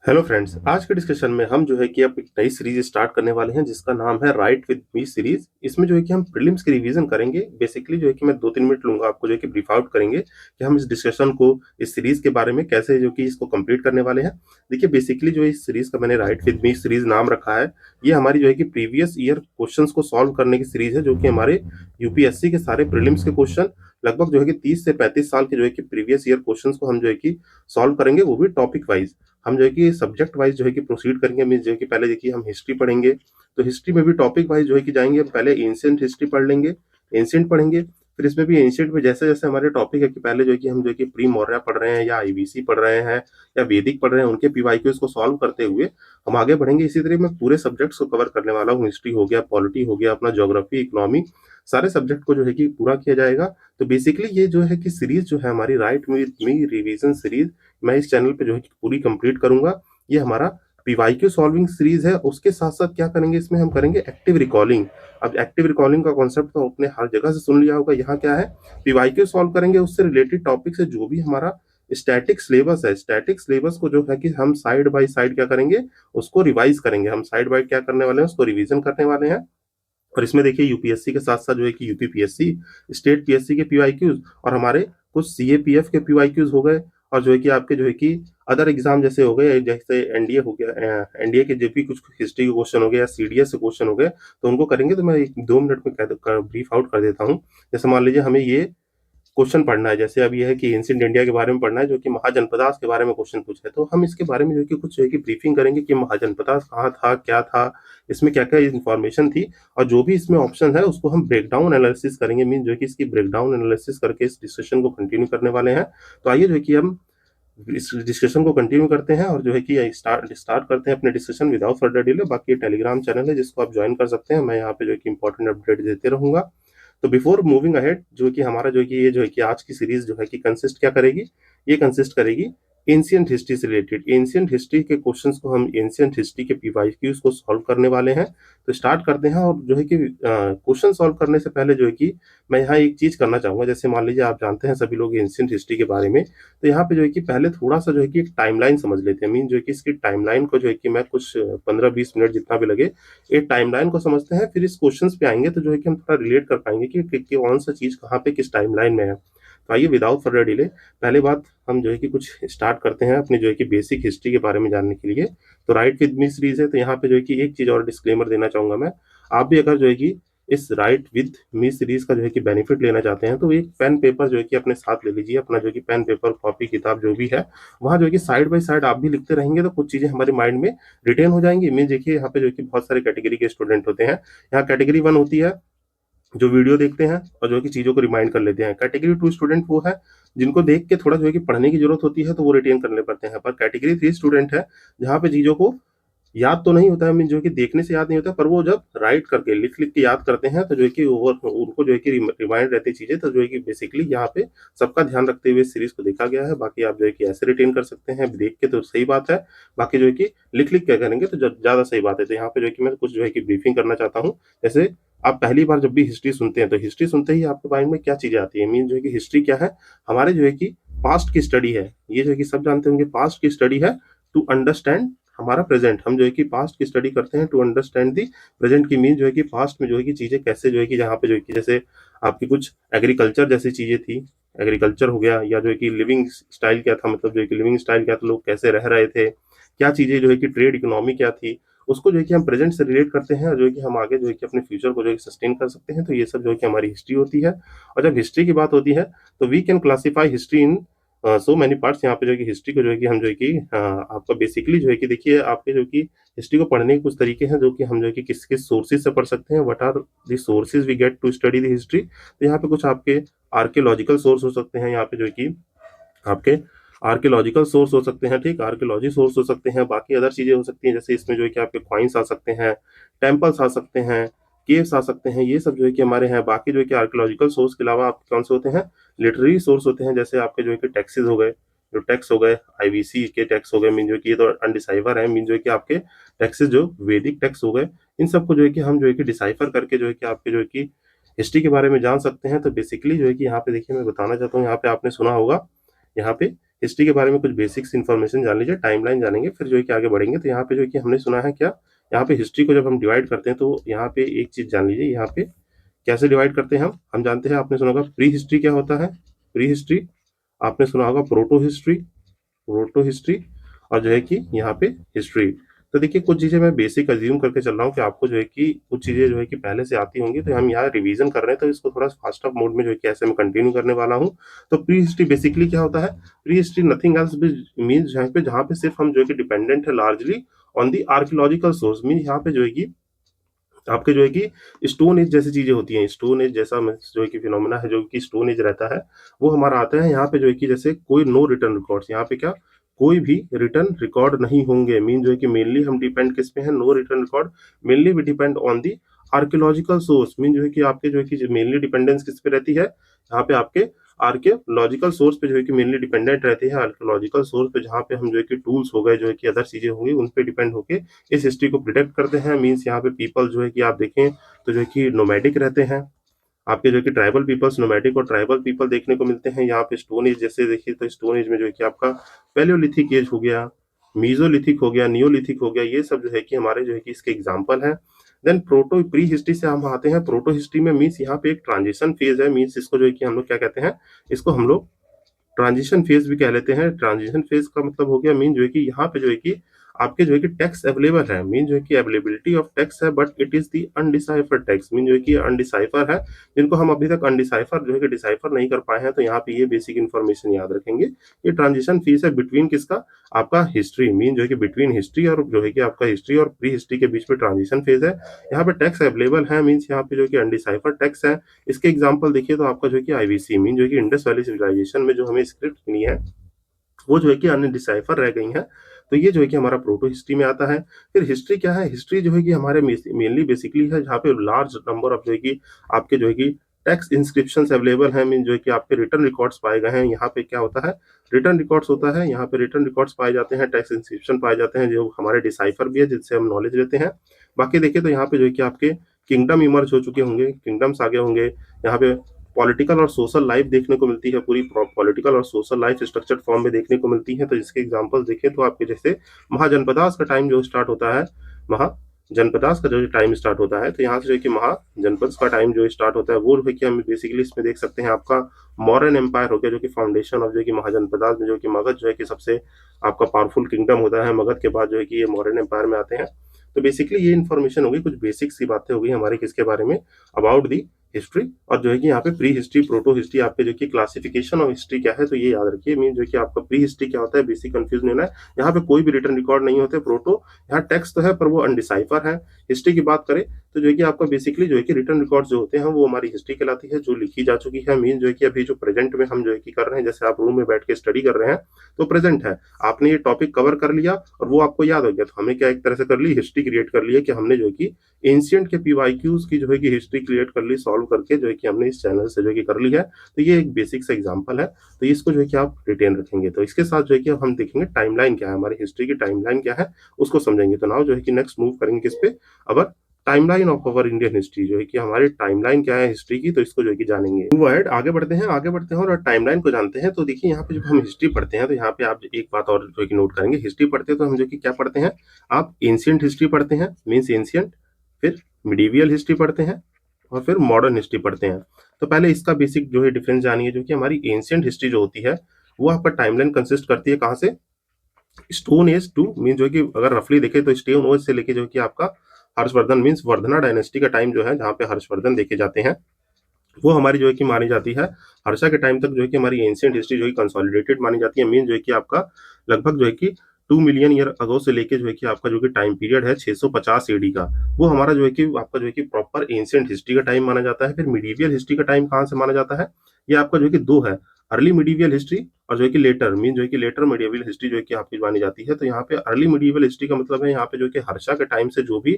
Hello friends, आज के discussion में हम जो है कि अब एक नई सीरीज स्टार्ट करने वाले हैं जिसका नाम है राइट विद मी सीरीज। इसमें जो है कि हम प्रीलिम्स की रिवीजन करेंगे। बेसिकली जो है कि मैं 2-3 मिनट लूंगा, आपको जो है कि ब्रीफ आउट करेंगे कि हम इस डिस्कशन को, इस सीरीज के बारे में कैसे जो कि इसको कंप्लीट करने वाले हैं। देखिए, बेसिकली जो इस सीरीज का मैंने राइट विद मी सीरीज नाम रखा है, ये हमारी जो है कि प्रीवियस ईयर क्वेश्चंस को सॉल्व करने की सीरीज है, जो कि हमारे यूपीएससी के सारे प्रीलिम्स के क्वेश्चन लगभग जो है कि 30 से 35 साल के जो है कि प्रीवियस ईयर क्वेश्चंस को हम जो है कि सॉल्व करेंगे, वो भी टॉपिक वाइज। हम जो है कि सब्जेक्ट वाइज जो है कि प्रोसीड करेंगे। मीन जो है कि पहले देखिए हम हिस्ट्री पढ़ेंगे, तो हिस्ट्री में भी टॉपिक वाइज जो है कि जाएंगे। हम पहले एंशिएंट हिस्ट्री पढ़ लेंगे, एंशिएंट पढ़ेंगे। फिर इसमें भी एंशिएंट में जैसे जैसे हमारे टॉपिक है कि पहले जो है कि हम जो है कि प्री मौर्य पढ़ रहे हैं या आईबीसी पढ़ रहे हैं या वैदिक पढ़ रहे हैं, उनके पीवाईक्यूज को सॉल्व करते हुए हम आगे बढ़ेंगे। इसी तरह मैं पूरे सब्जेक्ट्स को कवर करने वाला हूँ। हिस्ट्री हो गया, पॉलिटी हो गया, अपना ज्योग्राफी, इकोनॉमी, सारे सब्जेक्ट को जो है कि पूरा किया जाएगा। तो बेसिकली ये जो है कि सीरीज जो है हमारी right with me revision series, मैं इस चैनल पे जो है कि पूरी कंप्लीट करूंगा। ये हमारा पीवाईक्यू सॉल्विंग सीरीज है। उसके साथ साथ क्या करेंगे, इसमें हम करेंगे एक्टिव रिकॉलिंग। अब एक्टिव रिकॉलिंग का कॉन्सेप्ट तो आपने हर जगह से सुन लिया होगा। यहाँ क्या है, पीवाईक्यू सॉल्व करेंगे, उससे रिलेटेड टॉपिक से जो भी हमारा स्टैटिक सिलेबस है, स्टैटिक सिलेबस को जो है कि हम साइड बाय साइड क्या करेंगे, उसको रिवाइज करेंगे। हम साइड बाय क्या करने वाले हैं, उसको रिवीजन करने वाले हैं। और इसमें देखिए यूपीएससी के साथ साथ जो है कि यूपीपीएससी, स्टेट पीएससी के पीवाईक्यूज और हमारे कुछ सीएपीएफ के पीवाईक्यूज हो गए, और जो है कि आपके जो है कि अदर एग्जाम जैसे हो गए, जैसे एनडीए हो गया, एनडीए के जो भी कुछ हिस्ट्री के क्वेश्चन हो गए या सीडीएस के क्वेश्चन हो गए, तो उनको करेंगे। तो मैं 1-2 मिनट में ब्रीफ आउट कर देता हूँ। जैसे मान लीजिए हमें ये क्वेश्चन पढ़ना है, जैसे अब ये है कि एंशिएंट इंडिया के बारे में पढ़ना है, जो कि महाजनपदास के बारे में क्वेश्चन पूछा है, तो हम इसके बारे में जो है कि कुछ जो है कि ब्रीफिंग करेंगे कि महाजनपदास कहाँ था, क्या था, इसमें क्या क्या इन्फॉर्मेशन थी, और जो भी इसमें ऑप्शन है उसको हम ब्रेक डाउन एनालिसिस करेंगे। मीन जो है कि इसकी ब्रेक डाउन एनालिसिस करके इस डिस्कशन को कंटिन्यू करने वाले हैं। तो आइए जो है कि हम इस डिस्कशन को कंटिन्यू करते हैं और जो है कि स्टार्ट करते हैं अपने डिस्कशन विदाउट फर्दर डिले। बाकी ये टेलीग्राम चैनल है जिसको आप ज्वाइन कर सकते हैं। मैं यहाँ पे जो है कि इंपॉर्टेंट अपडेट देते रहूंगा। तो बिफोर मूविंग अहेड, जो कि हमारा जो कि ये जो है कि आज की सीरीज जो है कि कंसिस्ट क्या करेगी, ये कंसिस्ट करेगी एंशिएंट हिस्ट्री से रिलेटेड। एंशिएंट हिस्ट्री के क्वेश्चंस को हम एंशिएंट हिस्ट्री के पीवाईक्यूज को सॉल्व करने वाले हैं। तो स्टार्ट करते हैं। और जो है कि क्वेश्चन सॉल्व करने से पहले जो है कि मैं यहाँ एक चीज करना चाहूंगा। जैसे मान लीजिए आप जानते हैं सभी लोग एंशिएंट हिस्ट्री के बारे में, तो यहाँ पे जो है कि पहले थोड़ा सा जो है कि टाइमलाइन समझ लेते हैं। मीन जो है कि इसकी टाइमलाइन को जो है कि मैं कुछ 15-20 मिनट जितना भी लगे, ये टाइमलाइन को समझते हैं। फिर इस क्वेश्चंस पे आएंगे तो जो है कि हम थोड़ा रिलेट कर पाएंगे कि कौन सा चीज कहाँ पे किस टाइमलाइन में है। तो आइए विदाउट फर्दर डिले, पहले बात हम जो है कि कुछ स्टार्ट करते हैं अपनी जो है कि बेसिक हिस्ट्री के बारे में जानने के लिए। तो राइट विद मी सीरीज है, तो यहाँ पे जो है कि एक चीज और डिस्क्लेमर देना चाहूंगा मैं। आप भी अगर जो है कि इस राइट विद मी सीरीज का जो है कि बेनिफिट लेना चाहते हैं, तो एक पेन पेपर जो है कि अपने साथ ले लीजिए। अपना जो है कि पेन पेपर, कॉपी, किताब जो भी है, वहाँ जो है कि साइड बाय साइड आप भी लिखते रहेंगे तो कुछ चीजें हमारे माइंड में रिटेन हो जाएंगी। मीन देखिए यहाँ पे जो है कि बहुत सारे कैटेगरी के स्टूडेंट होते हैं। यहाँ कैटेगरी 1 होती है जो वीडियो देखते हैं और जो है कि चीजों को रिमाइंड कर लेते हैं। कैटेगरी 2 स्टूडेंट वो है जिनको देख के थोड़ा जो है कि पढ़ने की जरूरत होती है, तो वो रिटेन करने पड़ते हैं। पर कैटेगरी 3 स्टूडेंट है जहाँ पे चीजों को याद तो नहीं होता है। मीन जो है कि देखने से याद नहीं होता, पर वो जब राइट करके लिख लिख के याद करते हैं तो जो है कि ओवर उनको जो है कि रिमाइंड रहती चीजें। तो जो है कि बेसिकली यहाँ पे सबका ध्यान रखते हुए सीरीज को देखा गया है। बाकी आप जो है कि ऐसे रिटेन कर सकते हैं, देख के तो सही बात है। बाकी जो है कि लिख लिख के करेंगे तो ज्यादा सही बात है। तो यहाँ पे जो है कि मैं कुछ जो है कि ब्रीफिंग करना चाहता हूँ। जैसे आप पहली बार जब भी हिस्ट्री सुनते हैं, तो हिस्ट्री सुनते ही आपके माइंड में क्या चीजें आती है। मीन जो है कि हिस्ट्री क्या है, हमारे जो है कि पास्ट की स्टडी है। ये जो है कि सब जानते होंगे, पास्ट की स्टडी है टू अंडरस्टैंड हमारा प्रेजेंट। हम जो है कि पास्ट की स्टडी करते हैं टू अंडरस्टैंड दी प्रेजेंट। की मीन जो है कि पास्ट में जो है कि चीजें कैसे जो है कि जहाँ पे जो है कि जैसे आपकी कुछ एग्रीकल्चर जैसी चीजें थी, एग्रीकल्चर हो गया, या जो है कि लिविंग स्टाइल क्या था, मतलब जो है कि लिविंग स्टाइल क्या था, लोग कैसे रह रहे थे, क्या चीजें जो है कि ट्रेड इकोनॉमी क्या थी, उसको जो है कि हम प्रेजेंट से रिलेट करते हैं और जो है कि हम आगे जो है कि अपने फ्यूचर को जो है सस्टेन कर सकते हैं। तो ये सब जो है कि हमारी हिस्ट्री होती है। और जब हिस्ट्री की बात होती है तो we can classify history in so many parts. यहाँ पे जो है कि हिस्ट्री को जो है कि हम जो है कि आपका बेसिकली जो है कि देखिए आपके जो कि हिस्ट्री को पढ़ने के कुछ तरीके हैं जो कि हम जो है कि किस किस सोर्सेज से पढ़ सकते हैं। What are the sources we get to study the history. तो यहाँ पे कुछ आपके आर्कियोलॉजिकल सोर्स हो सकते हैं, यहाँ पे जो है कि आपके आर्कियोलॉजिकल सोर्स हो सकते हैं, ठीक, आर्कियोलॉजी सोर्स हो सकते हैं। बाकी अदर चीजें हो सकती हैं, जैसे इसमें जो है कि आपके कॉइन्स आ सकते हैं, टेम्पल्स आ सकते हैं, केव्स आ सकते हैं। ये सब जो है कि हमारे हैं। बाकी जो है कि आर्कियोलॉजिकल सोर्स के अलावा आपके कौन से होते हैं, लिटरेरी सोर्स होते हैं। जैसे आपके जो है कि टैक्सेस हो गए, जो टैक्स हो गए, आईवीसी के टैक्स हो गए। मीन जो है कि ये तो अनडिसाइफर है। मीन जो है कि आपके टैक्सेस जो वैदिक टैक्स हो गए, इन सबको जो है कि हम जो है कि डिसाइफर करके जो है कि आपके जो है कि हिस्ट्री के बारे में जान सकते हैं। तो बेसिकली जो है कि यहाँ पे देखिए मैं बताना चाहता हूँ, यहाँ पे आपने सुना होगा, यहाँ पे हिस्ट्री के बारे में कुछ बेसिक्स इन्फॉर्मेशन जान लीजिए, टाइमलाइन जानेंगे, फिर जो है कि आगे बढ़ेंगे। तो यहाँ पे जो है कि हमने सुना है क्या, यहाँ पे हिस्ट्री को जब हम डिवाइड करते हैं तो यहाँ पे एक चीज जान लीजिए, यहाँ पे कैसे डिवाइड करते हैं हम जानते हैं, आपने सुना होगा प्री हिस्ट्री क्या होता है, प्री हिस्ट्री, आपने सुना होगा प्रोटो हिस्ट्री, प्रोटो हिस्ट्री, और जो है कि यहाँ पे हिस्ट्री। तो देखिए कुछ चीजें मैं बेसिक अज्यूम करके चल रहा हूँ कि आपको जो है कि कुछ चीजें जो है कि पहले से आती होंगी, तो हम यहाँ रिवीजन कर रहे हैं, तो इसको थोड़ा फास्ट अप मोड में जो है कि ऐसे मैं कंटिन्यू करने वाला हूँ। तो प्री हिस्ट्री बेसिकली क्या होता है, pre history nothing else means जहाँ पे सिर्फ हम जो है कि डिपेंडेंट है largely on the archaeological source, mean यहाँ पे जो है कि आपके जो है कि स्टोन एज जैसी चीजें होती हैं, स्टोन एज जैसा जो है कि फिनोमेना है, जो कि स्टोन एज रहता है, वो हमारा आता है यहाँ पे जो है कि जैसे कोई नो रिटर्न रिकॉर्ड्स, यहाँ पे क्या कोई भी रिटर्न रिकॉर्ड नहीं होंगे, मीन जो है कि मेनली हम डिपेंड किस पे हैं, no written record, mainly we depend on the archaeological source, mean जो है कि आपके जो है कि मेनली डिपेंडेंस किस पे रहती है, यहाँ पे आपके आर्कियोलॉजिकल सोर्स पे जो है कि मेनली डिपेंडेंट रहती है, आर्कियोलॉजिकल सोर्स पे, जहाँ पे हम जो है कि टूल्स हो गए, जो है कि अदर चीजें होंगी, उन पे डिपेंड होके इस हिस्ट्री को प्रिडिक्ट करते हैं। मीन्स यहाँ पे पीपल जो है कि आप देखें तो जो है कि नोमैडिक रहते हैं, आपके जो है कि ट्राइबल पीपल्स, नोमैडिक और ट्राइबल पीपल देखने को मिलते हैं। यहाँ पे स्टोन एज जैसे देखिए, तो स्टोन एज में जो है कि आपका पैलियोलिथिक एज हो गया, मीजोलिथिक हो गया, नियोलिथिक हो गया, ये सब जो है कि हमारे जो है कि इसके एग्जाम्पल है। देन प्रोटो प्री हिस्ट्री से हम आते हैं प्रोटो हिस्ट्री में, मीन्स यहाँ पे एक ट्रांजिशन फेज है, मीन्स इसको जो है कि हम लोग क्या कहते हैं, इसको हम लोग ट्रांजिशन फेज भी कह लेते हैं। ट्रांजिशन फेज का मतलब हो गया, मीन जो है कि यहाँ पे जो है कि आपके जो है कि टेक्स्ट अवेलेबल है, मीन जो है कि अवेलेबिलिटी ऑफ टेक्स्ट है, but it is the undecipher text, mean जो है कि अनडिसाइफर है, जिनको हम अभी तक अनडिसाइफर जो है कि डिसाइफर नहीं कर पाए हैं। तो यहाँ पे ये बेसिक इन्फॉर्मेशन याद रखेंगे, ये ट्रांजिशन फेज है बिटवीन किसका, आपका हिस्ट्री, मीन जो है कि बिटवीन हिस्ट्री और जो है कि आपका हिस्ट्री और प्री हिस्ट्री के बीच में ट्रांजिशन फेज है। यहाँ पे टेक्स्ट अवेलेबल है, मीन्स यहाँ पे जो है कि अनडिसाइफर टेक्स्ट है। इसके एग्जाम्पल देखिए तो आपका जो है कि आईवीसी, मीन जो है कि इंडस वैली सिविलाइजेशन में जो हमें स्क्रिप्ट मिली है, वो जो है कि अनडिसाइफर रह गई हैं। तो ये जो है कि हमारा प्रोटो हिस्ट्री में आता है। फिर हिस्ट्री क्या है, हिस्ट्री जो है कि हमारे मेनली बेसिकली है, जहाँ पे लार्ज नंबर ऑफ जो है कि आपके जो है कि टेक्स्ट इंस्क्रिप्शंस अवेलेबल हैं, मीन जो है कि आपके रिटर्न रिकॉर्ड्स पाए गए हैं। यहाँ पे क्या होता है, रिटर्न रिकॉर्ड्स होता है, यहाँ पे रिटर्न रिकॉर्ड्स पाए जाते हैं, टेक्स्ट इंस्क्रिप्शन पाए जाते हैं, जो हमारे डिसाइफर भी है, जिससे हम नॉलेज लेते हैं। बाकी देखिए तो यहाँ पे जो है कि आपके किंगडम इमर्ज हो चुके होंगे, किंगडम्स आगे होंगे, यहाँ पे पॉलिटिकल और सोशल लाइफ देखने को मिलती है, पूरी पॉलिटिकल और सोशल लाइफ स्ट्रक्चर्ड फॉर्म में देखने को मिलती है। तो इसके एग्जांपल देखें तो आपके जैसे महाजनपदास का टाइम जो स्टार्ट होता है, महाजनपदास का जो टाइम स्टार्ट होता है, तो यहाँ से जो है कि महाजनपद का टाइम जो स्टार्ट होता है, वो जो है कि हम बेसिकली इसमें देख सकते हैं, आपका मौर्यन एम्पायर हो गया, जो कि फाउंडेशन ऑफ जो है कि महाजनपदास में जो कि मगध जो है कि सबसे आपका पावरफुल किंगडम होता है, मगध के बाद जो है कि ये मौर्यन एम्पायर में आते हैं। तो बेसिकली ये इन्फॉर्मेशन होगी, कुछ बेसिक सी बातें होगी हमारे किसके बारे में, अबाउट दी हिस्ट्री। और जो है कि यहाँ पे प्री हिस्ट्री, प्रोटो हिस्ट्री, आपके जो कि क्लासिफिकेशन ऑफ हिस्ट्री क्या है, तो ये याद रखिए। मीन जो है कि आपका प्री हिस्ट्री क्या होता है, बेसिक कंफ्यूज नहीं होना है, यहाँ पे कोई भी रिटर्न रिकॉर्ड नहीं होते। प्रोटो यहाँ टेक्स्ट तो है पर वो अनडिसाइफर है। हिस्ट्री की बात करें तो जो है कि आपका बेसिकली जो है कि रिटर्न रिकॉर्ड जो होते हैं वो हमारी हिस्ट्री कहलाती है, जो लिखी जा चुकी है। मीन जो है कि अभी जो प्रेजेंट में हम जो है कि कर रहे हैं, जैसे आप रूम में बैठ के स्टडी कर रहे हैं, तो प्रेजेंट है, आपने ये टॉपिक कवर कर लिया और वो आपको याद हो गया, तो हमें क्या एक तरह से कर ली, हिस्ट्री क्रिएट कर ली है, कि हमने जो है कि एंशियंट के पीवाईक्यूज की जो है कि हिस्ट्री क्रिएट कर ली, सॉल्व करके जो है कि हमने इस चैनल से जो है कि कर ली है। तो ये एक बेसिक सा एग्जांपल है, तो इसको जो है कि आप रिटेन रखेंगे। तो इसके साथ जो है कि अब हम देखेंगे टाइमलाइन क्या है, हमारी हिस्ट्री की टाइमलाइन क्या है, उसको समझेंगे। तो नाउ जो है कि नेक्स्ट मूव करेंगे किस पे, अब timeline of our Indian history, जो है कि हमारी टाइमलाइन क्या है हिस्ट्री की, तो इसको जो है कि जानेंगे। मूव अहेड, आगे बढ़ते हैं, आगे बढ़ते हैं और टाइमलाइन को जानते हैं। तो देखिए यहाँ पे जब हम हिस्ट्री पढ़ते हैं, तो यहाँ पे आप एक बात और जो है कि नोट करेंगे, हिस्ट्री पढ़ते हैं तो हम जो कि क्या पढ़ते हैं, आप एंशियंट हिस्ट्री पढ़ते हैं, मीन्स एंशियंट, फिर मिडीवियल हिस्ट्री पढ़ते हैं, और फिर मॉडर्न हिस्ट्री पढ़ते हैं। तो पहले इसका बेसिक जो है डिफरेंस जानिए, जो कि हमारी एंशियंट हिस्ट्री जो होती है, वो आपका टाइमलाइन कंसिस्ट करती है कहाँ से, स्टोन एज टू, मीन जो है कि अगर रफली देखे तो स्टोन एज से लेके जो है कि आपका हर्षवर्धन, मीन्स वर्धना डायनेस्टी का टाइम जो है, जहाँ पे हर्षवर्धन देखे जाते हैं, वो हमारी जो है कि मानी जाती है। हर्षा के टाइम तक जो है कि हमारी एंशियंट हिस्ट्री जो है कंसोलिडेटेड मानी जाती है। मीन जो है कि आपका लगभग जो है कि 2 मिलियन ईयर अगो से लेके जो है कि आपका जो कि टाइम पीरियड है 650 एडी का, वो हमारा जो है कि आपका जो है कि प्रॉपर एंशियंट हिस्ट्री का टाइम माना जाता है। फिर मिडीवियल हिस्ट्री का टाइम कहाँ से माना जाता है, ये आपका जो है कि दो है, अर्ली मिडीवियल हिस्ट्री और जो है कि लेटर, मीन जो है कि लेटर मिडीवियल हिस्ट्री जो है कि आपकी मानी जाती है। तो यहाँ पे अर्ली मिडीवियल हिस्ट्री का मतलब है यहाँ पे जो है कि हर्षा के टाइम से जो भी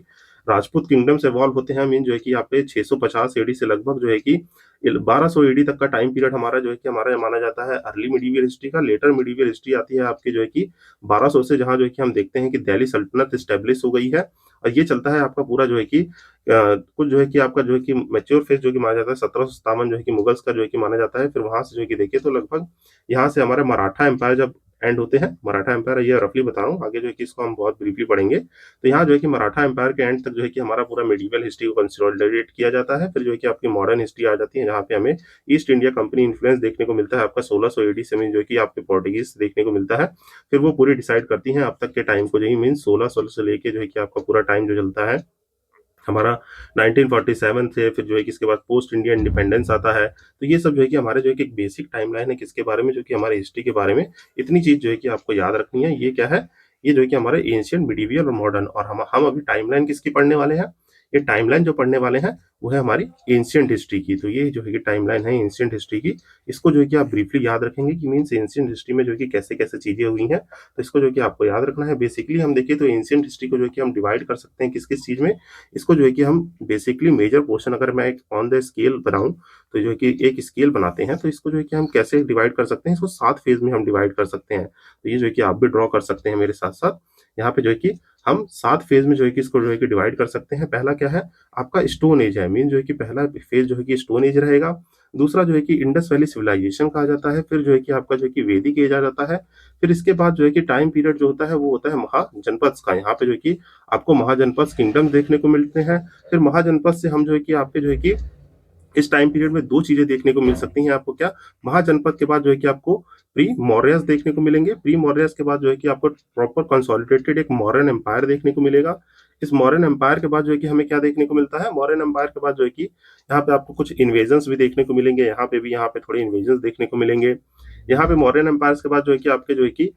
राजपूत किंगडम से इवॉल्व होते हैं मीन जो है कि यहाँ पे 650 एडी से लगभग जो है कि 1200 एडी तक का टाइम पीरियड हमारा जो है कि हमारा माना जाता है अर्ली मिडीवियल हिस्ट्री का। लेटर मिडीवियल हिस्ट्री आती है आपकी जो है कि 1200 से, जहाँ जो है कि हम देखते हैं कि दिल्ली सल्तनत स्टेब्लिश हो गई है। और ये चलता है आपका पूरा जो है कि कुछ जो है कि आपका जो है कि मैच्योर फेज जो कि माना जाता है 1757 जो है कि मुगल्स का जो है कि माना जाता है। फिर वहां से जो है कि देखिए तो लगभग यहाँ से हमारे मराठा एम्पायर जब एंड होते हैं, मराठा एम्पायर ये रफली बता रहा हूँ, आगे जो है कि इसको हम बहुत ब्रीफली पढ़ेंगे। तो यहाँ जो है कि मराठा एम्पायर के एंड तक जो है कि हमारा पूरा मेडिवल हिस्ट्री को कंसोलिडेट किया जाता है। फिर जो है कि आपकी मॉडर्न हिस्ट्री आ जाती है, जहाँ पे हमें ईस्ट इंडिया कंपनी इन्फ्लुएंस देखने को मिलता है आपका 1600 एडी से, मीन जो है कि आपके पोर्टुगीज देखने को मिलता है। फिर वो पूरी डिसाइड करती हैं अब तक के टाइम को, जो मीन 1600 से लेके जो है कि आपका पूरा टाइम जो चलता है हमारा 1947 से। फिर जो है कि इसके बाद पोस्ट इंडिया इंडिपेंडेंस आता है। तो ये सब जो है कि हमारे जो है कि एक बेसिक टाइमलाइन है किसके बारे में, जो कि हमारे हिस्ट्री के बारे में। इतनी चीज जो है कि आपको याद रखनी है। ये क्या है, ये जो है कि हमारे एंशियंट, मिडीवियल और मॉडर्न। और हम अभी टाइमलाइन किसकी पढ़ने वाले हैं, ये टाइमलाइन जो पढ़ने वाले हैं वो है हमारी एंशियंट हिस्ट्री की। तो ये जो है कि टाइमलाइन है एंशियंट हिस्ट्री की। इसको जो है कि आप ब्रीफली याद रखेंगे कि मीन्स एंशियंट हिस्ट्री में जो है कि कैसे कैसे चीजें हुई हैं। तो इसको जो है कि आपको याद रखना है। बेसिकली हम देखिए तो एंशियंट हिस्ट्री को जो है कि हम डिवाइड कर सकते हैं किस किस चीज में। इसको जो है कि हम बेसिकली मेजर पोर्शन, अगर मैं एक ऑन द स्केल बनाऊं तो जो है कि एक स्केल बनाते हैं, तो इसको जो है कि हम कैसे डिवाइड कर सकते हैं, इसको 7 फेज में हम डिवाइड कर सकते हैं। तो ये जो है कि आप भी ड्रॉ कर सकते हैं मेरे साथ साथ। यहाँ पे जो है कि हम 7 फेज में जो है कि इसको जो है कि डिवाइड कर सकते हैं। पहला क्या है, आपका स्टोन एज है, मीन जो है कि पहला फेज जो है कि स्टोन एज रहेगा। दूसरा जो है कि इंडस वैली सिविलाइजेशन कहा जाता है। फिर जो है कि आपका जो है कि वैदिक एज आ जाता है। फिर इसके बाद जो है कि टाइम पीरियड जो होता है वो होता है महाजनपद का। यहाँ पे जो है कि आपको महाजनपद किंगडम देखने को मिलते हैं। फिर महाजनपद से हम जो है कि आपके जो है कि इस टाइम पीरियड में दो चीजें देखने को मिल सकती हैं आपको। क्या, महाजनपद के बाद जो है कि आपको प्री मौर्यस देखने को मिलेंगे। प्री मौर्यस के बाद जो है कि आपको प्रॉपर कंसोलिडेटेड एक मौर्यन एम्पायर देखने को मिलेगा। इस मौर्यन एम्पायर के बाद जो है कि हमें क्या देखने को मिलता है, मौर्यन एम्पायर के बाद जो है कि यहाँ पे आपको कुछ इन्वेजन्स भी देखने को मिलेंगे। यहाँ पे भी, यहाँ पे थोड़े इन्वेजन्स देखने को मिलेंगे। यहाँ पे मौर्यन एम्पायर के बाद जो है कि आपके जो है कि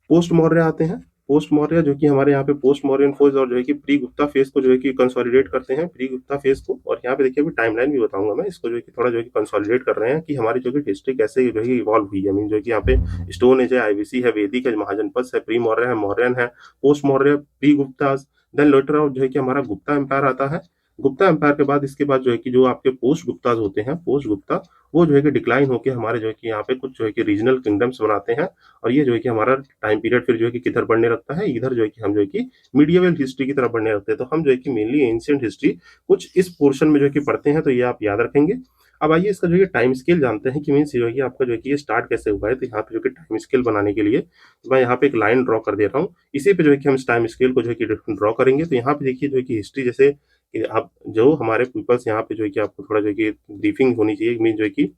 पोस्ट मौर्य आते हैं। पोस्ट मौर्य जो कि हमारे यहाँ पे पोस्ट मौर्यन फोर्स और जो है कि प्री गुप्ता फेज को जो है कि कंसोलिडेट करते हैं, प्री गुप्ता फेज को। और यहाँ पे देखिए अभी टाइमलाइन भी बताऊंगा मैं, इसको जो है कि थोड़ा जो है कि कंसोलिडेट कर रहे हैं कि हमारी जो है हिस्ट्री कैसे जो है इवॉल्व हुई है। मीन जो है कि यहाँ पे स्टोन एज है, आईबीसी है, वैदिक है, महाजनपद है, प्री मौर्य है, मौर्यन है, post Maurya, pre Gupta, then later जो है कि हमारा गुप्ता एम्पायर आता है। गुप्ता एम्पायर के बाद इसके बाद जो है कि जो आपके पोस्ट गुप्ताज होते हैं, पोस्ट गुप्ता, वो जो है कि डिक्लाइन होकर हमारे जो है कि यहाँ पे कुछ जो है कि रीजनल किंगडम्स बनाते हैं। और ये जो है कि हमारा टाइम पीरियड फिर जो है कि किधर बढ़ने लगता है, इधर जो है कि हम जो है कि मीडिएवल हिस्ट्री की तरफ बढ़ने लगते हैं। तो हम जो है कि मेनली एंशिएंट हिस्ट्री कुछ इस पोर्शन में जो है कि पढ़ते हैं। तो ये आप याद रखेंगे। अब आइए इसका जो है टाइम स्केल जानते हैं कि मीन्स जो है कि आपका जो है कि ये स्टार्ट कैसे हुआ है। तो यहाँ पे जो कि टाइम स्केल बनाने के लिए तो मैं यहाँ पे एक लाइन ड्रॉ कर दे रहा हूँ। इसी पे जो है कि हम टाइम स्केल को जो है कि ड्रॉ करेंगे। तो यहाँ पे देखिए जो है कि हिस्ट्री जैसे कि आप जो हमारे पीपल्स यहाँ पे जो है कि आपको थोड़ा जो है कि ब्रीफिंग होनी चाहिए। मीन जो है कि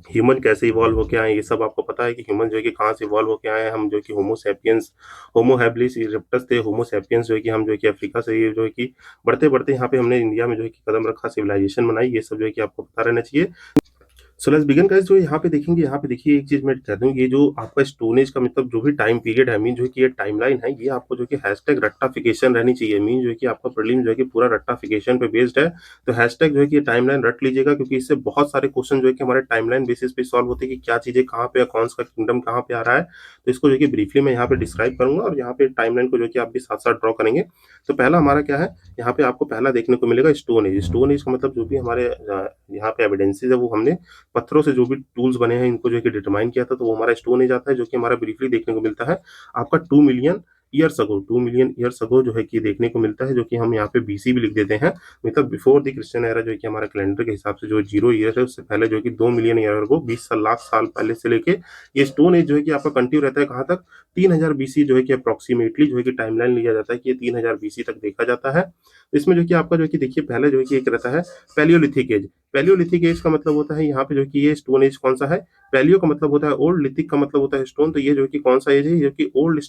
ह्यूमन कैसे इवॉल्व होके आए, ये सब आपको पता है कि ह्यूमन जो है कि कहाँ से इवॉल्व होके आए हैं। हम जो है कि होमो सैपियंस, होमो हैबिलिस इरेप्टस थे। होमो सैपियंस जो है कि हम जो है कि अफ्रीका से ये जो है कि बढ़ते बढ़ते यहाँ पे हमने इंडिया में जो है कि कदम रखा, सिविलाइजेशन बनाई। ये सब जो है कि आपको पता रहना चाहिए। So let's begin guys. जो यहाँ पे देखेंगे, यहाँ पे देखिए एक चीज मैं कहता हूँ, ये जो आपका स्टोनेज का मतलब जो भी टाइम पीरियड है, मीन जो है कि ये टाइमलाइन है, ये आपको जो कि हैशटैग रट्टाफिकेशन रहनी चाहिए। मीन जो है कि आपका प्रीलिम जो है कि पूरा रट्टाफिकेशन पे बेस्ड है। तो हैशटैग जो है कि टाइमलाइन रट लीजिएगा, क्योंकि इससे बहुत सारे क्वेश्चन जो है कि हमारे टाइमलाइन बेसिस पे सॉल्व होते हैं कि क्या चीजें कहाँ पे, कौन सा किंगडम कहाँ पे आ रहा है। तो इसको जो है कि ब्रीफली मैं यहाँ पे डिस्क्राइब करूंगा और यहाँ पे टाइमलाइन को जो है कि आप भी साथ साथ ड्रॉ करेंगे। तो पहला हमारा क्या है, यहाँ पे आपको पहला देखने को मिलेगा स्टोन एज। स्टोन एज का मतलब जो भी हमारे यहाँ पे एविडेंसेज है वो हमने पत्थरों से जो भी टूल्स बने हैं इनको जो है कि डिटरमाइन किया था। तो वो हमारा स्टोन एज आता है, जो कि हमारा ब्रीफली देखने को मिलता है आपका 2 million years ago. 2 million years ago जो है कि देखने को मिलता है, जो कि हम यहाँ पे बीसी भी लिख देते हैं। मतलब बिफोर द क्रिश्चियन एरा, जो है कि हमारा कैलेंडर के हिसाब से जो 0 ईयर है, उससे पहले जो है कि 2 मिलियन ईयर अगो, 20 लाख साल पहले से लेके ये स्टोन एज जो है कि आपका कंटिन्यू रहता है कहाँ तक, 3000 बीसी जो है कि अप्रोक्सीमेटली जो है कि टाइमलाइन लिया जाता है कि ये 3000 बीसी तक देखा जाता है। इसमें जो कि आपका जो है कि देखिए पहले जो है कि एक रहता है पैलियोलिथिक एज। पैलियोलिथिक एज का मतलब होता है यहाँ पे जो कि ये स्टोन एज कौन सा है, पैलियो का मतलब होता है ओल्ड, लिथिक का मतलब होता है स्टोन। तो ये जो है कि कौन सा एज है, जो कि ओल्ड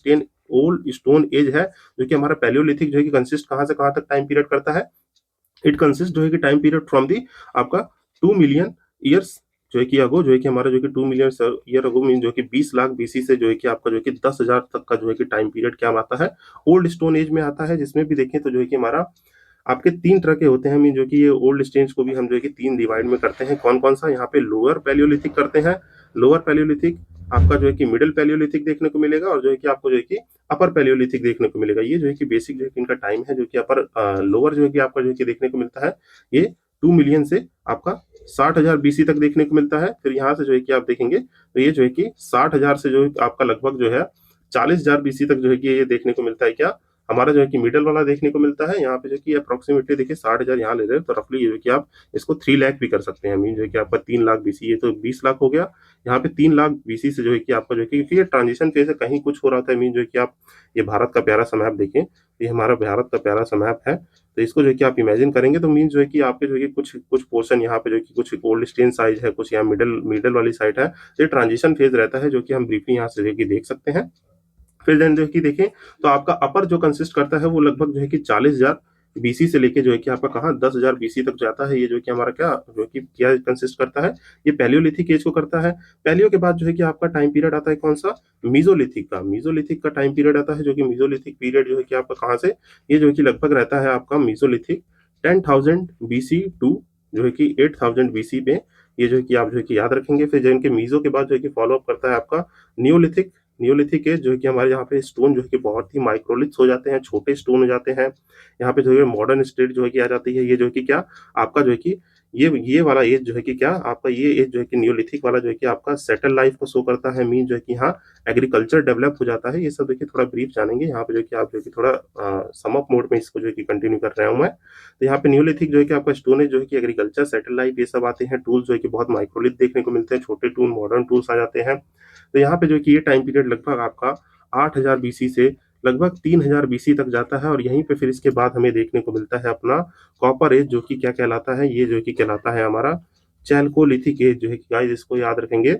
स्टोन एज है, जो कि हमारा पैलियोलिथिक जो है कि कंसिस्ट कहाँ से कहाँ तक टाइम पीरियड करता है। इट कंसिस्ट जो है कि टाइम पीरियड फ्रॉम दी आपका 2 मिलियन ईयर्स जो है कि अगो, जो है कि हमारा जो कि 2 मिलियन ईयर अगो मीन जो कि 20 लाख बीसी से जो है कि आपका जो है कि 10,000 तक का जो है कि टाइम पीरियड क्या आता है, ओल्ड स्टोन एज में आता है। जिसमें भी देखें तो जो है कि हमारा आपके 3 तरह के होते हैं। जो कि ये ओल्ड स्टेन्स को भी हम जो है कि 3 डिवाइड में करते हैं। कौन कौन सा, यहाँ पे लोअर पैलियोलिथिक करते हैं, लोअर पैलियोलिथिक, आपका जो है कि मिडिल पैलियोलिथिक देखने को मिलेगा और जो है कि आपको जो है कि अपर पैलियोलिथिक देखने को मिलेगा। ये जो है कि बेसिक जो है कि इनका टाइम है, जो कि अपर लोअर जो है कि आपका जो है कि देखने को मिलता है ये 2 मिलियन से आपका 60,000 बीसी तक देखने को मिलता है। फिर यहाँ से जो है कि आप देखेंगे तो ये जो है कि 60,000 से जो है आपका लगभग जो है 40,000 बीसी तक जो है कि ये देखने को मिलता है क्या, हमारा जो है कि मिडल वाला देखने को मिलता है। यहाँ पे जो कि अप्रोक्सीमेटली देखिए 60,000 यहाँ ले रहे हैं, तो रफली ये जो कि आप इसको 3 लाख भी कर सकते हैं। मीन जो है कि आपका 3 लाख बीसी, ये तो 20 लाख हो गया। यहाँ पे 3 लाख बीसी से जो है कि आपका जो है कि क्योंकि ये ट्रांजिशन फेज है, कहीं कुछ हो रहा था। मीन जो है कि आप ये भारत का प्यारा सा मैप देखें, ये हमारा भारत का प्यारा सा मैप है। तो इसको जो है कि आप इमेजिन करेंगे तो मीन जो है कि आपके जो है कि कुछ कुछ पोर्शन यहाँ पे जो है कि कुछ ओल्ड स्टेन साइज है, कुछ यहाँ मिडल मिडल वाली साइड है। तो ये ट्रांजिशन फेज रहता है, जो कि हम ब्रीफली यहाँ से जो है कि देख सकते हैं। फिर देन जो है कि देखें तो आपका अपर जो कंसिस्ट करता है वो लगभग जो है कि 40,000 बीसी से लेके जो है कि आपका कहाँ 10,000 बीसी तक जाता है। ये जो है कि हमारा क्या जो है कि क्या कंसिस्ट करता है, ये पैलियोलिथिक एज को करता है। पैलियो के बाद जो है कि आपका टाइम पीरियड आता है कौन सा, मीजोलिथिक का। मीजोलिथिक का टाइम पीरियड आता है, जो कि मीजोलिथिक पीरियड जो है कि आपका कहाँ से, ये जो है कि लगभग रहता है आपका मीजोलिथिक 10,000 बीसी टू जो है कि 8,000 बीसी में। ये जो है कि आप जो है कि याद रखेंगे। फिर जो इनके मीजो के बाद जो है कि फॉलो अप करता है आपका नियोलिथिक। नियोलिथिक एज जो है कि हमारे यहाँ पे स्टोन जो है कि बहुत ही माइक्रोलिथ्स हो जाते हैं, छोटे स्टोन हो जाते हैं। यहाँ पे जो है मॉडर्न स्टेट जो है कि आ जाती है। ये जो है कि क्या आपका जो है कि ये वाला एज जो है कि क्या आपका ये एज जो है कि नियोलिथिक वाला जो है कि आपका सेटल लाइफ को शो करता है। मीन जो है कि हाँ एग्रीकल्चर डेवलप हो जाता है। ये सब देखिए थोड़ा ब्रीफ जानेंगे यहाँ पे जो है कि आप जो है कि थोड़ा सम अप मोड में इसको जो है कि कंटिन्यू कर रहा हूँ मैं। तो यहाँ पे नियोलिथिक जो है कि आपका स्टोन एज जो है कि एग्रीकल्चर सेटल लाइफ ये सब आते हैं। टूल्स जो है कि बहुत माइक्रोलिथ देखने को मिलते हैं, छोटे टूल मॉडर्न टूल्स आ जाते हैं। तो यहाँ पे जो है कि ये टाइम पीरियड लगभग आपका 8,000 बीसी से लगभग 3,000 बीसी तक जाता है। और यहीं पे फिर इसके बाद हमें देखने को मिलता है अपना कॉपर एज, जो कि क्या कहलाता है, ये जो है कि कहलाता है हमारा चैल्कोलिथिक एज। जो है कि गाइस इसको याद रखेंगे,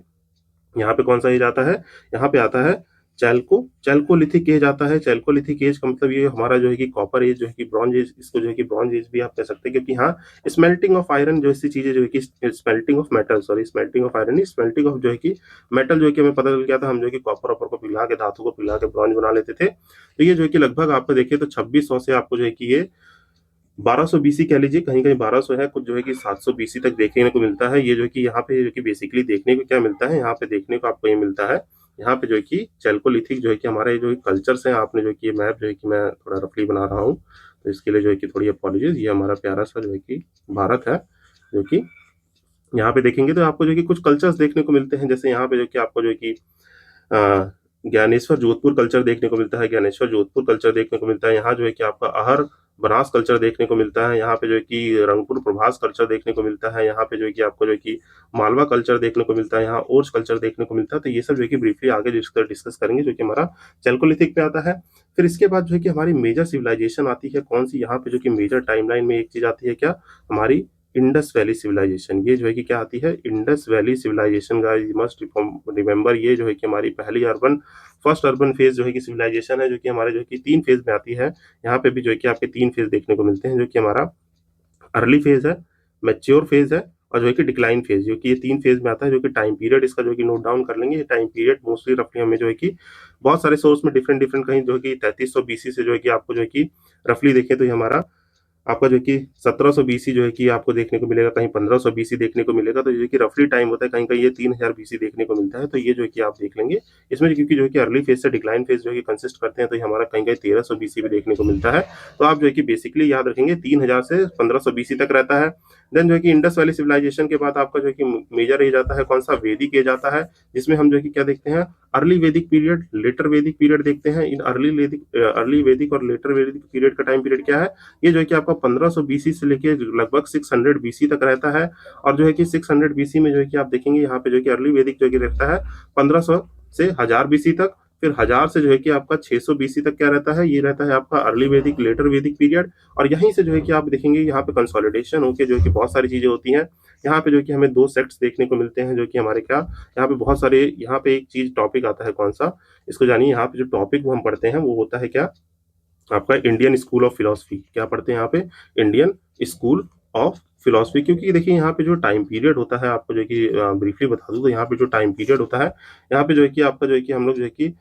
यहाँ पे कौन सा एज आता है, यहाँ पे आता है चैल्कोलिथिक एज आता है। चैल्कोलिथिक एज का मतलब ये हमारा जो है कि कॉपर एज जो है कि ब्रॉन्ज एज, इसको जो है कि ब्रॉन्ज एज भी आप कह सकते हैं। क्योंकि हाँ स्मेल्टिंग ऑफ आयरन जो ऐसी चीजें जो है कि smelting of metal, sorry smelting of iron नहीं, स्मेल्टिंग ऑफ जो है कि मेटल जो है कि हमें पता चल गया था। हम जो है कि कॉपर ऑपर को पिघला के, धातु को पिघला के ब्रॉन्ज बना लेते थे। तो ये जो है कि लगभग आपको देखिए तो 2600 से आपको जो है कि ये 1200 बीसी कह लीजिए, कहीं कहीं 1200 है, कुछ जो है कि 700 बीसी तक देखने को मिलता है। ये जो है कि यहाँ पे जो कि बेसिकली देखने को क्या मिलता है, यहाँ पे देखने को आपको ये मिलता है, यहाँ पे जो है कि चैल्कोलिथिक जो है कि हमारे जो कल्चर्स हैं, आपने जो है कि ये मैप जो है कि मैं थोड़ा रफली बना रहा हूँ, तो इसके लिए जो है कि थोड़ी अपॉलॉजीज। ये हमारा प्यारा सा जो है कि भारत है, जो कि यहाँ पे देखेंगे तो आपको जो है कि कुछ कल्चर्स देखने को मिलते हैं। जैसे यहाँ पे जो कि आपको जो है कि अ, ज्ञानेश्वर जोधपुर कल्चर देखने को मिलता है, ज्ञानेश्वर जोधपुर कल्चर देखने को मिलता है। यहाँ जो है कि आपका अहर बनास कल्चर देखने को मिलता है। यहाँ पे जो है कि रंगपुर प्रभास कल्चर देखने को मिलता है। यहाँ पे जो है कि आपको जो है कि मालवा कल्चर देखने को मिलता है। यहाँ ओर्च कल्चर देखने को मिलता है। तो ये सब जो है कि ब्रीफली आगे डिस्कस करेंगे, जो कि हमारा चैल्कोलिथिक पे आता है। फिर इसके बाद जो है कि हमारी मेजर सिविलाइजेशन आती है कौन सी, यहाँ पे जो कि मेजर टाइमलाइन में एक चीज आती है क्या, हमारी इंडस वैली सिविलाइजेशन। ये जो है कि क्या आती है, Indus valley civilization. Guys must remember, ये जो है कि हमारी पहली फर्स्ट अर्बन फेज जो है कि सिविलाइजेशन है, जो कि हमारे जो है कि 3 फेज में आती है। यहाँ पे भी जो है कि आपके 3 फेज देखने को मिलते हैं, जो कि हमारा अर्ली फेज है, मैच्योर फेज है, और जो है कि डिक्लाइन फेज, जो कि ये 3 फेज में आता है। जो कि टाइम पीरियड इसका जो है कि नोट डाउन कर लेंगे। ये टाइम पीरियड मोस्टली रफली हमें जो है कि बहुत सारे सोर्स में डिफरेंट डिफरेंट, कहीं जो है कि 3300 बीसी से जो है कि आपको जो है कि रफली देखें तो ये हमारा आपका जो कि 1700 बीसी जो है कि आपको देखने को मिलेगा, कहीं 1500 बीसी देखने को मिलेगा। तो जो कि रफली टाइम होता है, कहीं कहीं ये 3000 बीसी देखने को मिलता है। तो ये जो है कि आप देख लेंगे इसमें, क्योंकि जो है कि अर्ली फेज से डिक्लाइन फेज जो है कंसिस्ट करते हैं, तो ये हमारा कहीं कहीं 1300 बीसी भी देखने को मिलता है। तो आप जो है कि बेसिकली याद रखेंगे 3000 से 1500 बीसी तक रहता है। देन जो है कि इंडस वैली सिविलाइजेशन के बाद आपका जो है कि मेजर एज आता है कौन सा, वैदिक एज आता है, जिसमें हम जो है कि क्या देखते हैं, अर्ली वैदिक पीरियड, लेटर वैदिक पीरियड देखते हैं। इन अर्ली वैदिक और लेटर वैदिक पीरियड का टाइम पीरियड क्या है, ये जो है कि आपका 1500 बीसी से लेके लगभग 600 बीसी तक रहता है। और जो है कि 600 बीसी में जो है कि आप देखेंगे यहाँ पे जो है कि अर्ली वैदिक जो है कि रहता है 1500 से 1000 बीसी तक। फिर 1000 से जो है कि आपका 600 बीसी तक क्या रहता है, ये रहता है आपका अर्ली वैदिक लेटर वैदिक पीरियड। और यहीं से जो है कि आप देखेंगे यहाँ पे कंसोलिडेशन होके जो है कि बहुत सारी चीजें होती हैं। यहाँ पे जो है कि हमें 2 सेक्ट्स देखने को मिलते हैं, जो कि हमारे क्या, यहाँ पे बहुत सारे, यहाँ पे एक चीज टॉपिक आता है कौन सा, इसको जानिए। यहाँ पे जो टॉपिक वो हम पढ़ते हैं वो होता है क्या, आपका इंडियन स्कूल ऑफ फिलोसफी। क्या पढ़ते हैं यहाँ पे, इंडियन स्कूल ऑफ फिलोसफी। क्योंकि देखिए यहाँ पे जो टाइम पीरियड होता है, आपको जो है कि ब्रीफली बता दूं तो यहाँ पे जो टाइम पीरियड होता है, यहाँ पे जो है कि आपका जो है कि हम लोग जो है कि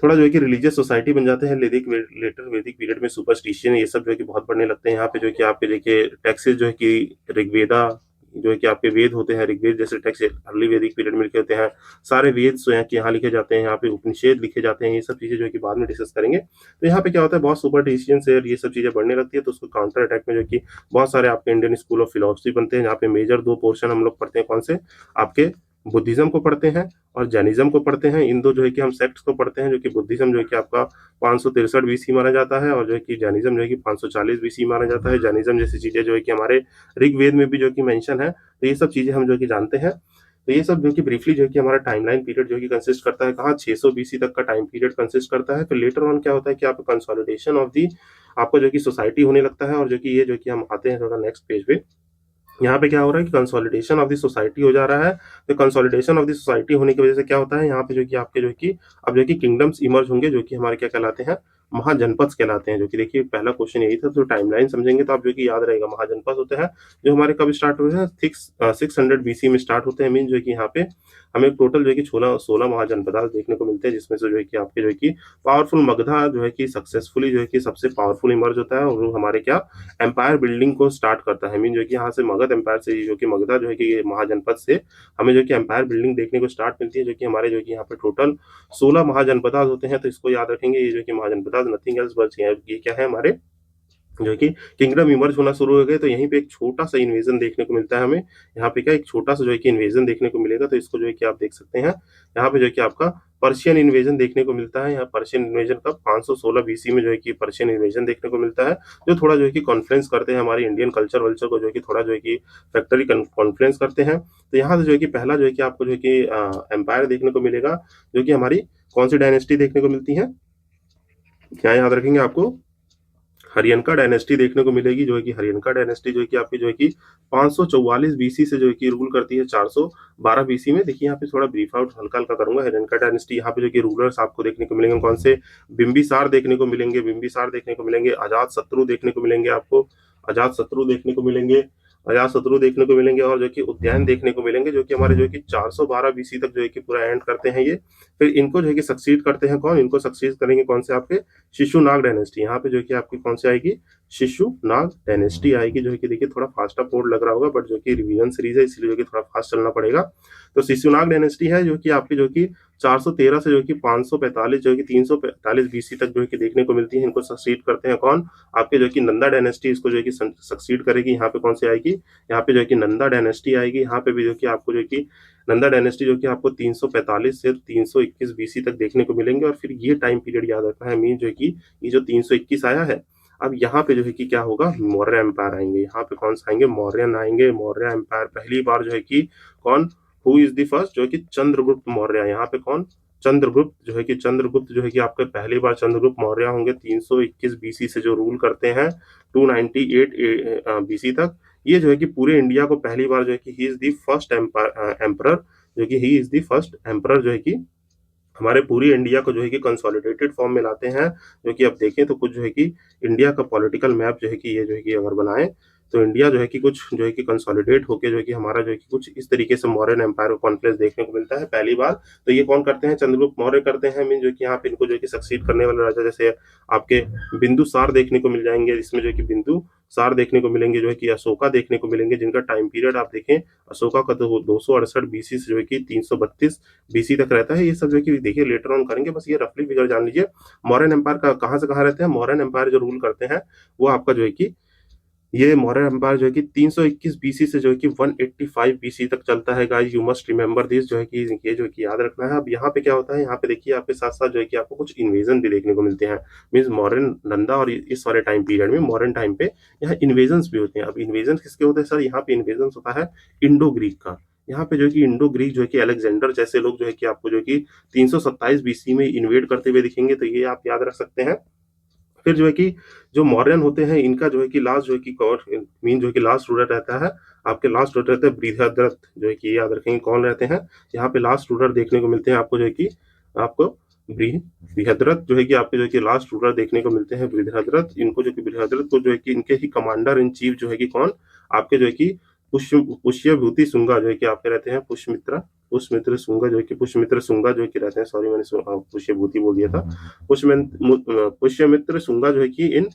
थोड़ा जो है कि रिलीजियस सोसाइटी बन जाते हैं। लेटर वैदिक पीरियड में सुपरस्टिशन ये सब जो है कि बहुत बढ़ने लगते हैं। यहाँ पे जो है कि आपके देखिए टेक्सेस जो है कि ऋग्वेदा, जो है कि आपके वेद होते हैं, ऋग्वेद जैसे टेक्स्ट अर्ली वैदिक पीरियड में लिखे होते हैं, सारे वेद जो हैं कि यहाँ लिखे जाते हैं, यहाँ पे उपनिषद लिखे जाते हैं, ये सब चीज़ें जो है कि बाद में डिस्कस करेंगे। तो यहाँ पे क्या होता है, बहुत सुपरस्टिशन से ये सब चीज़ें बढ़ने लगती है, तो उसको काउंटर अटैक में जो है कि बहुत सारे आपके इंडियन स्कूल ऑफ फिलोसफी बनते हैं, जहाँ पे मेजर 2 पोर्शन हम लोग पढ़ते हैं, कौन से? आपके बुद्धिज्म को पढ़ते हैं और जैनिज्म को पढ़ते हैं। इन दो जो है कि हम सेक्ट्स को पढ़ते हैं, जो कि बुद्धिज्म जो है कि आपका 563 बीसी माना जाता है और जो है कि जैनिज्म जो है कि 540 बीसी माना जाता है। जैनिज्म जैसी चीजें जो है कि हमारे ऋग्वेद में भी जो कि मेंशन है, तो ये सब चीजें हम जो है कि जानते हैं। तो ये सब जो कि ब्रीफली जो है कि हमारा टाइमलाइन पीरियड जो कि कंसिस्ट करता है कहाँ, 600 बीसी तक का टाइम पीरियड कंसिस्ट करता है। फिर लेटर ऑन क्या होता है कि आप कंसोलिडेशन ऑफ दी आपको जो कि सोसाइटी होने लगता है, और जो कि ये जो कि हम आते हैं थोड़ा नेक्स्ट पेज पे, यहाँ पे क्या हो रहा है कि कंसोलिडेशन ऑफ द सोसाइटी हो जा रहा है। तो कंसोलिडेशन ऑफ द सोसाइटी होने की वजह से क्या होता है, यहाँ पे जो कि आपके जो कि अब जो कि किंगडम्स इमर्ज होंगे, जो कि हमारे क्या कहलाते हैं, महाजनपद कहलाते हैं। जो कि देखिए पहला क्वेश्चन यही था, तो टाइमलाइन समझेंगे तो आप जो कि याद रहेगा, महाजनपद होते हैं जो हमारे कब स्टार्ट हुए हैं, 600 बीसी में स्टार्ट होते हैं। मीन जो कि यहाँ पे हमें टोटल जो है कि 16 महाजनपद देखने को मिलते हैं, जिसमें से जो है कि आपके जो है कि पावरफुल मगधा जो है कि सक्सेसफुली जो है कि सबसे पावरफुल इमर्ज होता है, और वो हमारे क्या एम्पायर बिल्डिंग को स्टार्ट करता है। मीन जो कि यहाँ से मगध एम्पायर से, जो कि मगधा जो है कि ये महाजनपद से हमें जो कि एम्पायर बिल्डिंग देखने को स्टार्ट मिलती है, जो कि हमारे जो कि यहाँ पे टोटल 16 महाजनपद होते हैं। तो इसको याद रखेंगे, ये जो कि महाजनपद नथिंग एल्स बट ये क्या है, हमारे जो कि किंगडम इमर्ज होना शुरू हो गए। तो यहीं पे एक छोटा सा इन्वेजन देखने को मिलता है हमें, यहाँ पे क्या एक छोटा सा जो है कि इन्वेजन देखने को मिलेगा। तो इसको जो है कि आप देख सकते हैं, यहाँ पे जो है कि आपका पर्शियन इन्वेजन देखने को मिलता है। यहाँ पर्शियन इन्वेजन का 516 बीसी में जो है कि पर्शियन इन्वेजन देखने को मिलता है, जो थोड़ा जो है कि कॉन्फ्लुएंस करते हैं हमारी इंडियन कल्चर वल्चर को, जो है कि थोड़ा जो है कि फैक्टरी कॉन्फ्लुएंस करते हैं। तो यहाँ से जो है कि पहला जो है कि आपको जो है कि एम्पायर देखने को मिलेगा, जो कि हमारी कौन सी डायनेस्टी देखने को मिलती है, क्या याद रखेंगे आपको, हरियनका डायनेस्टी देखने को मिलेगी। जो है कि हरियनका डायनेस्टी जो है कि आपकी जो है कि 544 बीसी से जो है कि रूल करती है 412 बीसी में। देखिए यहाँ पे थोड़ा ब्रीफ आउट हल्का हल्का करूंगा। हरियनका डायनेस्टी, यहाँ पे जो कि रूलर्स आपको देखने को मिलेंगे कौन से, बिंबिसार देखने को मिलेंगे, बिंबिसार देखने को मिलेंगे, अजात शत्रु देखने को मिलेंगे आपको, अजात शत्रु देखने को मिलेंगे, अजातशत्रु देखने को मिलेंगे, और जो कि उद्यान देखने को मिलेंगे, जो कि हमारे जो कि 412 बीसी तक जो है कि पूरा एंड करते हैं ये। फिर इनको जो है कि सक्सीड करते हैं कौन, इनको सक्सीड करेंगे कौन से, आपके शिशुनाग डायनेस्टी। यहाँ पे जो कि आपकी कौन सी आएगी, शिशुनाग डायनेस्टी आएगी। जो है कि देखिए थोड़ा फास्ट कोड लग रहा होगा, बट जो कि रिवीजन सीरीज है इसलिए जो कि थोड़ा फास्ट चलना पड़ेगा। तो शिशुनाग डायनेस्टी है जो कि आपकी जो कि 413 से जो कि 545 जो कि 345 बीसी तक जो है कि देखने को मिलती है। इनको सक्सीड करते हैं कौन, आपके जो कि नंदा डायनेस्टी, इसको जो है कि सक्सीड करेगी। यहाँ पे कौन सी आएगी, यहाँ पे जो है कि नंदा डायनेस्टी आएगी। यहाँ पे भी जो कि आपको जो कि नंदा डायनेस्टी जो कि आपको 345 से 321 बीसी तक देखने को मिलेंगे। और फिर ये टाइम पीरियड याद रखना है, मीन जो है कि ये जो 321 आया है, अब यहाँ पे जो है कि क्या होगा, मौर्य एम्पायर आएंगे। यहाँ पे कौन सा आएंगे, मौर्यन आएंगे। मौर्य एम्पायर पहली बार जो है कि कौन, हु इज द फर्स्ट, जो है कि चंद्रगुप्त मौर्य। यहाँ पे कौन, चंद्रगुप्त, जो है कि चंद्रगुप्त जो है कि आपके पहली बार चंद्रगुप्त मौर्य होंगे 321 बीसी से जो रूल करते हैं 298 बीसी तक। ये जो है कि पूरे इंडिया को पहली बार जो है कि he is the first emperor, जो कि he is the first emperor जो है कि हमारे पूरी इंडिया को जो है कि कंसोलिडेटेड फॉर्म में लाते हैं। जो कि अब देखें तो कुछ जो है कि इंडिया का पॉलिटिकल मैप जो है कि ये जो है कि अगर बनाए, तो इंडिया जो है कि कुछ जो है कि कंसोलिडेट होके जो है कि हमारा जो है कि कुछ इस तरीके से मौर्यन एम्पायर कॉन्फ्रेंस देखने को मिलता है पहली बार। तो ये कौन करते हैं, चंद्रगुप्त मौर्य करते हैं। मीन जो कि यहाँ पे इनको जो है कि सक्सीड करने वाले राजा जैसे आपके बिंदुसार देखने को मिल जाएंगे, इसमें जो है कि बिंदुसार देखने को मिलेंगे, जो है कि अशोका देखने को मिलेंगे, जिनका टाइम पीरियड आप देखें, अशोका का तो 268 बीसी से जो है कि 332 बीसी तक रहता है। ये सब जो है कि देखिए लेटर ऑन करेंगे, बस ये रफली फिगर जान लीजिए। मौर्यन एम्पायर का कहाँ से कहाँ रहते हैं, मौर्यन एम्पायर जो रूल करते हैं वो आपका जो है कि ये मौर्य एम्पायर जो है कि 321 बीसी से जो है कि 185 बीसी तक चलता है। Guys you must remember this, जो है कि ये जो है कि याद रखना है। अब यहाँ पे क्या होता है, यहाँ पे देखिए आपके साथ साथ जो है कि आपको कुछ इन्वेजन भी देखने को मिलते हैं। मींस मॉडर्न नंदा और इस वाले टाइम पीरियड में, मॉडर्न टाइम पे यहाँ इन्वेजन भी होते हैं। अब इन्वेजन किसके होते हैं सर, यहाँ पे इन्वेजन होता है इंडो ग्रीक का। यहाँ पे जो है कि इंडो ग्रीक जो है कि अलेक्जेंडर जैसे लोग जो है कि आपको जो है कि 327 बीसी में इन्वेड करते हुए दिखेंगे, तो ये आप याद रख सकते हैं। फिर जो है कि जो मौर्यन होते हैं, इनका जो है कि लास्ट जो है कि कौन मीन जो है कि लास्ट रूलर रहता है, आपके लास्ट रूलर रहते हैं बृहद्रथ, जो है कि याद रखेंगे कौन रहते हैं। यहाँ पे लास्ट रूलर देखने को मिलते हैं आपको, जो है कि आपको बृहद्रथ जो है कि आपके जो है कि लास्ट रूलर देखने को मिलते हैं बृहद्रथ। इनको जो कि बृहद्रथ को जो है कि इनके ही कमांडर इन चीफ जो है कि कौन, आपके जो है कि पुष्यभूति शुंगा जो है कि आपके रहते हैं पुष्यमित्र शुंगा, जो है कि पुष्यमित्र शुंगा जो है कि रहते हैं, सॉरी मैंने पुष्यभूति बोल दिया था, पुष्यमित्र शुंगा जो है कि इन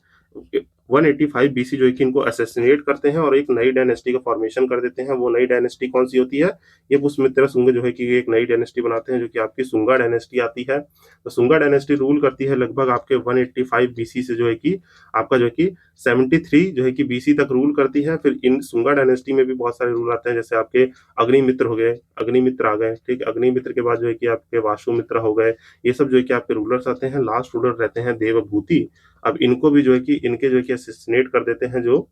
185 बीसी जो है कि इनको असैसिनेट करते हैं और एक नई डायनेस्टी का फॉर्मेशन कर देते हैं। वो नई डायनेस्टी कौन सी होती है? ये पुष्यमित्र शुंग जो है कि एक नई डायनेस्टी बनाते हैं जो कि आपकी शुंगा डायनेस्टी आती है। तो शुंगा डायनेस्टी रूल करती है लगभग आपके 185 बीसी से जो है कि आपका जो है कि 73 जो है कि बीसी तक रूल करती है। फिर इन शुंगा डायनेस्टी में भी बहुत सारे रूल आते हैं, जैसे आपके अग्निमित्र हो गए, अग्निमित्र आ गए, ठीक है। अग्निमित्र के बाद जो है कि आपके वासुमित्र हो गए, ये सब जो है कि आपके रूलर्स आते हैं। लास्ट रूलर रहते हैं देवभूति। अब इनको भी जो है कि इनके जो है कि असैसिनेट कर देते हैं, जो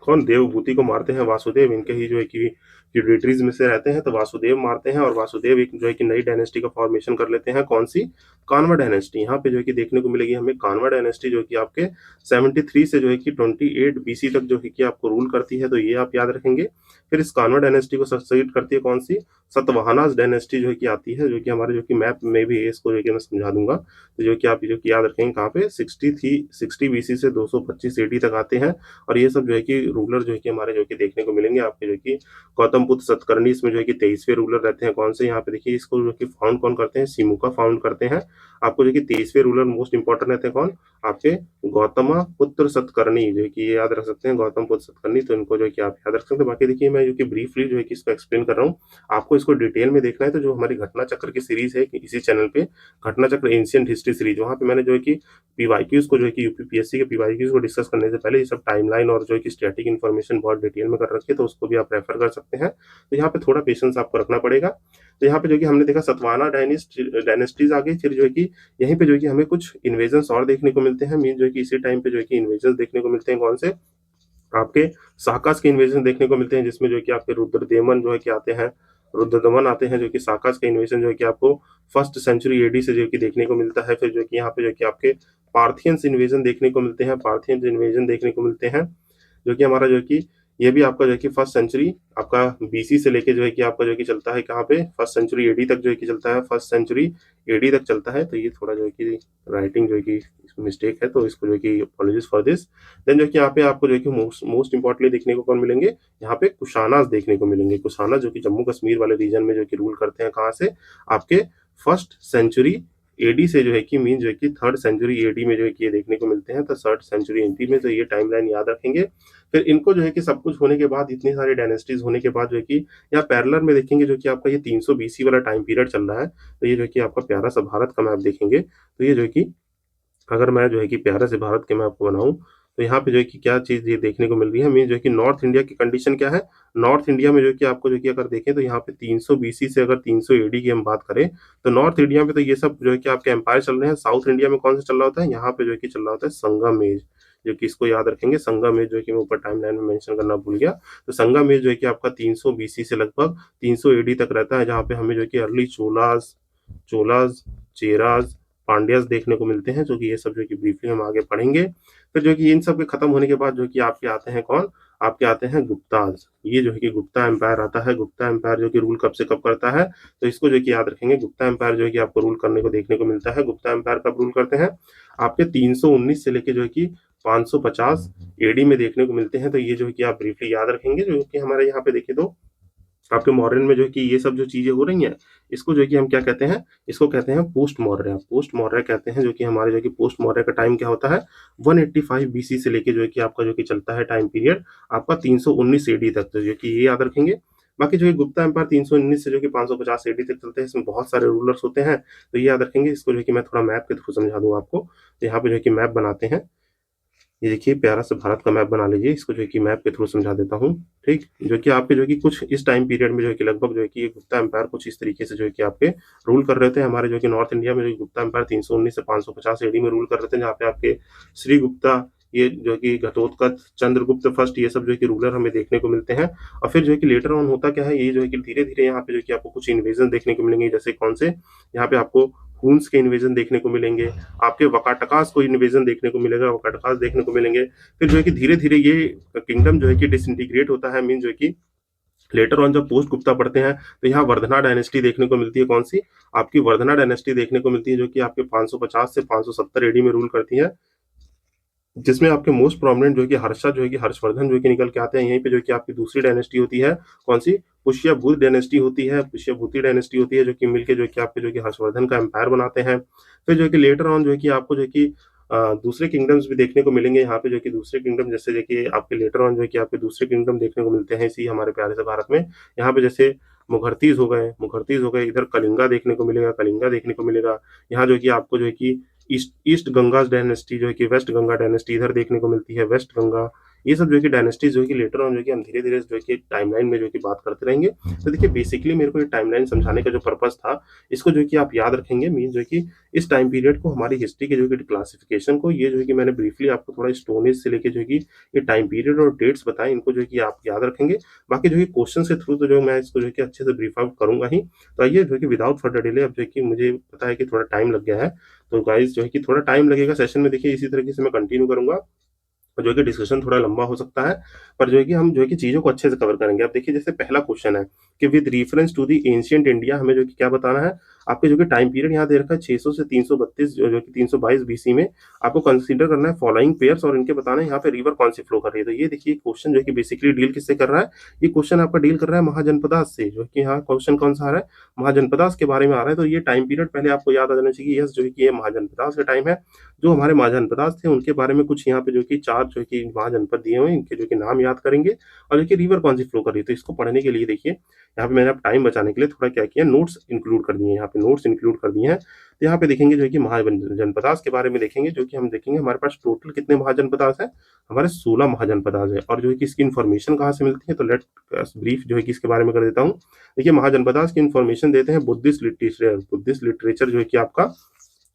कौन? देवभूति को मारते हैं वासुदेव, इनके ही जो है कि ड्यूटीज में से रहते हैं, तो वासुदेव मारते हैं और वासुदेव एक जो है कि नई डायनेस्टी का फॉर्मेशन कर लेते हैं। कौन सी? Canva dynasty. यहाँ पे जो है कि देखने को मिलेगी हमें कान्वा डायनेस्टी, जो कि आपके 73 से जो है कि 28 बीसी तक जो है कि आपको रूल करती है, तो ये आप याद रखेंगे। फिर इस कान्वा डायनेस्टी को सक्सीड करती है कौन सी? सतवाहनास डायनेस्टी जो है कि आती है, जो कि हमारे जो कि मैप में भी है, इसको जो कि मैं समझा दूंगा। तो जो कि आप जो कि याद रखेंगे कहाँ पे 60 बीसी से 225 एडी तक आते हैं। और ये सब जो है कि रूलर जो है कि हमारे जो कि देखने को मिलेंगे आपके जो कि गौतम बुद्ध सतकर्णी, इसमें जो है कि 23वें रूलर रहते हैं। कौन से? यहाँ पे देखिए, इसको जो कि फाउंड कौन करते हैं? सिमुका फाउंड करते हैं। आपको जो कि 23वें रूलर मोस्ट इंपॉर्टेंट रहते हैं कौन? आपके गौतम पुत्र सतकर्णी, जो कि ये याद रख सकते हैं, गौतम पुत्र सतकर्णी। तो इनको जो है कि आप याद रख सकते हैं। बाकी देखिए, मैं जो कि ब्रीफली जो है कि इसको एक्सप्लेन कर रहा हूँ, आपको इसको डिटेल में देखना है तो जो हमारी घटना चक्र की सीरीज है इसी चैनल पे, घटना चक्र एंशिएंट हिस्ट्री सीरीज, वहां पे मैंने जो है कि पीवाईक्यूज को जो है कि यूपीपीएससी के पीवाईक्यूज को डिस्कस करने से पहले ये सब टाइमलाइन और जो है कि स्टैटिक इन्फॉर्मेशन बहुत डिटेल में कर रखी है, तो उसको भी आप रेफर कर सकते हैं। तो यहाँ पे थोड़ा पेशेंस आपको रखना पड़ेगा। तो यहाँ पे जो कि हमने देखा सतवाना डायनेस्टीज आ गई। फिर जो है कि यहीं पे जो है कि हमें कुछ इन्वेजन और देखने को मिलते हैं। मीन जो है कि इसी टाइम पे जो है कि इन्वेजन देखने को मिलते हैं। कौन से? आपके साकास के इन्वेजन देखने को मिलते हैं, जिसमें जो है कि आपके रुद्रदेमन जो है कि आते हैं, रुद्रदमन आते हैं, जो कि साकास का इन्वेजन जो है कि आपको फर्स्ट सेंचुरी एडी से जो है कि देखने को मिलता है। फिर जो है कि यहाँ पे जो है कि आपके पार्थियंस इन्वेजन देखने को मिलते हैं, पार्थियंस इन्वेजन देखने को मिलते हैं, जो कि हमारा जो है कि ये भी आपका जो है कि फर्स्ट सेंचुरी आपका बीसी से लेके जो है कि आपका जो है कि चलता है कहाँ पे? फर्स्ट सेंचुरी एडी तक जो है कि चलता है, फर्स्ट सेंचुरी एडी तक चलता है। तो ये थोड़ा जो है कि राइटिंग जो है कि मिस्टेक है, तो इसको जो है कि अपॉलॉजिज फॉर दिस। देन जो है कि यहाँ पे आपको जो है कि मोस्ट इंपॉर्टेंटली देखने को कौन मिलेंगे? यहाँ पे कुशानास देखने को मिलेंगे। कुशाना जो कि जम्मू कश्मीर वाले रीजन में जो कि रूल करते हैं। कहाँ से? आपके फर्स्ट सेंचुरी एडी से जो है कि मीन जो है कि थर्ड सेंचुरी एडी में जो है कि ये देखने को मिलते हैं, तो थर्ड सेंचुरी एडी में। तो ये टाइमलाइन याद रखेंगे। फिर इनको जो है कि सब कुछ होने के बाद, इतनी सारी डायनेस्टीज होने के बाद जो है कि यहाँ पैरेलल में देखेंगे जो कि आपका ये 300 बीसी वाला टाइम पीरियड चल रहा है। तो ये जो है कि आपका प्यारा सा भारत का मैप देखेंगे, तो ये जो है कि अगर मैं जो है कि प्यारे से भारत के मैप को बनाऊं, तो यहाँ पे जो है कि क्या चीज ये देखने को मिल रही है। मीन जो है कि नॉर्थ इंडिया की कंडीशन क्या है? नॉर्थ इंडिया में जो है कि आपको जो है कि अगर देखें तो यहाँ पे 300 बीसी से अगर 300 एडी की हम बात करें, तो नॉर्थ इंडिया में तो ये सब जो है कि आपके एम्पायर चल रहे हैं। साउथ इंडिया में कौन सा चल रहा होता है? यहाँ पे जो है कि चल रहा होता है संगमेश, जो कि इसको याद रखेंगे। संगमेश जो है कि मैं ऊपर टाइमलाइन में मेंशन करना भूल गया। तो संगमेश जो है कि आपका 300 बीसी से लगभग 300 एडी तक रहता है, जहाँ पे हमें जो है कि अर्ली चोलास, चेराज, पांड्यास देखने को मिलते हैं, जो कि ये सब जो कि ब्रीफली हम आगे पढ़ेंगे। फिर जो कि इन सब के खत्म होने के बाद जो कि आपके आते हैं कौन? आपके आते हैं गुप्ताज। ये जो है कि गुप्ता एम्पायर आता है। गुप्ता एम्पायर जो कि रूल कब से कब करता है? तो इसको जो कि याद रखेंगे, गुप्ता एम्पायर जो है कि आपको रूल करने को देखने को मिलता है। गुप्ता एम्पायर कब रूल करते हैं? आपके 319 से लेके जो है कि 550 एडी में देखने को मिलते हैं। तो ये जो है कि आप ब्रीफली याद रखेंगे। जो कि हमारे यहाँ पे देखें तो आपके मॉडर्न में जो है कि ये सब जो चीजें हो रही हैं, इसको जो है कि हम क्या कहते हैं? इसको कहते हैं पोस्ट मौर्य। पोस्ट मौर्य कहते हैं, जो कि हमारे जो कि पोस्ट मौर्य का टाइम क्या होता है? 185 बीसी से लेके जो है कि आपका जो कि चलता है टाइम पीरियड आपका 319 एडी तक, तो जो कि ये याद रखेंगे। बाकी जो है गुप्ता एम्पायर 319 से जो कि 550 एडी तक चलते हैं, इसमें बहुत सारे रूलर्स होते हैं, तो ये याद रखेंगे। इसको जो है कि मैं थोड़ा मैप के थ्रू समझा दूं आपको। तो यहाँ पे जो है कि मैप बनाते हैं, ये देखिए प्यारा सा भारत का मैप बना लीजिए। इसको जो है कि मैप के थ्रू समझा देता हूँ, ठीक। जो कि आपके जो कि कुछ इस टाइम पीरियड में जो है कि लगभग जो है कि गुप्ता एम्पायर कुछ इस तरीके से जो है कि आपके रूल कर रहे थे। हमारे जो कि नॉर्थ इंडिया में जो गुप्ता एम्पायर 319 से 550 एडी में रूल कर रहे थे, जहाँ पे आपके श्री गुप्ता, ये जो कि घटोत्कच, चंद्रगुप्त फर्स्ट, ये सब जो है कि रूलर हमें देखने को मिलते हैं। और फिर जो है कि लेटर ऑन होता क्या है, ये जो है कि धीरे धीरे यहाँ पे जो कि आपको कुछ इन्वेजन देखने को मिलेंगे, जैसे कौन से? यहाँ पे आपको हुन्स के इन्वेजन देखने को मिलेंगे, आपके वकाटकास को इन्वेजन देखने को मिलेगा, वकाटकास देखने को मिलेंगे। फिर जो है कि धीरे धीरे ये किंगडम जो है कि डिसइंटीग्रेट होता है। मीन जो है कि लेटर ऑन जब पोस्ट गुप्ता पढ़ते हैं, तो यहाँ वर्धना डायनेस्टी देखने को मिलती है। कौन सी? आपकी वर्धना डायनेस्टी देखने को मिलती है, जो कि आपके 550 से 570 एडी में रूल करती है, जिसमें आपके मोस्ट प्रोमिनेंट जो है कि हर्षा जो है कि हर्षवर्धन जो है कि निकल के आते हैं। यहीं पे जो है कि आपकी दूसरी डायनेस्टी होती है, कौन सी? पुष्यभूत डायनेस्टी होती है, पुष्यभूति डायनेस्टी होती है, जो कि मिलके जो है कि आपके जो है कि हर्षवर्धन का एम्पायर बनाते हैं। फिर जो है कि लेटर ऑन जो है कि आपको जो है कि दूसरे किंगडम्स भी देखने को मिलेंगे यहाँ पे, जो कि दूसरे किंगडम जैसे देखिए आपके लेटर ऑन जो है कि आपके दूसरे किंगडम देखने को मिलते हैं इसी हमारे प्यारे से भारत में। यहाँ पे जैसे मुगर्तीज़ हो गए, इधर कलिंगा देखने को मिलेगा, कलिंगा देखने को मिलेगा। यहाँ जो है कि आपको जो है कि ईस्ट ईस्ट गंगाज़ डायनेस्टी जो है कि वेस्ट गंगा डायनेस्टी इधर देखने को मिलती है, वेस्ट गंगा। ये सब जो है कि डायनेस्टीज़ जो है कि लेटर ऑन जो है कि हम धीरे-धीरे जो है कि टाइमलाइन में जो है कि बात करते रहेंगे। तो देखिए बेसिकली मेरे को ये टाइमलाइन समझाने का जो पर्पज़ था, इसको जो है कि आप याद रखेंगे मीन्स जो है कि इस टाइम पीरियड को हमारी हिस्ट्री के जो है कि क्लासिफिकेशन को ये जो है कि मैंने ब्रीफली आपको थोड़ा स्टोन एज से लेके जो है कि ये टाइम पीरियड और डेट्स बताए, इनको जो है कि आप याद रखेंगे। बाकी जो है क्वेश्चन के थ्रू तो जो मैं इसको जो है कि अच्छे से ब्रीफ आउट करूँगा ही। तो आइए जो है कि विदाउट फर्दर डिले, अब जो है कि मुझे पता है कि थोड़ा टाइम लग गया है, तो गाइस जो है कि थोड़ा टाइम लगेगा सेशन में, देखिए इसी तरीके से मैं कंटिन्यू करूँगा। जो है कि डिस्कशन थोड़ा लंबा हो सकता है, पर जो है कि हम जो है कि चीज़ों को अच्छे से कवर करेंगे। अब देखिए जैसे पहला क्वेश्चन है कि with reference to the ancient India, हमें जो है कि क्या बताना है, आपके जो कि टाइम पीरियड यहाँ दे रखा है 600 से 332 जो कि 322 बीसी में। आपको कंसीडर करना है फॉलोइंग पेयर्स और इनके बताना है यहाँ पे रिवर कौन सी फ्लो कर रही है। तो ये देखिए क्वेश्चन जो है कि बेसिकली डील किससे कर रहा है, ये क्वेश्चन आपका डील कर रहा है महाजनपदास से। जो है कि यहाँ क्वेश्चन कौन सा आ रहा है, महाजनपदास के बारे में आ रहा है। तो ये टाइम पीरियड पहले आपको याद आ जाना चाहिए, यस जो है कि ये महाजनपदास का टाइम है। जो हमारे महाजनपदास थे उनके बारे में कुछ यहाँ पे जो कि 4 जो है कि महाजनपद दिए हुए हैं, इनके जो कि नाम याद करेंगे और देखिए रिवर कौन सी फ्लो कर रही है। तो इसको पढ़ने के लिए देखिए यहाँ पे मैंने अब टाइम बचाने के लिए थोड़ा क्या किया, नोट्स इंक्लूड कर दिए हैं, यहाँ पे नोट्स इंक्लूड कर दिए हैं। तो यहाँ पे देखेंगे जो है कि महाजनपदास के बारे में देखेंगे, जो कि हम देखेंगे हमारे पास टोटल कितने महाजनपदास है, हमारे 16 महाजनपदास है। और जो है कि इसकी इन्फॉर्मेशन कहाँ से मिलती है, तो लेट ब्रीफ जो है कि इसके बारे में कर देता हूँ। देखिए महाजनपदास की इन्फॉर्मेशन देते हैं बुद्धिस्ट लिटरेचर जो है कि आपका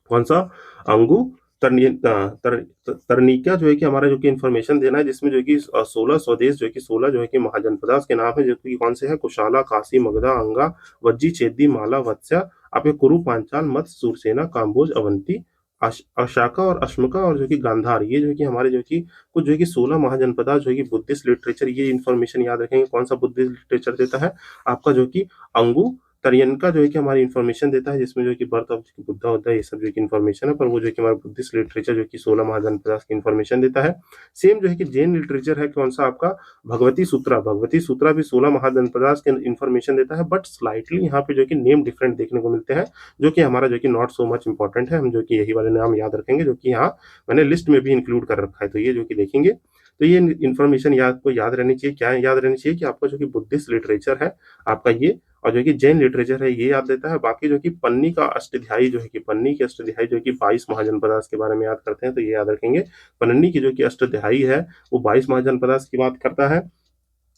कौन सा, अंगू तरनिका जो है कि हमारा जो कि इन्फॉर्मेशन देना है, जिसमें जो है कि 16 स्वदेश जो है कि 16 जो है कि महाजनपदास के नाम है, जो कि कौन से हैं, कुशाला, काशी, मगधा, अंगा, वज्जी, चेदी, माला, वत्स्या, आपके कुरु, पांचाल, मत्स्य, सूरसेना, काम्बोज, अवंती, अशाका और अश्मका और जो कि गांधार। ये जो है कि हमारे जो कि कुछ जो है कि 16 महाजनपदा जो है कि बुद्धिस्ट लिटरेचर, ये इन्फॉर्मेशन याद रखेंगे कौन सा बुद्धिस्ट लिटरेचर देता है, आपका जो कि अंगू तरियन का जो है कि हमारी इन्फॉर्मेशन देता है, जिसमें जो है कि बर्थ ऑफ बुद्धा होता है, ये सब जो है कि इन्फॉर्मेशन है। पर वो जो है कि हमारा बुद्धिस्ट लिटरेचर जो कि 16 महाजनपदास की इन्फॉर्मेशन देता है। सेम जो है कि जैन लिटरेचर है कौन सा आपका, भगवती सूत्रा भी 16 महाजनपदास के इन्फॉर्मेशन देता है, बट स्लाइटली यहाँ पे जो है कि नेम डिफरेंट देखने को मिलते हैं, जो कि हमारा जो कि नॉट सो मच इंपॉर्टेंट है। हम जो कि यही वाले नाम याद रखेंगे, जो कि यहाँ मैंने लिस्ट में भी इंक्लूड कर रखा है। तो ये जो कि देखेंगे, तो ये इन्फॉर्मेशन याद को याद रहनी चाहिए। क्या याद रहनी चाहिए कि आपका जो कि बुद्धिस्ट लिटरेचर है आपका ये, और जो कि जैन लिटरेचर है ये याद देता है। बाकी जो कि पन्नी का अष्टाध्यायी जो है कि पन्नी की अष्टाध्यायी जो कि 22 महाजनपदास के बारे में याद करते हैं, तो ये याद रखेंगे। पन्नी की जो कि अष्टाध्यायी है वो 22 महाजनपदास की बात करता है।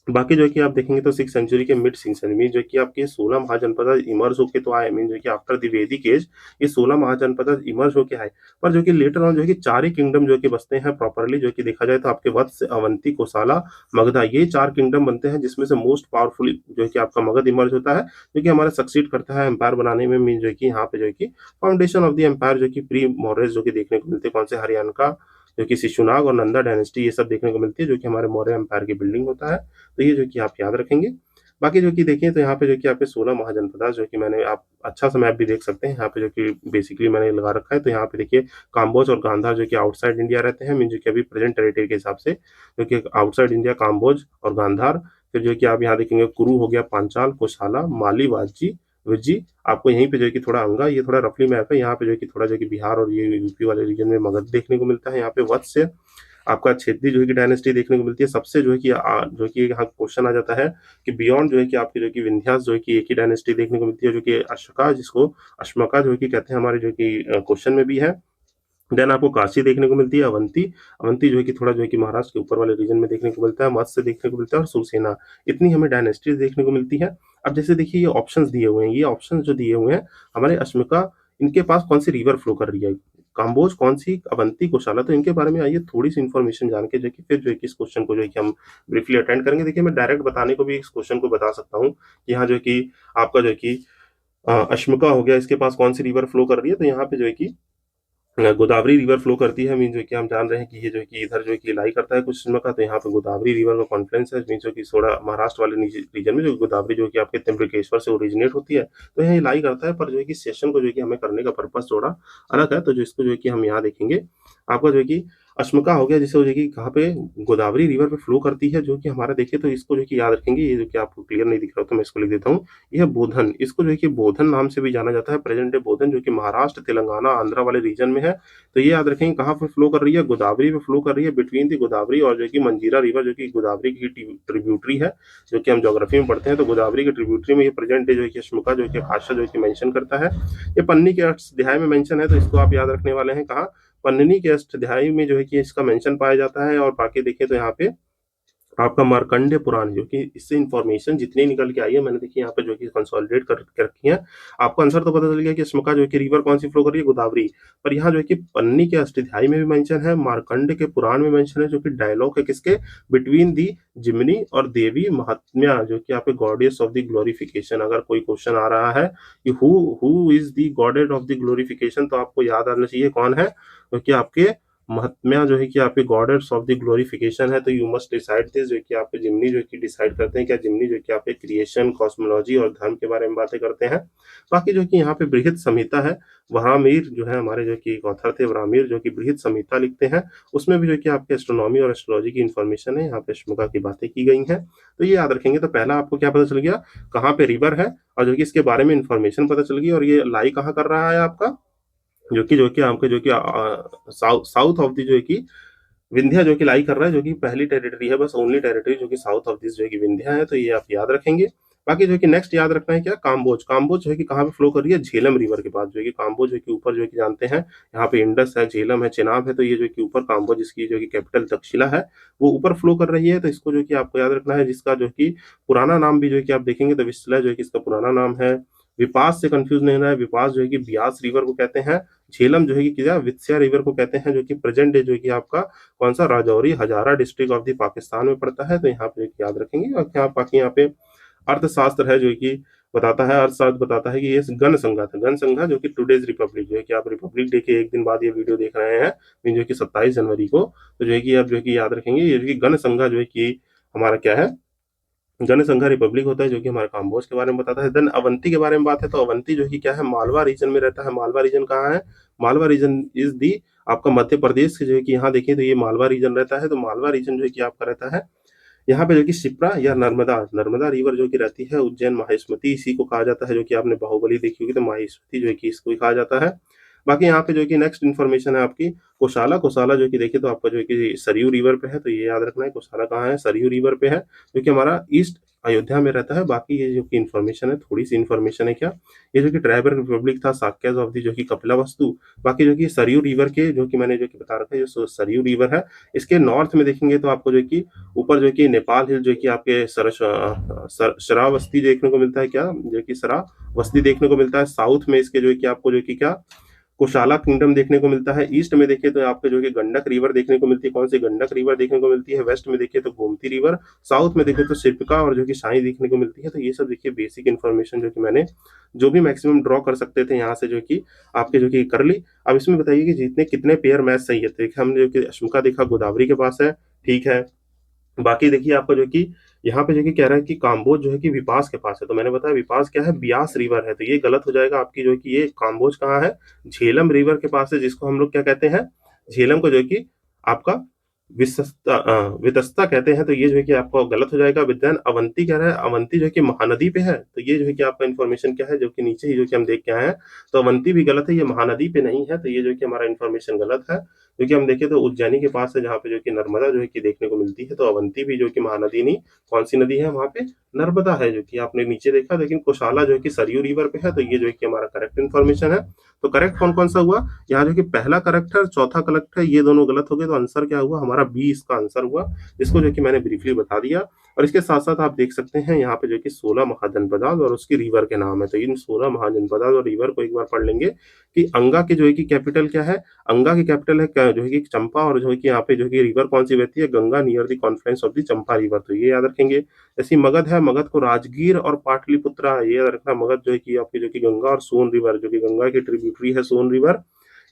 बाकी जो है कि आप देखेंगे तो 6th सेंचुरी के मिड सेंचुरी में जो कि आपके 16 महाजनपद इमर्ज होके तो आए, मीन जो कि आफ्टर द वैदिक एज ये 16 महाजनपद इमर्ज होके आए। पर जो कि लेटर ऑन जो है कि 4 ही किंगडम जो कि बसते हैं प्रॉपर्ली, जो कि देखा जाए तो आपके वत्स, अवंती, कोसाला, मगधा, ये 4 किंगडम बनते हैं, जिसमें से मोस्ट पावरफुल जो है कि आपका मगध इमर्ज होता है, जो कि हमारा सक्सीड करता है एम्पायर बनाने में। मीन जो है कि यहाँ पे जो है कि फाउंडेशन ऑफ द एम्पायर जो कि प्री मौर्य जो कि देखने को मिलते हैं, कौन से, हरियाणा का जो कि शिशुनाग और नंदा डायनेस्टी, ये सब देखने को मिलती है, जो कि हमारे मौर्य एम्पायर की बिल्डिंग होता है। तो ये जो कि आप याद रखेंगे। बाकी जो कि देखिए तो यहाँ पे जो कि आपके 16 महाजनपद जो कि मैंने, आप अच्छा सा मैप भी देख सकते हैं यहाँ पे, जो कि बेसिकली मैंने लगा रखा है। तो यहाँ पे देखिए काम्बोज और गांधार जो कि आउटसाइड इंडिया रहते हैं, मीन जो कि अभी प्रेजेंट टेरिटरी के हिसाब से, जो कि आउटसाइड इंडिया काम्बोज और गांधार। फिर जो कि आप यहाँ देखेंगे कुरु हो गया, पांचाल, कोशाला, माली, वाजी, विज्जी, आपको यहीं पे जो है कि थोड़ा अंगा, ये थोड़ा रफली मैप है। यहाँ पे जो है कि थोड़ा जो कि बिहार और ये यूपी वाले रीजन में मगध देखने को मिलता है। यहाँ पे वत्स्य आपका क्षेत्रीय जो है कि डायनेस्टी देखने को मिलती है। सबसे जो है कि जो कि यहाँ क्वेश्चन आ जाता है कि बियॉन्ड जो है कि आपकी जो कि विंध्यास जो है कि एक ही डायनेस्टी देखने को मिलती है, जो कि अशोका, जिसको अश्मका जो है कि कहते हैं, हमारे जो कि क्वेश्चन में भी है। देन आपको काशी देखने को मिलती है, अवंती, अवंती जो है कि थोड़ा जो है कि महाराष्ट्र के ऊपर वाले रीजन में देखने को मिलता है, मत्स्य देखने को मिलता है और सुरसेना। इतनी हमें डायनेस्टीज देखने को मिलती है। अब जैसे देखिए ये ऑप्शंस दिए हुए हैं, ये ऑप्शंस जो दिए हुए हैं हमारे अश्मिका, इनके पास कौन सी रिवर फ्लो कर रही है, काम्बोज कौन सी, अवंती, कोशाला, तो इनके बारे में आइए थोड़ी सी इन्फॉर्मेशन जान के जो कि फिर जो है कि इस क्वेश्चन को जो है कि हम ब्रीफली अटेंड करेंगे। देखिए मैं डायरेक्ट बताने को भी इस क्वेश्चन को बता सकता हूँ कि यहाँ जो है कि आपका जो है कि अश्मिका हो गया, इसके पास कौन सी रिवर फ्लो कर रही है, तो यहाँ पे जो है कि गोदावरी रिवर फ्लो करती है। मीन जो कि हम जान रहे हैं कि ये जो है कि इधर जो है कि लाई करता है कुछ समय का, तो यहाँ पे गोदावरी रिवर का कॉन्फ्लुएंस है, मीन जो कि थोड़ा महाराष्ट्र वाले रीजन में जो गोदावरी जो कि आपके त्र्यंबकेश्वर से ओरिजिनेट होती है, तो यहाँ लाई करता है। पर जो है कि सेशन को जो है कि हमें करने का पर्पस थोड़ा अलग है, तो जो इसको जो है कि हम यहाँ देखेंगे आपका जो है कि अश्मका हो गया, जिसे हो जाएगी कहाँ पे, गोदावरी रिवर पे फ्लो करती है, जो कि हमारा देखिए तो इसको जो है कि याद रखेंगे, ये जो कि आपको क्लियर नहीं दिख रहा तो मैं इसको लिख देता हूँ। ये है बोधन, इसको जो है कि बोधन नाम से भी जाना जाता है, प्रेजेंट डे बोधन, जो कि महाराष्ट्र, तेलंगाना, आंध्रा वाले रीजन में है। तो ये याद रखेंगे कहाँ पे फ्लो कर रही है, गोदावरी पे फ्लो कर रही है, बिटवीन दी गोदावरी और जो कि मंजीरा रिवर, जो कि गोदावरी की ट्रिब्यूटरी है, जो कि हम ज्योग्राफी में पढ़ते हैं। तो गोदावरी की ट्रिब्यूटरी में ये प्रेजेंट डे जो है कि अश्मका जो है कि भाषा जो है कि मेंशन करता है। ये पन्नी के अध्याय में मेंशन है, तो इसको आप याद रखने वाले हैं कहाँ, पन्नी के अष्टध्यायी में जो है कि इसका मेंशन पाया जाता है। और बाकी देखिए तो यहाँ पे आपका मार्कंडेय पुराण, जो कि इससे इन्फॉर्मेशन जितनी निकल के आई है, मैंने देखिए यहाँ पे जो कि कंसोलिडेट करके रखी है। आपको आंसर तो पता चल गया कि अश्मका जो है कि रिवर कौन सी फ्लो कर रही है, गोदावरी। पर यहाँ जो है कि पन्नी के अष्टाध्यायी में भी मेंशन है, मार्कंड के पुराण में मेंशन है, जो कि डायलॉग है किसके, बिटवीन दी जिमनी और देवी महात्म्या, जो कि आपके गॉडेस ऑफ द ग्लोरिफिकेशन। अगर कोई क्वेश्चन आ रहा है कि who is the goddess of the glorification, तो आपको याद आना चाहिए कौन है, क्योंकि आपके महात्म्या जो है कि आपके गॉडेस ऑफ द ग्लोरिफिकेशन है। तो यू मस्ट डिसाइड दिस, जो कि आपके जिमनी जो कि डिसाइड करते हैं, क्या जिमनी जो कि आपके क्रिएशन, कॉस्मोलॉजी और धर्म के बारे में बातें करते हैं। बाकी जो कि यहाँ पे बृहत संहिता है, वराहमिर जो है हमारे जो कि एक ऑथर थे, वराहमिर, जो कि बृहत संहिता लिखते हैं, उसमें भी जो कि आपके एस्ट्रोनॉमी और एस्ट्रोलॉजी की इन्फॉर्मेशन है, यहाँ पे अश्मका की बातें की गई हैं। तो ये याद रखेंगे। तो पहला आपको क्या पता चल गया, कहाँ पे रिवर है, और जो कि इसके बारे में इन्फॉर्मेशन पता चल गई, और ये लाई कहाँ कर रहा है आपका, जो कि आपके जो कि साउथ ऑफ दी जो है कि विंध्या जो कि लाई कर रहा है, जो कि पहली टेरिटरी है, बस ओनली टेरिटरी जो कि साउथ ऑफ दिस जो है कि विंध्या है। तो ये आप याद रखेंगे। बाकी जो कि नेक्स्ट याद रखना है क्या, काम्बोज। काम्बोज जो है कि कहाँ पे फ्लो कर रही है, झेलम रिवर के पास, जो है कि काम्बोज जो है कि ऊपर जो है कि जानते हैं, यहाँ पे इंडस है, झेलम है, चेनाब है, तो ये जो है कि ऊपर काम्बोज, इसकी जो कि कैपिटल तक्षशिला है, वो ऊपर फ्लो कर रही है। तो इसको जो कि आपको याद रखना है, जिसका जो कि पुराना नाम भी जो है कि आप देखेंगे तो विस्ला जो है कि इसका पुराना नाम है। विपास से कंफ्यूज नहीं होना है, विपास जो है कि ब्यास रिवर को कहते हैं। झेलम जो है कि क्या, वित्स्या रिवर को कहते हैं, जो कि प्रेजेंट डे जो है कि आपका कौन सा, राजौरी, हजारा डिस्ट्रिक्ट ऑफ द पाकिस्तान में पड़ता है। तो यहाँ पे याद रखेंगे। और क्या बाकी यहाँ पे अर्थशास्त्र है, जो कि बताता है, अर्थशास्त्र बताता है कि ये गण संघा था, गण संघा, जो कि टुडेज रिपब्लिक, जो है कि आप रिपब्लिक डे के एक दिन बाद ये वीडियो देख रहे हैं, जो कि 27 जनवरी को। तो जो है कि आप जो है कि याद रखेंगे, ये जो कि गण संघा जो है कि हमारा क्या है, जनसंघ रिपब्लिक होता है, जो कि हमारे काम्बोज के बारे में बताता है। देन अवंती के बारे में बात है, तो अवंती जो कि क्या है, मालवा रीजन में रहता है। मालवा रीजन कहाँ है, मालवा रीजन इज दी आपका मध्य प्रदेश से, जो है कि यहाँ देखिए तो ये मालवा रीजन रहता है। तो मालवा रीजन जो है कि आपका रहता है यहाँ पे, जो कि शिप्रा या नर्मदा, नर्मदा रिवर जो कि रहती है, उज्जैन माहेश्मती इसी को कहा जाता है, जो कि आपने बाहुबली देखी होगी, तो माहेश्मती जो है कि इसको ही कहा जाता है। बाकी यहाँ पे जो कि नेक्स्ट इन्फॉर्मेशन है आपकी कोशाला। कोशाला जो कि देखिए तो आपका जो है कि सरयू रिवर पे है, तो ये याद रखना है, कोशाला कहाँ है, सरयू रिवर पे है, जो कि हमारा ईस्ट अयोध्या में रहता है। बाकी ये जो कि इन्फॉर्मेशन है, थोड़ी सी इन्फॉर्मेशन है क्या, ये जो कि ट्राइबल रिपब्लिक था, साक्याज ऑफ दी जो कि कपिला वस्तु। बाकी जो कि सरयू रिवर के, जो कि मैंने जो कि बता रखा है, जो सरयू रिवर है, इसके नॉर्थ में देखेंगे तो आपको जो कि ऊपर जो कि नेपाल हिल, जो कि आपके शरावस्ती देखने को मिलता है, क्या जो कि शरावस्ती देखने को मिलता है। साउथ में इसके जो है कि आपको जो कि क्या, कुशाला किंगडम देखने को मिलता है। ईस्ट में देखिए तो आपको जो कि गंडक रिवर देखने को मिलती है, कौन सी, गंडक रिवर देखने को मिलती है। वेस्ट में देखिए तो गोमती रिवर। साउथ में देखिए तो शिप्का और जो कि शाही देखने को मिलती है। तो ये सब देखिए बेसिक इन्फॉर्मेशन जो कि मैंने जो भी मैक्सिमम ड्रॉ कर सकते थे यहाँ से जो कि आपके जो कि कर ली। अब इसमें बताइए कि जितने कितने पेयर मैच सही है। देखिए हमने जो कि अश्मिका देखा गोदावरी के पास है, ठीक है। बाकी देखिए आपका जो कि यहाँ पे जो कि कह रहा है कि काम्बोज जो है कि विपास के पास है, तो मैंने बताया विपास क्या है, ब्यास रिवर है, तो ये गलत हो जाएगा आपकी, जो कि ये काम्बोज कहाँ है, झेलम रिवर के पास है, जिसको हम लोग क्या कहते हैं, झेलम को जो कि आपका वितस्ता कहते हैं। तो ये जो है कि आपका गलत हो जाएगा। विद्यान अवंती कह रहा है, अवंती जो है कि महानदी पे है, तो ये जो है कि आपका इन्फॉर्मेशन क्या है, जो कि नीचे ही जो कि हम देख के आए हैं। तो अवंती भी गलत है, ये महानदी पे नहीं है, तो ये जो है कि हमारा इन्फॉर्मेशन गलत है। क्योंकि हम देखें तो उज्जैनी के पास है, जहाँ पे जो कि नर्मदा जो है कि देखने को मिलती है। तो अवंती भी जो कि महानदी नहीं, कौन सी नदी है वहां पे, नर्मदा है, जो कि आपने नीचे देखा। लेकिन कुशाला जो है कि सरयू रिवर पे है, तो ये जो है कि हमारा करेक्ट इन्फॉर्मेशन है। तो करेक्ट कौन कौन सा हुआ, यहाँ जो कि पहला करेक्ट है और चौथा करेक्ट है, ये दोनों गलत हो गए। तो आंसर क्या हुआ हमारा, बी इसका आंसर हुआ, जिसको जो कि मैंने ब्रीफली बता दिया। और इसके साथ साथ आप देख सकते हैं यहाँ पे जो कि 16 महाजनपदाद और उसकी रिवर के नाम है। तो इन 16 महाजनपदाद और रिवर को एक बार पढ़ लेंगे कि अंगा के जो है कि कैपिटल क्या है, अंगा की कैपिटल है क्या, जो है कि चंपा, और जो है कि यहाँ पे जो है कि रिवर कौन सी बहती है, Ganga, near the Confluence of the Champa river. तो ये याद रखेंगे। जैसे मगध है, मगध को राजगीर और पाटलिपुत्रा, ये याद रखना। मगध जो है कि आपकी जो कि गंगा और सोन रिवर, जो कि गंगा की ट्रिब्यूटरी है सोन रिवर,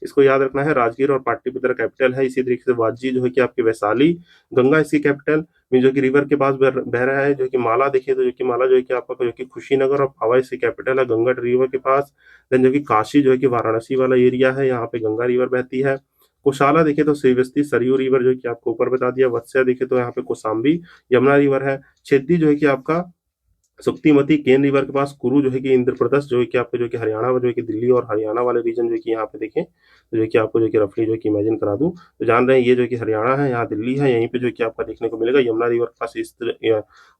इसको याद रखना है। राजगीर और पाटलिपुत्र कैपिटल है। इसी तरीके से वाजी जो है कि आपकी वैशाली, गंगा इसकी कैपिटल में जो कि रिवर के पास बह रहा है। जो कि माला देखिए तो जो कि माला जो है कि आपका जो कि खुशीनगर और पावा इसकी कैपिटल है, गंगा रिवर के पास। देन जो कि काशी जो है कि वाराणसी वाला एरिया है, यहाँ पे गंगा रिवर बहती है। कोशाला देखें तो श्रीवस्ती सरयू रिवर जो है कि आपको ऊपर बता दिया। वत्स्य देखें तो यहाँ पे कोसाम्बी यमुना रिवर है। छेदी जो है कि आपका सुक्तिमती केन रिवर के पास। कुरु जो है कि इंद्रप्रस्थ जो है कि आपको जो है कि हरियाणा में जो है कि दिल्ली और हरियाणा वाले रीजन जो है कि यहाँ पे देखें तो जो है कि आपको जो है कि रफली जो है कि इमेजिन करा दूं तो जान रहे हैं ये जो है कि हरियाणा है, यहाँ दिल्ली है, यहीं पे जो है कि आपका देखने को मिलेगा यमुना रिवर के पास इस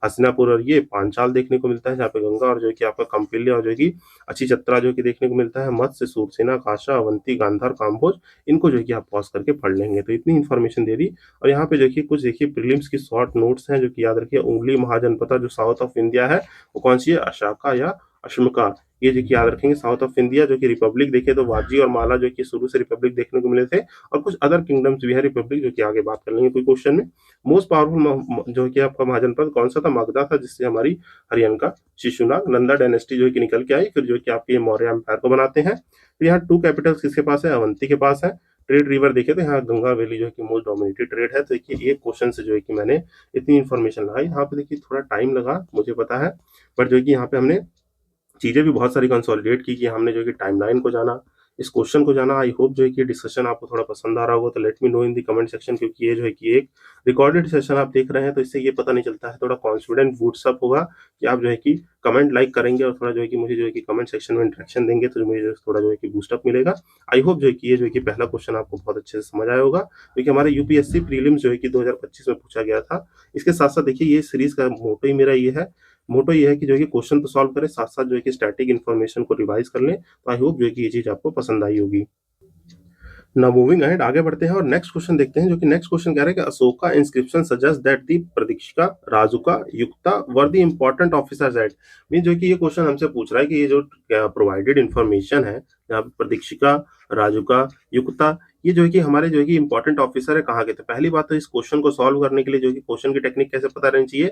हसीनापुर और ये पांचाल देखने को मिलता है, जहाँ पे गंगा और जो है कि आपका कंपिल्य और जो है कि अच्छी चत्रा जो है कि देखने को मिलता है। मत्स्य, सूरसेना, काशा, अवंती, गांधार, काम्भोज, इनको जो है कि आप पॉज करके पढ़ लेंगे। तो इतनी इन्फॉर्मेशन दे दी। और यहाँ पे देखिए कुछ देखिए प्रीलिम्स की शॉर्ट नोट्स हैं जो कि याद रखिए। उंगली महाजनपद जो साउथ ऑफ इंडिया है वो कौन सी है? अशाका या अश्मका। ये जो कि याद रखेंगे। साउथ ऑफ इंडिया जो कि रिपब्लिक देखे तो वाजी और माला जो कि शुरू से रिपब्लिक देखने को मिले थे, और कुछ अदर किंगडम्स भी है रिपब्लिक जो कि आगे बात कर लेंगे कोई क्वेश्चन में। मोस्ट पावरफुल जो कि आपका महाजनपद कौन सा था? मगधा था, जिससे हमारी हरियाणा का शिशुनाग नंदा डायनेस्टी जो है कि निकल के आई, फिर जो कि आपके मौर्य एम्पायर को बनाते हैं। तो यहाँ 2 कैपिटल्स किसके पास है? अवंती के पास है। ट्रेड रिवर देखे तो यहाँ गंगा वैली जो है कि मोस्ट डोमिनेटेड ट्रेड है। तो देखिए एक क्वेश्चन से जो है कि मैंने इतनी इन्फॉर्मेशन लगाई। यहाँ पे देखिए थोड़ा टाइम लगा, मुझे पता है, बट जो है कि यहाँ पे हमने चीजें भी बहुत सारी कंसोलिडेट की कि हमने जो है कि टाइमलाइन को जाना, इस क्वेश्चन को जाना। आई होप जो है कि डिस्कशन आपको थोड़ा पसंद आ रहा होगा, तो late me know in the comment section, क्योंकि ये जो है कि एक रिकॉर्डेड सेशन आप देख रहे हैं, तो इससे ये पता नहीं चलता है, थोड़ा कॉन्फिडेंट बूस्टअप होगा कि आप जो है कि कमेंट लाइक करेंगे और थोड़ा जो है कि मुझे जो है कि कमेंट सेक्शन में इंटरेक्शन देंगे, तो मुझे थोड़ा जो है कि बूस्टअप मिलेगा। आई होप जो है कि ये जो है कि पहला क्वेश्चन आपको बहुत अच्छे से समझ आया होगा, क्योंकि हमारे यूपीएससी प्रीलिम्स जो है कि 2025 में पूछा गया था। इसके साथ साथ देखिए ये सीरीज का मोटो ही मेरा ये है कि जो है कि क्वेश्चन तो सॉल्व करें, साथ साथ जो है कि स्टैटिक इन्फॉर्मेशन को रिवाइज कर लें। तो आई होप जो है कि ये चीज आपको पसंद आई होगी। नाउ मूविंग अहेड, आगे बढ़ते हैं और नेक्स्ट क्वेश्चन देखते हैं, जो कि नेक्स्ट क्वेश्चन कह रहा है कि Ashoka inscription suggest that the Pratikshika, Rajuka, Yukta were the important officers at. Mean जो कि ये क्वेश्चन हमसे पूछ रहा है कि ये जो प्रोवाइडेड इंफॉर्मेशन है, यहाँ पे प्रतीक्षिका, राजुका, युक्ता, ये जो है कि हमारे जो है कि इंपॉर्टेंट ऑफिसर है कहाँ के थे। पहली बात तो इस क्वेश्चन को सॉल्व करने के लिए जो है कि क्वेश्चन की टेक्निक कैसे पता रहनी चाहिए,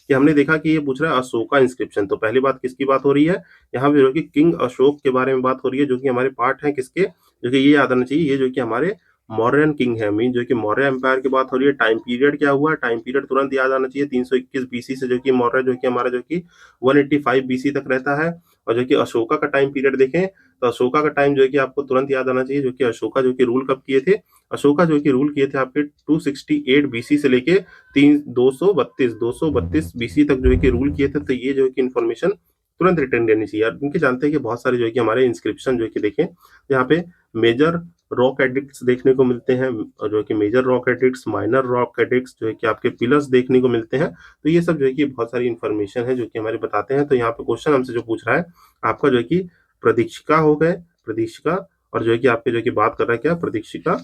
कि हमने देखा कि ये पूछ रहा है अशोका इंस्क्रिप्शन, तो पहली बात किसकी बात हो रही है? यहाँ पे जो है कि किंग अशोक के बारे में बात हो रही है, जो कि हमारे पार्ट है किसके, जो कि ये याद आना चाहिए, ये जो कि हमारे मौर्यन किंग है। मीन जो कि मौर्य एम्पायर की बात हो रही है। टाइम पीरियड क्या हुआ? टाइम पीरियड तुरंत याद आना चाहिए, 321 बीसी से जो कि मौर्य जो कि हमारा जो कि 185 बीसी तक रहता है। और जो कि अशोका का टाइम पीरियड देखें तो अशोका का टाइम जो है कि आपको तुरंत याद आना चाहिए, जो कि अशोका जो कि रूल कब किए थे? अशोका जो कि रूल किए थे आपके 268 बीसी से लेके 232 बीसी तक जो है कि रूल किए थे। तो ये जो है कि इन्फॉर्मेशन तुरंत रिटर्न करनी चाहिए। यार उनके जानते हैं कि बहुत सारे जो है कि हमारे इंस्क्रिप्शन जो है कि देखें, यहाँ पे मेजर रॉक एडिक्ट्स देखने को मिलते हैं, और जो कि major rock edicts, minor rock edicts, जो है कि आपके पिलर्स देखने को मिलते हैं। तो ये सब जो है कि बहुत सारी इन्फॉर्मेशन है जो कि हमारे बताते हैं। तो यहाँ पे क्वेश्चन हमसे जो पूछ रहा है आपका जो है कि प्रतीक्षिका हो गए, प्रतीक्षिका, और जो है कि आपके जो है कि बात कर रहा है क्या? प्रतीक्षिका,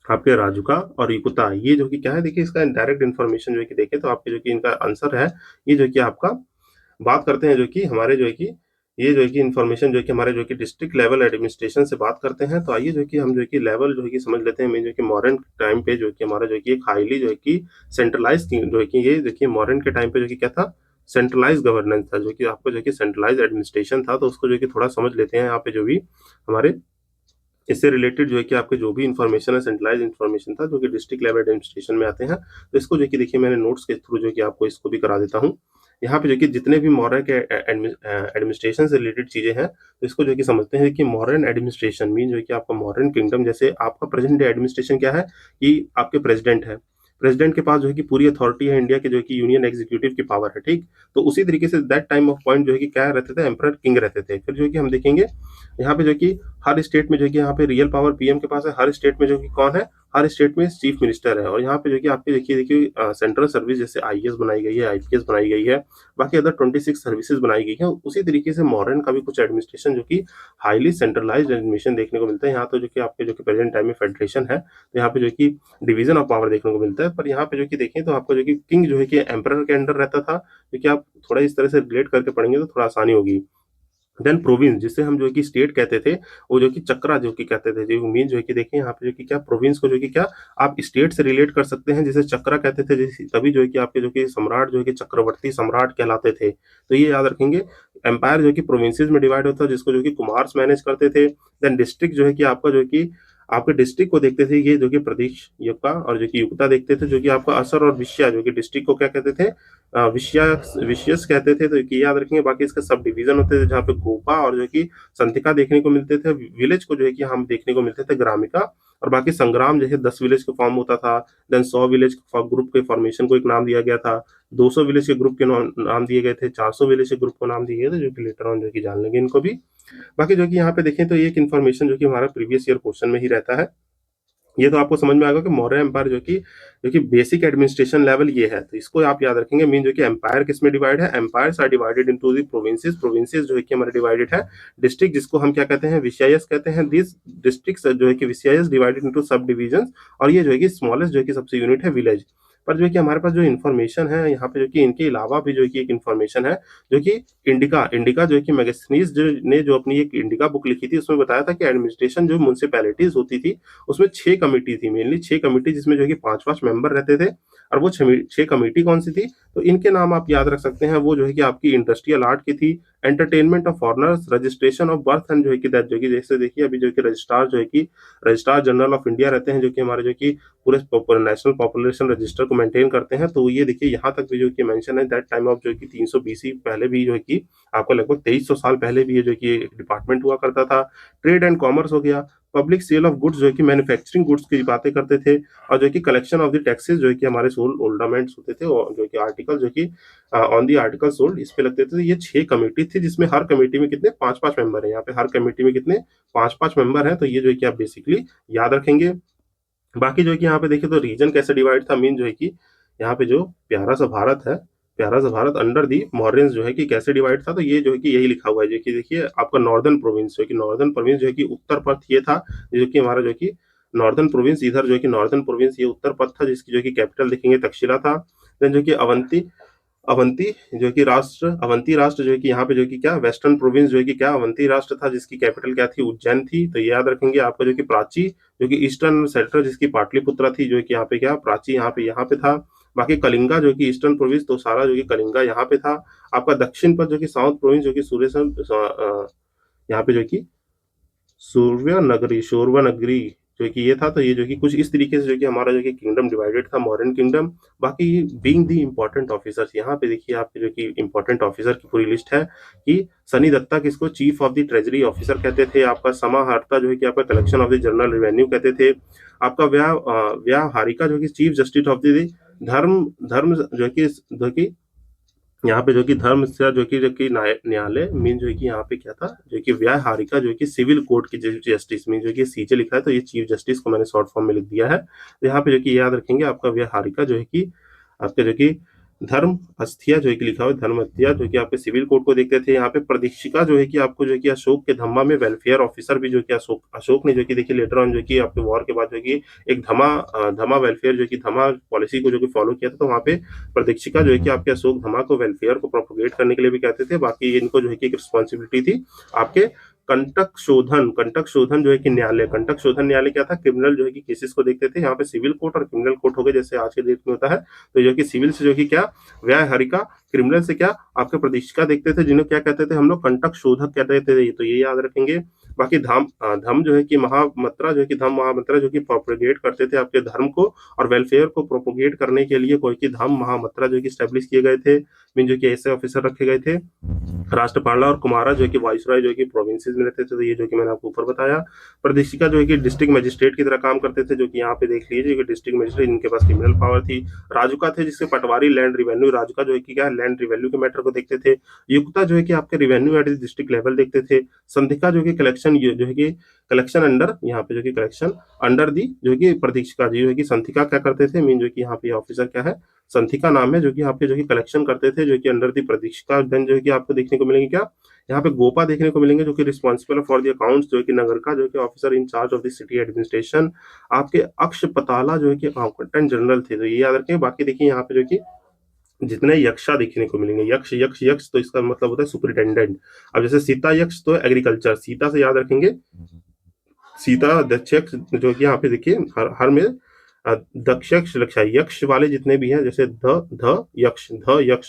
आपके राजुका और युक्ता, ये जो कि क्या है देखिए, इसका डायरेक्ट इन्फॉर्मेशन जो है कि देखें तो आपके जो कि इनका आंसर है, ये जो कि आपका बात करते हैं जो कि हमारे जो है कि ये जो है कि इन्फॉर्मेशन जो है कि हमारे जो कि डिस्ट्रिक्ट लेवल एडमिनिस्ट्रेशन से बात करते हैं। तो आइए जो है कि हम जो है कि लेवल जो है कि समझ लेते हैं। मैं जो कि मॉडर्न टाइम पे जो है कि हमारा जो है कि एक हाईली जो है कि सेंट्रलाइज जो है कि ये देखिए मॉडर्न के टाइम पे जो कि क्या था? सेंट्रलाइज गवर्नेंस था, जो कि आपको जो है कि सेंट्रलाइज एडमिनिस्ट्रेशन था। तो उसको जो है कि थोड़ा समझ लेते हैं यहाँ पे जो भी हमारे इससे रिलेटेड जो है कि आपके जो भी इन्फॉर्मेशन है, सेंट्रलाइज इन्फॉर्मेशन था, जो कि डिस्ट्रिक्ट लेवल एडमिनिस्ट्रेशन में आते हैं। तो इसको जो है कि देखिए मैंने नोट्स के थ्रू जो है कि आपको इसको भी करा देता हूँ। यहाँ पे जो कि जितने भी मॉडर्न के एडमिनिस्ट्रेशन से रिलेटेड चीजें हैं, तो इसको जो है कि समझते हैं कि मॉडर्न एडमिनिस्ट्रेशन मीन जो है कि आपका मॉडर्न किंगडम, जैसे आपका प्रेजेंट डे एडमिनिस्ट्रेशन क्या है कि आपके प्रेसिडेंट है, प्रेसिडेंट के पास जो है कि पूरी अथॉरिटी है, इंडिया के जो है कि यूनियन एग्जीक्यूटिव की पावर है, ठीक। तो उसी तरीके say that time of point जो है कि क्या रहते थे? एम्परर किंग रहते थे। फिर जो है कि हम देखेंगे यहाँ पे जो कि हर स्टेट में जो है कि यहाँ पे रियल पावर पीएम के पास है। हर स्टेट में जो कि कौन है? हर स्टेट में चीफ मिनिस्टर है। और यहाँ पे जो कि आपके देखिए सेंट्रल सर्विस जैसे आईएएस बनाई गई है, आईपीएस बनाई गई है, बाकी अदर 26 सर्विसेज बनाई गई है। उसी तरीके से मॉडर्न का भी कुछ एडमिनिस्ट्रेशन जो कि हाईली सेंट्रलाइज्ड एडमिनिस्ट्रेशन देखने को मिलता है। यहाँ तो जो कि आपके जो कि प्रेजेंट टाइम में फेडरेशन है, तो यहाँ पे जो कि डिवीजन ऑफ पावर देखने को मिलता है। पर यहाँ पे जो कि देखें तो आपका जो कि किंग जो है कि एम्परर के अंडर रहता था, जो कि आप थोड़ा इस तरह से रिलेट करके पढ़ेंगे तो थोड़ा आसानी होगी। देन प्रोविंस, जिसे हम जो है कि स्टेट कहते थे, वो जो कि चक्रा जो कि कहते थे, जो मीन जो है कि देखिए यहाँ पे जो कि क्या प्रोविंस को जो कि क्या आप स्टेट से रिलेट कर सकते हैं, जिसे चक्रा कहते थे। जैसे तभी जो है कि आपके जो कि सम्राट जो है कि चक्रवर्ती सम्राट कहलाते थे। तो ये याद रखेंगे। एम्पायर जो कि प्रोविंसेस में डिवाइड होता है, जिसको जो कि कुमार्स मैनेज करते थे। देन डिस्ट्रिक्ट जो है कि आपका जो कि आपके डिस्ट्रिक्ट को देखते थे, ये जो कि प्रदेश युक्ता और जो कि युक्ता देखते थे, जो कि आपका असर और विषया जो कि डिस्ट्रिक्ट को क्या कहते थे? विषया, विषयस कहते थे। तो ये याद रखेंगे। बाकी इसके सब डिवीजन होते थे, जहाँ पे गोपा और जो कि संतिका देखने को मिलते थे। विलेज को जो है कि हम देखने को मिलते थे ग्रामिका, और बाकी संग्राम जैसे 10 विलेज का फॉर्म होता था, देन 100 विलेज ग्रुप के फॉर्मेशन को एक नाम दिया गया था, 200 विलेज के ग्रुप के नाम दिए गए थे, 400 विलेज के ग्रुप को नाम दिए गए थे, जो कि लेटर ऑन जो कि जान लेंगे इनको भी। बाकी जो कि यहाँ पे देखें तो ये एक इन्फॉर्मेशन जो कि हमारा प्रीवियस ईयर क्वेश्चन में ही रहता है। ये तो आपको समझ में आएगा कि मौर्य एम्पायर जो कि बेसिक एडमिनिस्ट्रेशन लेवल ये है, तो इसको आप याद रखेंगे। मीन जो कि एम्पायर किसमें डिवाइड है, empires are divided into the provinces, provinces जो है कि हमारे डिवाइडेड है, डिस्ट्रिक्ट जिसको हम क्या कहते हैं, विषयस कहते हैं, दिस डिस्ट्रिक्ट्स जो है कि विषयस डिवाइडेड इनटू सब डिवीजन, और ये जो है कि स्मॉलेस्ट जो है कि सबसे यूनिट है विलेज। पर जो है कि हमारे पास जो इन्फॉर्मेशन है यहाँ पे, जो कि इनके अलावा भी जो है कि एक इन्फॉर्मेशन है, जो कि इंडिका इंडिका जो है कि मैगस्थनीज जो ने जो अपनी एक इंडिका बुक लिखी थी, उसमें बताया था कि एडमिनिस्ट्रेशन जो म्युनिसिपैलिटीज होती थी उसमें 6 कमेटी थी, मेनली 6 कमेटी, जिसमें जो है कि 5-5 मेंबर रहते थे। और वो 6 कमेटी कौन सी थी, तो इनके नाम आप याद रख सकते हैं। वो जो है कि आपकी इंडस्ट्रियल आर्ट की थी, entertainment of foreigners, registration of birth and जो है कि डेथ, जो कि जैसे देखिए अभी जो है कि रजिस्ट्रार जो है कि रजिस्ट्रार जनरल ऑफ इंडिया रहते हैं, जो कि हमारे जो कि पूरे नेशनल पॉपुलेशन रजिस्टर को मेंटेन करते हैं। तो ये देखिए यहाँ तक भी जो कि मेंशन है, दैट टाइम ऑफ जो है कि 300 BC पहले भी जो है कि आपको लगभग 2300 साल पहले भी ये जो कि डिपार्टमेंट हुआ करता था। ट्रेड एंड कॉमर्स हो गया, पब्लिक सेल ऑफ गुड्स जो है कि मैन्युफैक्चरिंग गुड्स की बातें करते थे, और जो है कि कलेक्शन ऑफ द टैक्सेस जो है कि हमारे सोल्ड ओल्डामेंट्स होते थे, और जो कि आर्टिकल जो कि ऑन दी आर्टिकल सोल्ड इस पे लगते थे। ये 6 कमेटी थी, जिसमें हर कमेटी में कितने 5-5 मेंबर है। यहाँ पे हर कमेटी में कितने 5-5 मेंबर हैं, तो ये जो है कि आप बेसिकली याद रखेंगे। बाकी जो है कि यहाँ पे देखिए तो रीजन कैसे डिवाइड था, मीन जो है कि यहाँ पे जो प्यारा सा भारत है, प्यारा सा भारत अंडर दी मौर्यंस जो है कि कैसे डिवाइड था, तो ये जो है कि यही लिखा हुआ है, जो कि देखिए आपका नॉर्दर्न प्रोविंस जो है कि नॉर्दर्न प्रोविंस जो है कि उत्तर पथ ये था, जो कि हमारा जो है कि नॉर्दर्न प्रोविंस इधर जो है कि नॉर्दर्न प्रोविंस ये उत्तर पथ था, जिसकी जो है कि कैपिटल देखेंगे तक्षशिला था। देन जो कि अवंती अवंती जो कि राष्ट्र, अवंती राष्ट्र जो है कि यहाँ पे जो कि क्या वेस्टर्न प्रोविंस जो है कि क्या अवंती राष्ट्र था, जिसकी कैपिटल क्या थी, उज्जैन थी। तो ये याद रखेंगे। आपका जो कि प्राची जो कि ईस्टर्न सेंटर, जिसकी पाटलिपुत्रा थी, जो कि यहाँ पे क्या प्राची यहाँ पे था। बाकी कलिंगा जो कि ईस्टर्न प्रोविंस, तो सारा जो कि कलिंगा यहाँ पे था। आपका दक्षिण पर जो कि साउथ प्रोविंस, जो कि यहाँ पे जो कि शोरवा नगरी जो कि ये था। तो ये जो कि कुछ इस तरीके से जो कि हमारा जो कि किंगडम डिवाइडेड था, मॉडर्न किंगडम। बाकी बीइंग दी इंपॉर्टेंट ऑफिसर्स, यहाँ पे देखिए आपके जो कि इंपॉर्टेंट ऑफिसर की पूरी लिस्ट है कि सनी दत्ता किसको chief of the treasury officer कहते थे, आपका समाहर्ता जो है कि आपका collection of the general revenue कहते थे, आपका व्यावहारिका जो कि चीफ जस्टिस ऑफ द धर्म धर्म जो कि यहाँ पे जो कि धर्म से जो कि न्यायालय मीन जो है कि यहाँ पे क्या था, जो कि व्यावहारिका जो कि सिविल कोर्ट की जस्टिस मीन जो कि सीजे लिखा है, तो ये चीफ जस्टिस को मैंने शॉर्ट फॉर्म में लिख दिया है। तो यहाँ पे जो कि याद रखेंगे आपका व्यावहारिका जो है कि आपके जो कि धर्म अस्थिया जो है कि लिखा हुआ है, धर्म हत्या जो कि आपके सिविल कोर्ट को देखते थे। यहाँ पे प्रदीक्षिका जो है कि आपको जो कि अशोक के धम्मा में वेलफेयर ऑफिसर भी जो कि अशोक ने जो कि देखिए लेटर ऑन जो कि आपके वॉर के बाद जो कि एक धमा वेलफेयर जो कि धमा पॉलिसी को जो कि फॉलो किया था। तो वहाँ पे प्रदीक्षिका जो है कि आपके अशोक धमा को वेलफेयर को प्रोपोगेट करने के लिए भी कहते थे। बाकी इनको जो है कि एक रिस्पॉन्सिबिलिटी थी आपके कंटक शोधन जो है कि न्यायालय, कंटक शोधन न्यायालय क्या था, क्रिमिनल जो है कि केसेस को देखते थे। यहाँ पे सिविल कोर्ट और क्रिमिनल कोर्ट हो गए, जैसे आज के डेट में होता है। तो जो कि सिविल से जो कि क्या व्यावहारिका, क्रिमिनल से क्या आपके प्रदीक्षिका देखते थे, जिन्हें क्या कहते थे हम लोग कंटक शोधक कहते थे। तो ये याद रखेंगे। बाकी धम जो है कि महामंत्रा जो है कि धम महामंत्रा जो कि प्रोपोगेट करते थे आपके धर्म को और वेलफेयर को प्रोपोगेट करने के लिए कोई की धम महामंत्रा जो कि स्टैब्लिश किए गए थे, मीन जो कि ऐसे ऑफिसर रखे गए थे। राष्ट्रपाला और कुमारा जो कि वाइसराय जो कि प्रोविंसेस में रहते थे, तो ये जो कि मैंने आपको ऊपर बताया। प्रदीक्षिका जो है कि डिस्ट्रिक्ट मजिस्ट्रेट की तरह काम करते थे, जो कि यहाँ पे देख लीजिए कि डिस्ट्रिक्ट मजिस्ट्रेट इनके पास क्रिमिनल पावर थी। राजुका थे जिससे पटवारी लैंड रिवेन्यू, राजुका जो है कि क्या लैंड रिवेन्यू के मैटर को देखते थे। युक्ता जो है कि आपके रिवेन्यू एट डिस्ट्रिक्ट लेवल देखते थे। संधिका जो कि कलेक्शन जो है कि कलेक्शन अंडर, यहाँ पे जो कि कलेक्शन अंडर दी जो है कि प्रदीक्षिका जी जो है कि संथिका क्या करते थे, मीन जो कि यहाँ पे ऑफिसर क्या है, संथिका नाम है, जो कि आपके जो कि कलेक्शन करते थे, जो कि अंडर दी प्रदीक्षिका। देन जो है कि आपको देखने को मिलेंगे क्या, यहाँ पे गोपा देखने को मिलेंगे, जो कि रिस्पॉन्सिबल फॉर द अकाउंट्स, जो कि नगर का जो कि officer in charge of the city administration. आपके अक्ष पताला जो है कि अकाउंटेंट जनरल थे, तो ये याद रखें। बाकी देखिए यहाँ पे जो कि जितने यक्षा देखने को मिलेंगे, यक्ष यक्ष यक्ष, तो इसका मतलब होता है सुपरिटेंडेंट। अब जैसे सीता यक्ष तो एग्रीकल्चर, सीता से याद रखेंगे सीता दक्षयक्ष, जो कि यहाँ पे देखिए हर में दक्षयक्ष लक्षा यक्ष वाले जितने भी हैं, जैसे ध यक्ष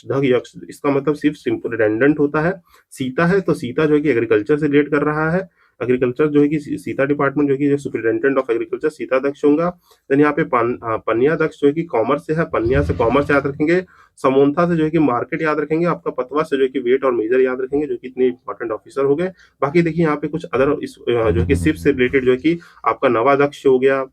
ध यक्ष, इसका मतलब सिर्फ सुपरिटेंडेंट होता है। सीता है तो सीता जो है कि एग्रीकल्चर से रिलेट कर रहा है। एग्रीकल्चर जो है कि सीता डिपार्टमेंट जो है कि जो सुपरिटेंडेंट ऑफ एग्रीकल्चर सीता दक्ष होगा। देन यहाँ पे पन्या दक्ष जो है कि कॉमर्स से है, पन्या से कॉमर्स याद रखेंगे। समोन्था से जो है कि मार्केट याद रखेंगे। आपका पतवा से जो है कि वेट और मेजर याद रखेंगे, जो कि इतने इंपॉर्टेंट ऑफिसर हो गए। बाकी देखिए यहाँ पे कुछ अदर इस जो है कि शिप से रिलेटेड जो है कि आपका नवा दक्ष हो गया,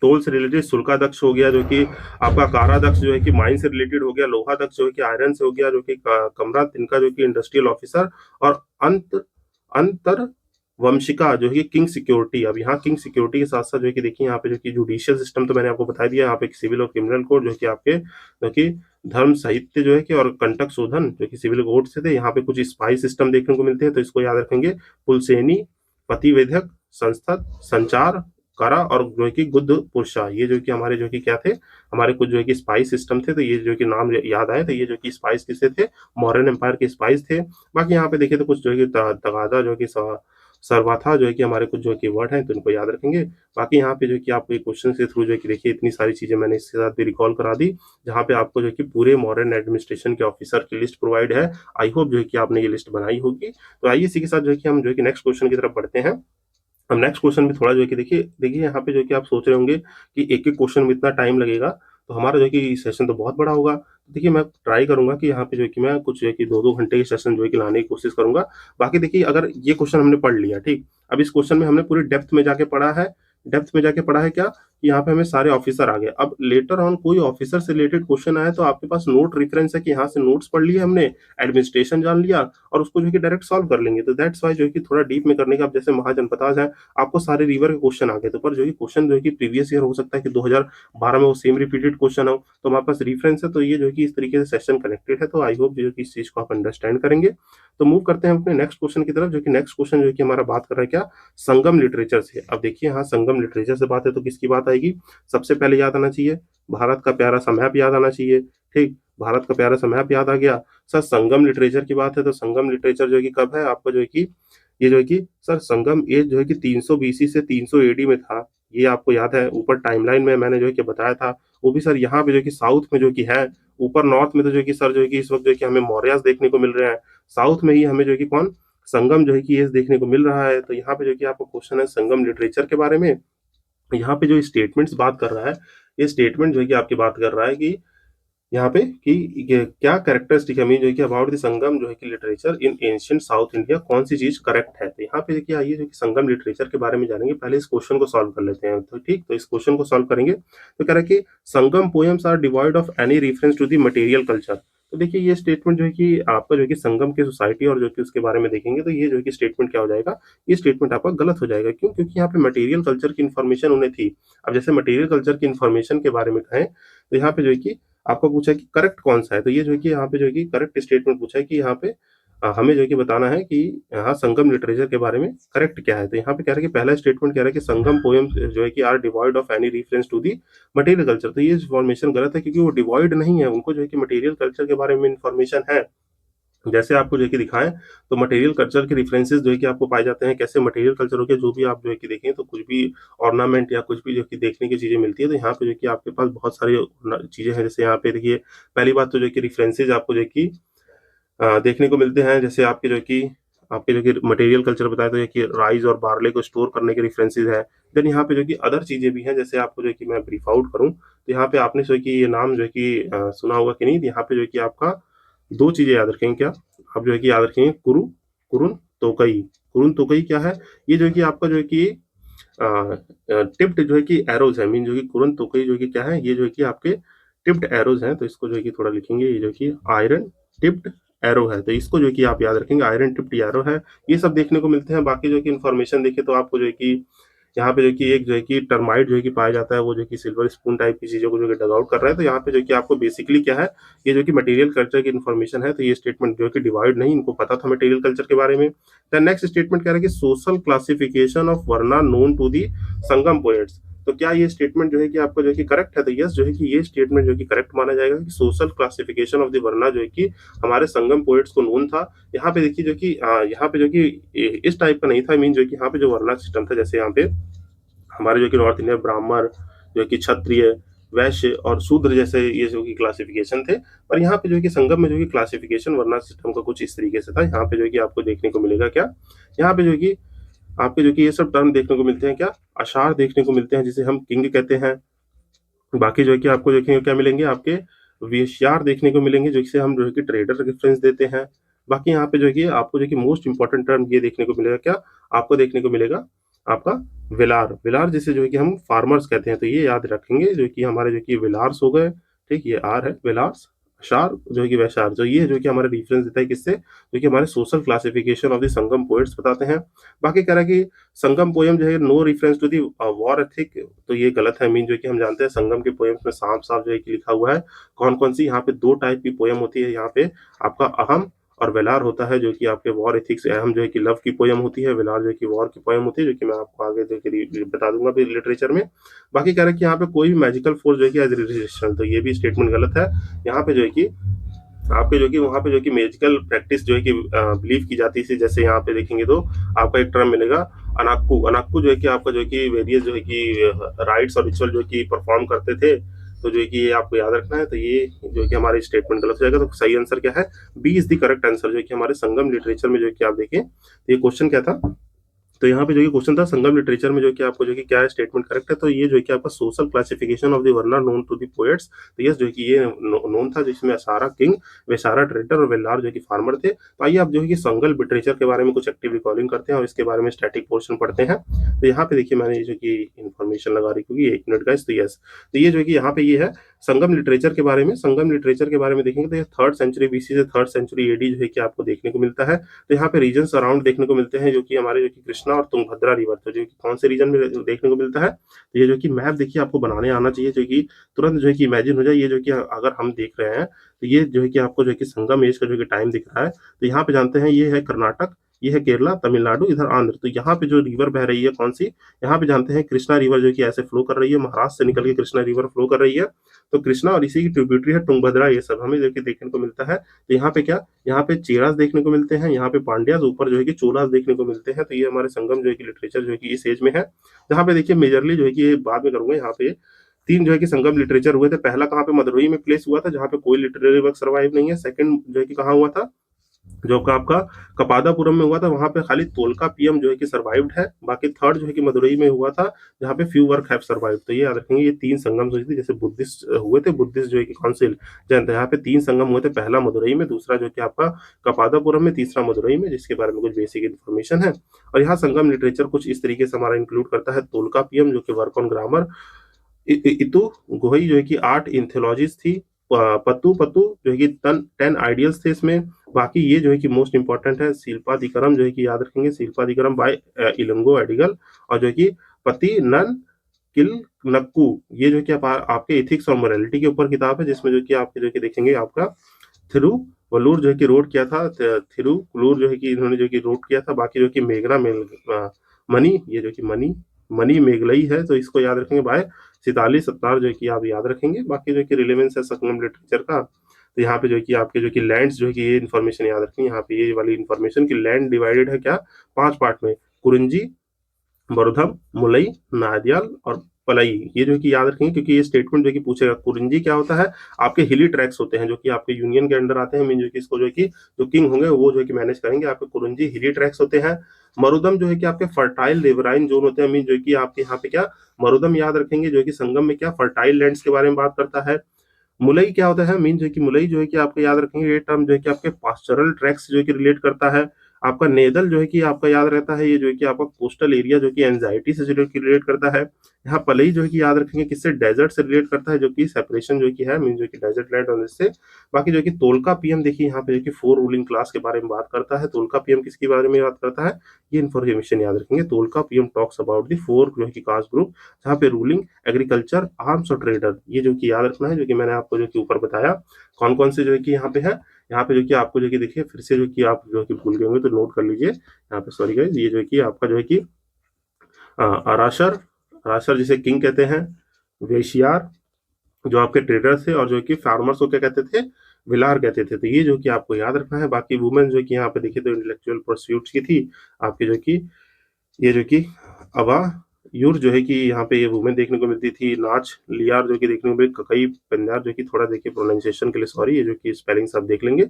टोल से रिलेटेड सुल्का दक्ष हो गया, जो कि आपका कारा दक्ष जो है कि माइन से रिलेटेड हो गया, लोहा दक्ष जो है कि आयरन से हो गया, जो कि कमरा तिनका जो कि इंडस्ट्रियल ऑफिसर, और अंतर वंशिका जो है कि किंग सिक्योरिटी। अब यहाँ किंग सिक्योरिटी के साथ साथ जो है कि देखिए यहाँ पे जो कि जुडिशियल सिस्टम तो मैंने आपको बता दिया, यहाँ पे सिविल और क्रिमिनल कोड जो कि आपके जो कि धर्म साहित्य जो है कि और कंटक शोधन जो कि सिविल कोड से थे। यहाँ पे कुछ स्पाई सिस्टम देखने को मिलते हैं, तो इसको याद रखेंगे। पुलसेनी, पतिवेधक, संस्था, संचार, करा और जो है कि गुद्ध पुरुषा, ये जो कि हमारे जो कि क्या थे, हमारे कुछ जो है कि स्पाइस सिस्टम थे। तो ये जो कि नाम याद आए, तो ये जो कि स्पाइस किससे थे, मौर्यन एम्पायर के स्पाइस थे। बाकी यहाँ पे देखिए तो कुछ जो है कि तगादा जो है कि सर्वाथा जो है कि हमारे कुछ जो है कि वर्ड हैं, तो इनको याद रखेंगे। बाकी यहाँ पे जो है कि आपको एक क्वेश्चन के थ्रू जो है कि देखिए इतनी सारी चीजें मैंने इसके साथ भी रिकॉल करा दी, जहाँ पे आपको जो है कि पूरे मॉडर्न एडमिनिस्ट्रेशन के ऑफिसर की लिस्ट प्रोवाइड है। आई होप जो है कि आपने ये लिस्ट बनाई होगी। तो आइए इसी के साथ जो है कि हम जो है कि नेक्स्ट क्वेश्चन की तरफ बढ़ते हैं। अब नेक्स्ट क्वेश्चन भी थोड़ा जो है कि देखिए यहाँ पे जो है कि आप सोच रहे होंगे कि एक-एक क्वेश्चन में इतना टाइम लगेगा, तो हमारा जो है कि सेशन तो बहुत बड़ा होगा। देखिए मैं ट्राई करूँगा कि यहाँ पे जो है कि मैं कुछ जो है कि 2-2 घंटे के सेशन जो है कि लाने की कोशिश करूँगा। बाकी देखिए अगर ये क्वेश्चन हमने पढ़ लिया, ठीक? अब इस क्वेश्चन में हमने पूरी डेप्थ में जाके पढ़ा है। डेप्थ में जाके पढ़ा है क्या? कि यहाँ पे हमें सारे ऑफिसर आ गए। अब लेटर ऑन कोई ऑफिसर से रिलेटेड क्वेश्चन आए तो आपके पास नोट रेफरेंस है कि यहाँ से नोट्स पढ़ लिए हमने, एडमिनिस्ट्रेशन जान लिया और उसको जो है कि डायरेक्ट सॉल्व कर लेंगे। तो दैट्स व्हाई जो है कि थोड़ा डीप में करने का, अब जैसे महाजनपदाज है, आपको सारे रिवर के क्वेश्चन आ गए, तो पर जो है क्वेश्चन जो है कि प्रीवियस ईयर हो सकता है कि 2012 में वो सेम रिपीटेड क्वेश्चन हो, तो हमारे पास रेफरेंस है। तो ये जो है कि इस तरीके से सेशन कनेक्टेड है। तो आई होप जो है कि इस चीज को आप अंडरस्टैंड करेंगे। तो मूव करते हैं अपने नेक्स्ट क्वेश्चन की तरफ, जो कि नेक्स्ट क्वेश्चन जो है कि हमारा बात कर रहा है क्या, संगम लिटरेचर से। अब देखिए यहाँ संगम लिटरेचर से बात है तो किसकी बात आएगी, सबसे पहले याद आना चाहिए भारत का प्यारा सा मैप याद आना चाहिए। ठीक, भारत का प्यारा सा मैप याद आ गया। सर संगम लिटरेचर की बात है तो संगम लिटरेचर जो है कि कब है आपका, जो है कि ये जो है कि सर संगम एज जो है कि 300 बीसी से 300 एडी में था। ये आपको याद है, ऊपर टाइमलाइन में मैंने जो है कि बताया था। वो भी सर यहाँ पे जो कि साउथ में जो कि है, ऊपर नॉर्थ में तो जो है कि सर जो है कि इस वक्त जो है कि हमें मौर्यास देखने को मिल रहे हैं, साउथ में ही हमें जो है कि कौन, संगम जो है कि ये देखने को मिल रहा है। तो यहाँ पे जो है कि आपको क्वेश्चन है संगम लिटरेचर के बारे में। यहाँ पे जो स्टेटमेंट्स बात कर रहा है, ये स्टेटमेंट जो है कि आपकी बात कर रहा है कि यहाँ पे कि ये क्या कैरेक्टरिस्टिक है मीन जो है कि अबाउट द संगम जो है कि literature in ancient south India, कौन सी चीज करेक्ट है। तो यहाँ पे देखिए आइए जो कि संगम लिटरेचर के बारे में जानेंगे। पहले इस क्वेश्चन को सॉल्व कर लेते हैं। तो ठीक, तो इस क्वेश्चन को सॉल्व करेंगे तो कह रहा है कि Sangam poems are devoid of any reference to the material culture. तो देखिए ये स्टेटमेंट जो है कि आपका जो है कि संगम की सोसाइटी और जो कि उसके बारे में देखेंगे, तो ये जो है कि स्टेटमेंट क्या हो जाएगा, ये स्टेटमेंट आपका गलत हो जाएगा। क्यों? क्योंकि यहाँ पे मटेरियल कल्चर की इन्फॉर्मेशन उन्हें थी। अब जैसे मटेरियल कल्चर की इन्फॉर्मेशन के बारे में कहें तो यहाँ पे जो है कि आपको पूछा है कि करेक्ट कौन सा है, तो ये जो है कि यहाँ पे जो है कि करेक्ट स्टेटमेंट पूछा है कि यहाँ पे हमें जो है कि बताना है कि यहाँ संगम लिटरेचर के बारे में करेक्ट क्या है। तो यहाँ पे कह रहा है कि पहला स्टेटमेंट कह रहा है कि संगम पोएम्स जो है कि are devoid of any reference to the material culture. तो ये इन्फॉर्मेशन गलत है क्योंकि वो डिवॉइड नहीं है, उनको जो है कि मटेरियल कल्चर के बारे में इन्फॉर्मेशन है। जैसे आपको जो है कि दिखाएं तो मटेरियल कल्चर के रेफरेंसेस जो है कि आपको पाए जाते हैं। कैसे मटेरियल कल्चर हो गया, जो भी आप जो है कि देखें तो कुछ भी ऑर्नामेंट या कुछ भी जो कि देखने की चीजें मिलती है, तो यहाँ पे जो है कि आपके पास बहुत सारी चीजें हैं। जैसे यहाँ पे देखिए पहली बात तो जो है कि रेफरेंसेज आपको जो है कि देखने को मिलते हैं। जैसे आपके जो है कि आपके जो कि मटेरियल कल्चर बताया तो ये कि राइस और बार्ले को स्टोर करने के रेफरेंसेज है। देन यहाँ पे जो कि अदर चीजें भी हैं, जैसे आपको जो है कि मैं ब्रीफ आउट करूँ तो यहाँ पे आपने जो है कि ये नाम जो है कि सुना होगा कि नहीं। यहाँ पे जो है कि आपका दो चीजें याद रखेंगे क्या, आप जो है कि याद रखेंगे कुरुन तोकई। कुरुन तोकई क्या है, ये जो है कि आपका जो है कि टिप्ड जो है कि एरोज है, मीन जो कि कुरुन तोकई जो है कि क्या है, ये जो है कि आपके टिप्ड एरोज हैं। तो इसको जो है कि थोड़ा लिखेंगे, ये जो है कि आयरन टिप्ड एरो है, तो इसको जो है कि आप याद रखेंगे, आयरन टिप्ड एरो है। ये सब देखने को मिलते हैं। बाकी जो है कि इन्फॉर्मेशन देखे तो आपको जो है कि यहाँ पे जो कि एक जो है कि टर्माइट जो है कि पाया जाता है, वो जो कि सिल्वर स्पून टाइप की चीजों को जो है डग आउट कर रहा है। तो यहाँ पे जो कि आपको बेसिकली क्या है, ये जो कि मटेरियल कल्चर की इन्फॉर्मेशन है। तो ये स्टेटमेंट जो है कि डिवाइड नहीं, इनको पता था मटेरियल कल्चर के बारे में। द नेक्स्ट स्टेटमेंट कह रहा है कि social classification of varna known to the Sangam poets. तो क्या ये स्टेटमेंट जो है कि आपको जो है कि करेक्ट है, तो यस जो है कि ये स्टेटमेंट जो है कि करेक्ट माना जाएगा कि सोशल क्लासिफिकेशन ऑफ द वर्ना जो है कि हमारे संगम पोएट्स को नोन था। यहाँ पे देखिए जो कि यहाँ पे जो कि इस टाइप का नहीं था, मीन जो कि यहाँ पे जो वर्ना सिस्टम था, जैसे यहाँ पे हमारे जो कि नॉर्थ इंडिया ब्राह्मण जो कि क्षत्रिय वैश्य और शूद्र जैसे ये जो कि क्लासिफिकेशन थे। पर यहाँ पे जो कि संगम में जो कि क्लासिफिकेशन वर्ना सिस्टम का कुछ इस तरीके से था। यहाँ पे जो कि आपको देखने को मिलेगा क्या, यहाँ पे जो कि आपके जो कि ये सब टर्म देखने को मिलते हैं क्या, अशार देखने को मिलते हैं जिसे हम किंग कहते हैं। बाकी जो है कि आपको देखेंगे क्या मिलेंगे, आपके वेश्यार देखने को मिलेंगे जिसे हम जो है कि ट्रेडर रेफरेंस देते हैं। बाकी यहाँ पे जो है कि आपको जो है कि मोस्ट इंपॉर्टेंट टर्म ये देखने को मिलेगा क्या, आपको देखने को मिलेगा आपका वेलार। वेलार जिसे जो है कि हम फार्मर्स कहते हैं, तो ये याद रखेंगे जो कि हमारे जो कि वेलार्स हो गए, ठीक, ये आर है वेलार्स। शार जो है कि वैशार, जो ये जो कि हमारे रेफरेंस देता है किससे, जो कि हमारे social classification of the Sangam poets बताते हैं। बाकी कह रहा है कि संगम पोयम जो है no reference to the war ethic, तो ये गलत है। मीन जो कि हम जानते हैं संगम के पोएम्स में साफ साफ जो है कि लिखा हुआ है कौन कौन सी, यहाँ पे दो टाइप की पोयम होती है। यहाँ पे आपका अहम और वेलार होता है जो कि आपके वॉर एथिक्स, अहम जो है कि लव की पोयम होती है, वेलार जो है कि वॉर की पोयम होती है, जो कि मैं आपको आगे जो कि बता दूंगा भी लिटरेचर में। बाकी कह रहा है कि यहाँ पे कोई भी मैजिकल फोर्स जो है कि एज रेजिस्टेंस, तो ये भी स्टेटमेंट गलत है। यहाँ पे जो है कि आपके जो कि वहाँ पे जो कि मैजिकल प्रैक्टिस जो है कि बिलीव की जाती थी। जैसे यहाँ पे देखेंगे तो आपका एक टर्म मिलेगा अनाक्कू। अनाक्कू जो है कि आपका जो है कि वेरियस जो है कि राइट्स और रिचुअल जो है कि परफॉर्म करते थे, तो जो है कि ये आपको याद रखना है। तो ये जो है कि हमारी स्टेटमेंट गलत हो जाएगा, तो सही आंसर क्या है, B is the correct answer. जो है कि हमारे संगम लिटरेचर में जो है कि आप देखें तो ये क्वेश्चन क्या था, तो यहाँ पे जो ये क्वेश्चन था संगम लिटरेचर में जो कि आपको जो कि क्या स्टेटमेंट करेक्ट है, तो ये जो है कि आपका social classification of the varna known to the poets, तो यस जो है कि ये नोन था जिसमें असारा किंग, वेसारा ट्रेडर और वेल्लार जो कि फार्मर थे। तो आइए आप जो है कि संगम लिटरेचर के बारे में कुछ एक्टिव रिकॉर्डिंग करते हैं और इसके बारे में स्टैटिक पोर्शन पढ़ते हैं। तो यहाँ पे देखिए मैंने जो कि इन्फॉर्मेशन लगा रही क्योंकि 1 मिनट का, तो यस, तो ये जो है कि यहाँ पे ये है संगम लिटरेचर के बारे में। संगम लिटरेचर के बारे में देखेंगे तो ये 3rd सेंचुरी बीसी से 3rd सेंचुरी एडी जो है कि आपको देखने को मिलता है। तो यहाँ पे रीजन अराउंड देखने को मिलते हैं जो कि हमारे जो कि कृष्णा और तुंगभद्रा रिवर, तो जो कि कौन से रीजन में देखने को मिलता है, तो ये जो कि मैप देखिए आपको बनाने आना चाहिए, जो कि तुरंत जो है कि इमेजिन हो जाए। ये जो कि अगर हम देख रहे हैं तो ये जो है कि आपको जो है कि संगम एज का जो कि टाइम दिख रहा है, तो यहाँ पे जानते हैं ये है कर्नाटक, ये है केरला, तमिलनाडु, इधर आंध्र। तो यहाँ पे जो रिवर बह रही है कौन सी, यहाँ पे जानते हैं कृष्णा रिवर जो कि ऐसे फ्लो कर रही है, महाराष्ट्र से निकल के कृष्णा रिवर फ्लो कर रही है। तो कृष्णा और इसी की ट्रिब्यूटरी है तुंगभद्रा, ये सब हमें जो कि देखने को मिलता है। तो यहाँ पे क्या, यहाँ पे चेरास देखने को मिलते हैं, यहाँ पे पांड्यास, ऊपर जो है कि चोलास देखने को मिलते हैं। तो ये हमारे संगम जो है कि लिटरेचर जो है कि इस एज में है। यहाँ पे देखिए मेजरली जो है कि ये बाद में करूंगा, यहाँ पे 3 जो है कि संगम लिटरेचर हुए थे। पहला कहाँ पे, मदुरई में प्लेस हुआ था जहाँ पे कोई लिटरेरी वर्क सर्वाइव नहीं है। सेकंड जो है कि कहाँ हुआ था, जो का आपका कपादापुरम में हुआ था, वहां पे खाली तोलका पीएम जो है कि सर्वाइव्ड है। बाकी थर्ड जो है कि मदुरई में हुआ था जहाँ पे फ्यू वर्क हैव सर्वाइव्ड। तो ये याद रखेंगे ये 3 संगम हुए थे, जैसे बुद्धिस्ट हुए थे, बुद्धिस्ट जो है कि काउंसिल जयंत, यहाँ पे 3 संगम हुए थे, पहला मदुरई में, दूसरा जो कि आपका कपादापुरम में, तीसरा मदुरई में, जिसके बारे में कुछ बेसिक इन्फॉर्मेशन है। और यहाँ संगम लिटरेचर कुछ इस तरीके से हमारा इंक्लूड करता है, तोलका पीएम जो कि वर्क ऑन ग्रामर, इतु गोहई जो है कि 8 इंथोलॉजीज थी, पत्तू पत्तू जो है कि 10 आइडियल्स थे इसमें। बाकी ये जो है कि मोस्ट इंपॉर्टेंट है शिल्पादिकरम, जो है कि याद रखेंगे शिल्पादिकरम बाय इलंगो एडिगल, और जो है कि पति नन किल नक्कू, ये जो कि आपके एथिक्स और मोरालिटी के ऊपर किताब है, जिसमें जो कि आपके जो कि देखेंगे आपका थिरुवल्लुर जो है कि रोड किया था, थिरुकुलूर जो है कि इन्होंने जो कि रोड किया था। बाकी जो कि मेघना मेल मनी, ये जो कि मनी मनी मेघलई है, तो इसको याद रखेंगे बाय सिताली सत्तार, जो है कि आप याद रखेंगे। बाकी जो कि रिलेवेंस है संगम लिटरेचर का, तो यहाँ पे जो है कि आपके जो कि लैंड्स जो है कि ये इन्फॉर्मेशन याद रखेंगे। यहाँ पे ये वाली इन्फॉर्मेशन की लैंड डिवाइडेड है क्या, 5 पार्ट में, कुरिंजी, मरुधम, मुलई, नादियाल और पलई। ये जो कि याद रखेंगे क्योंकि ये स्टेटमेंट जो कि पूछेगा। कुरिंजी क्या होता है, आपके हिली ट्रैक्स होते हैं जो कि आपके यूनियन के अंडर आते हैं, मीन जो कि इसको जो है कि जो किंग होंगे वो जो है कि मैनेज करेंगे। आपके कुरिंजी हिली ट्रैक्स होते हैं। मरुदम जो है कि आपके फर्टाइल रिवराइन जोन होते हैं, मीन जो कि आपके यहाँ पे क्या, मरुदम याद रखेंगे जो है कि संगम में क्या फर्टाइल लैंड्स के बारे में बात करता है। मुलई क्या होता है, मीन जो है कि मुलई जो है कि आपको याद रखेंगे ये टर्म जो है कि आपके पास्चरल ट्रैक्स जो है कि रिलेट करता है। आपका नेदल जो है कि आपका याद रहता है, ये जो है कि आपका कोस्टल एरिया जो कि एंजाइटी से जो कि रिलेट करता है। यहाँ पलई जो है कि याद रखेंगे किससे, डेजर्ट से रिलेट करता है, जो कि सेपरेशन जो कि है, मीन जो कि डेजर्ट लैंड होने से। बाकी जो कि तोलका पीएम देखिए यहाँ पे जो कि 4 रूलिंग क्लास के बारे में बात करता है। तोलका पीएम किसके बारे में बात करता है, ये इन्फॉर्मेशन याद रखेंगे। तोलका पीएम टॉक्स अबाउट द 4 जो है कि कास्ट ग्रुप, जहाँ पे रूलिंग, एग्रीकल्चर, आर्म्स और ट्रेडर, ये जो कि याद रखना है, जो कि मैंने आपको जो कि ऊपर बताया कौन कौन से जो है कि यहाँ पे है। यहाँ पे जो कि आपको जो कि देखिए फिर से जो कि आप जो कि भूल गए होंगे तो नोट कर लीजिए यहाँ पे, सॉरी गाइस, ये जो है कि आपका जो है कि अराशर, अराशर जिसे किंग कहते हैं, वेशियार जो आपके ट्रेडर थे, और जो कि फार्मर्स को क्या कहते थे, विलार कहते थे। तो ये जो कि आपको याद रखना है। बाकी वुमेन जो कि यहाँ पे देखिए तो इंटेलेक्चुअल परस्यूट्स की थी आपकी, जो कि ये जो कि अवा यूर जो है कि यहाँ पे ये वुमेन देखने को मिलती थी। नाच लियार जो कि देखने को मिली, ककई पंजार जो कि थोड़ा देखिए प्रोनाउंसिएशन के लिए सॉरी, ये जो कि स्पेलिंग्स आप देख लेंगे।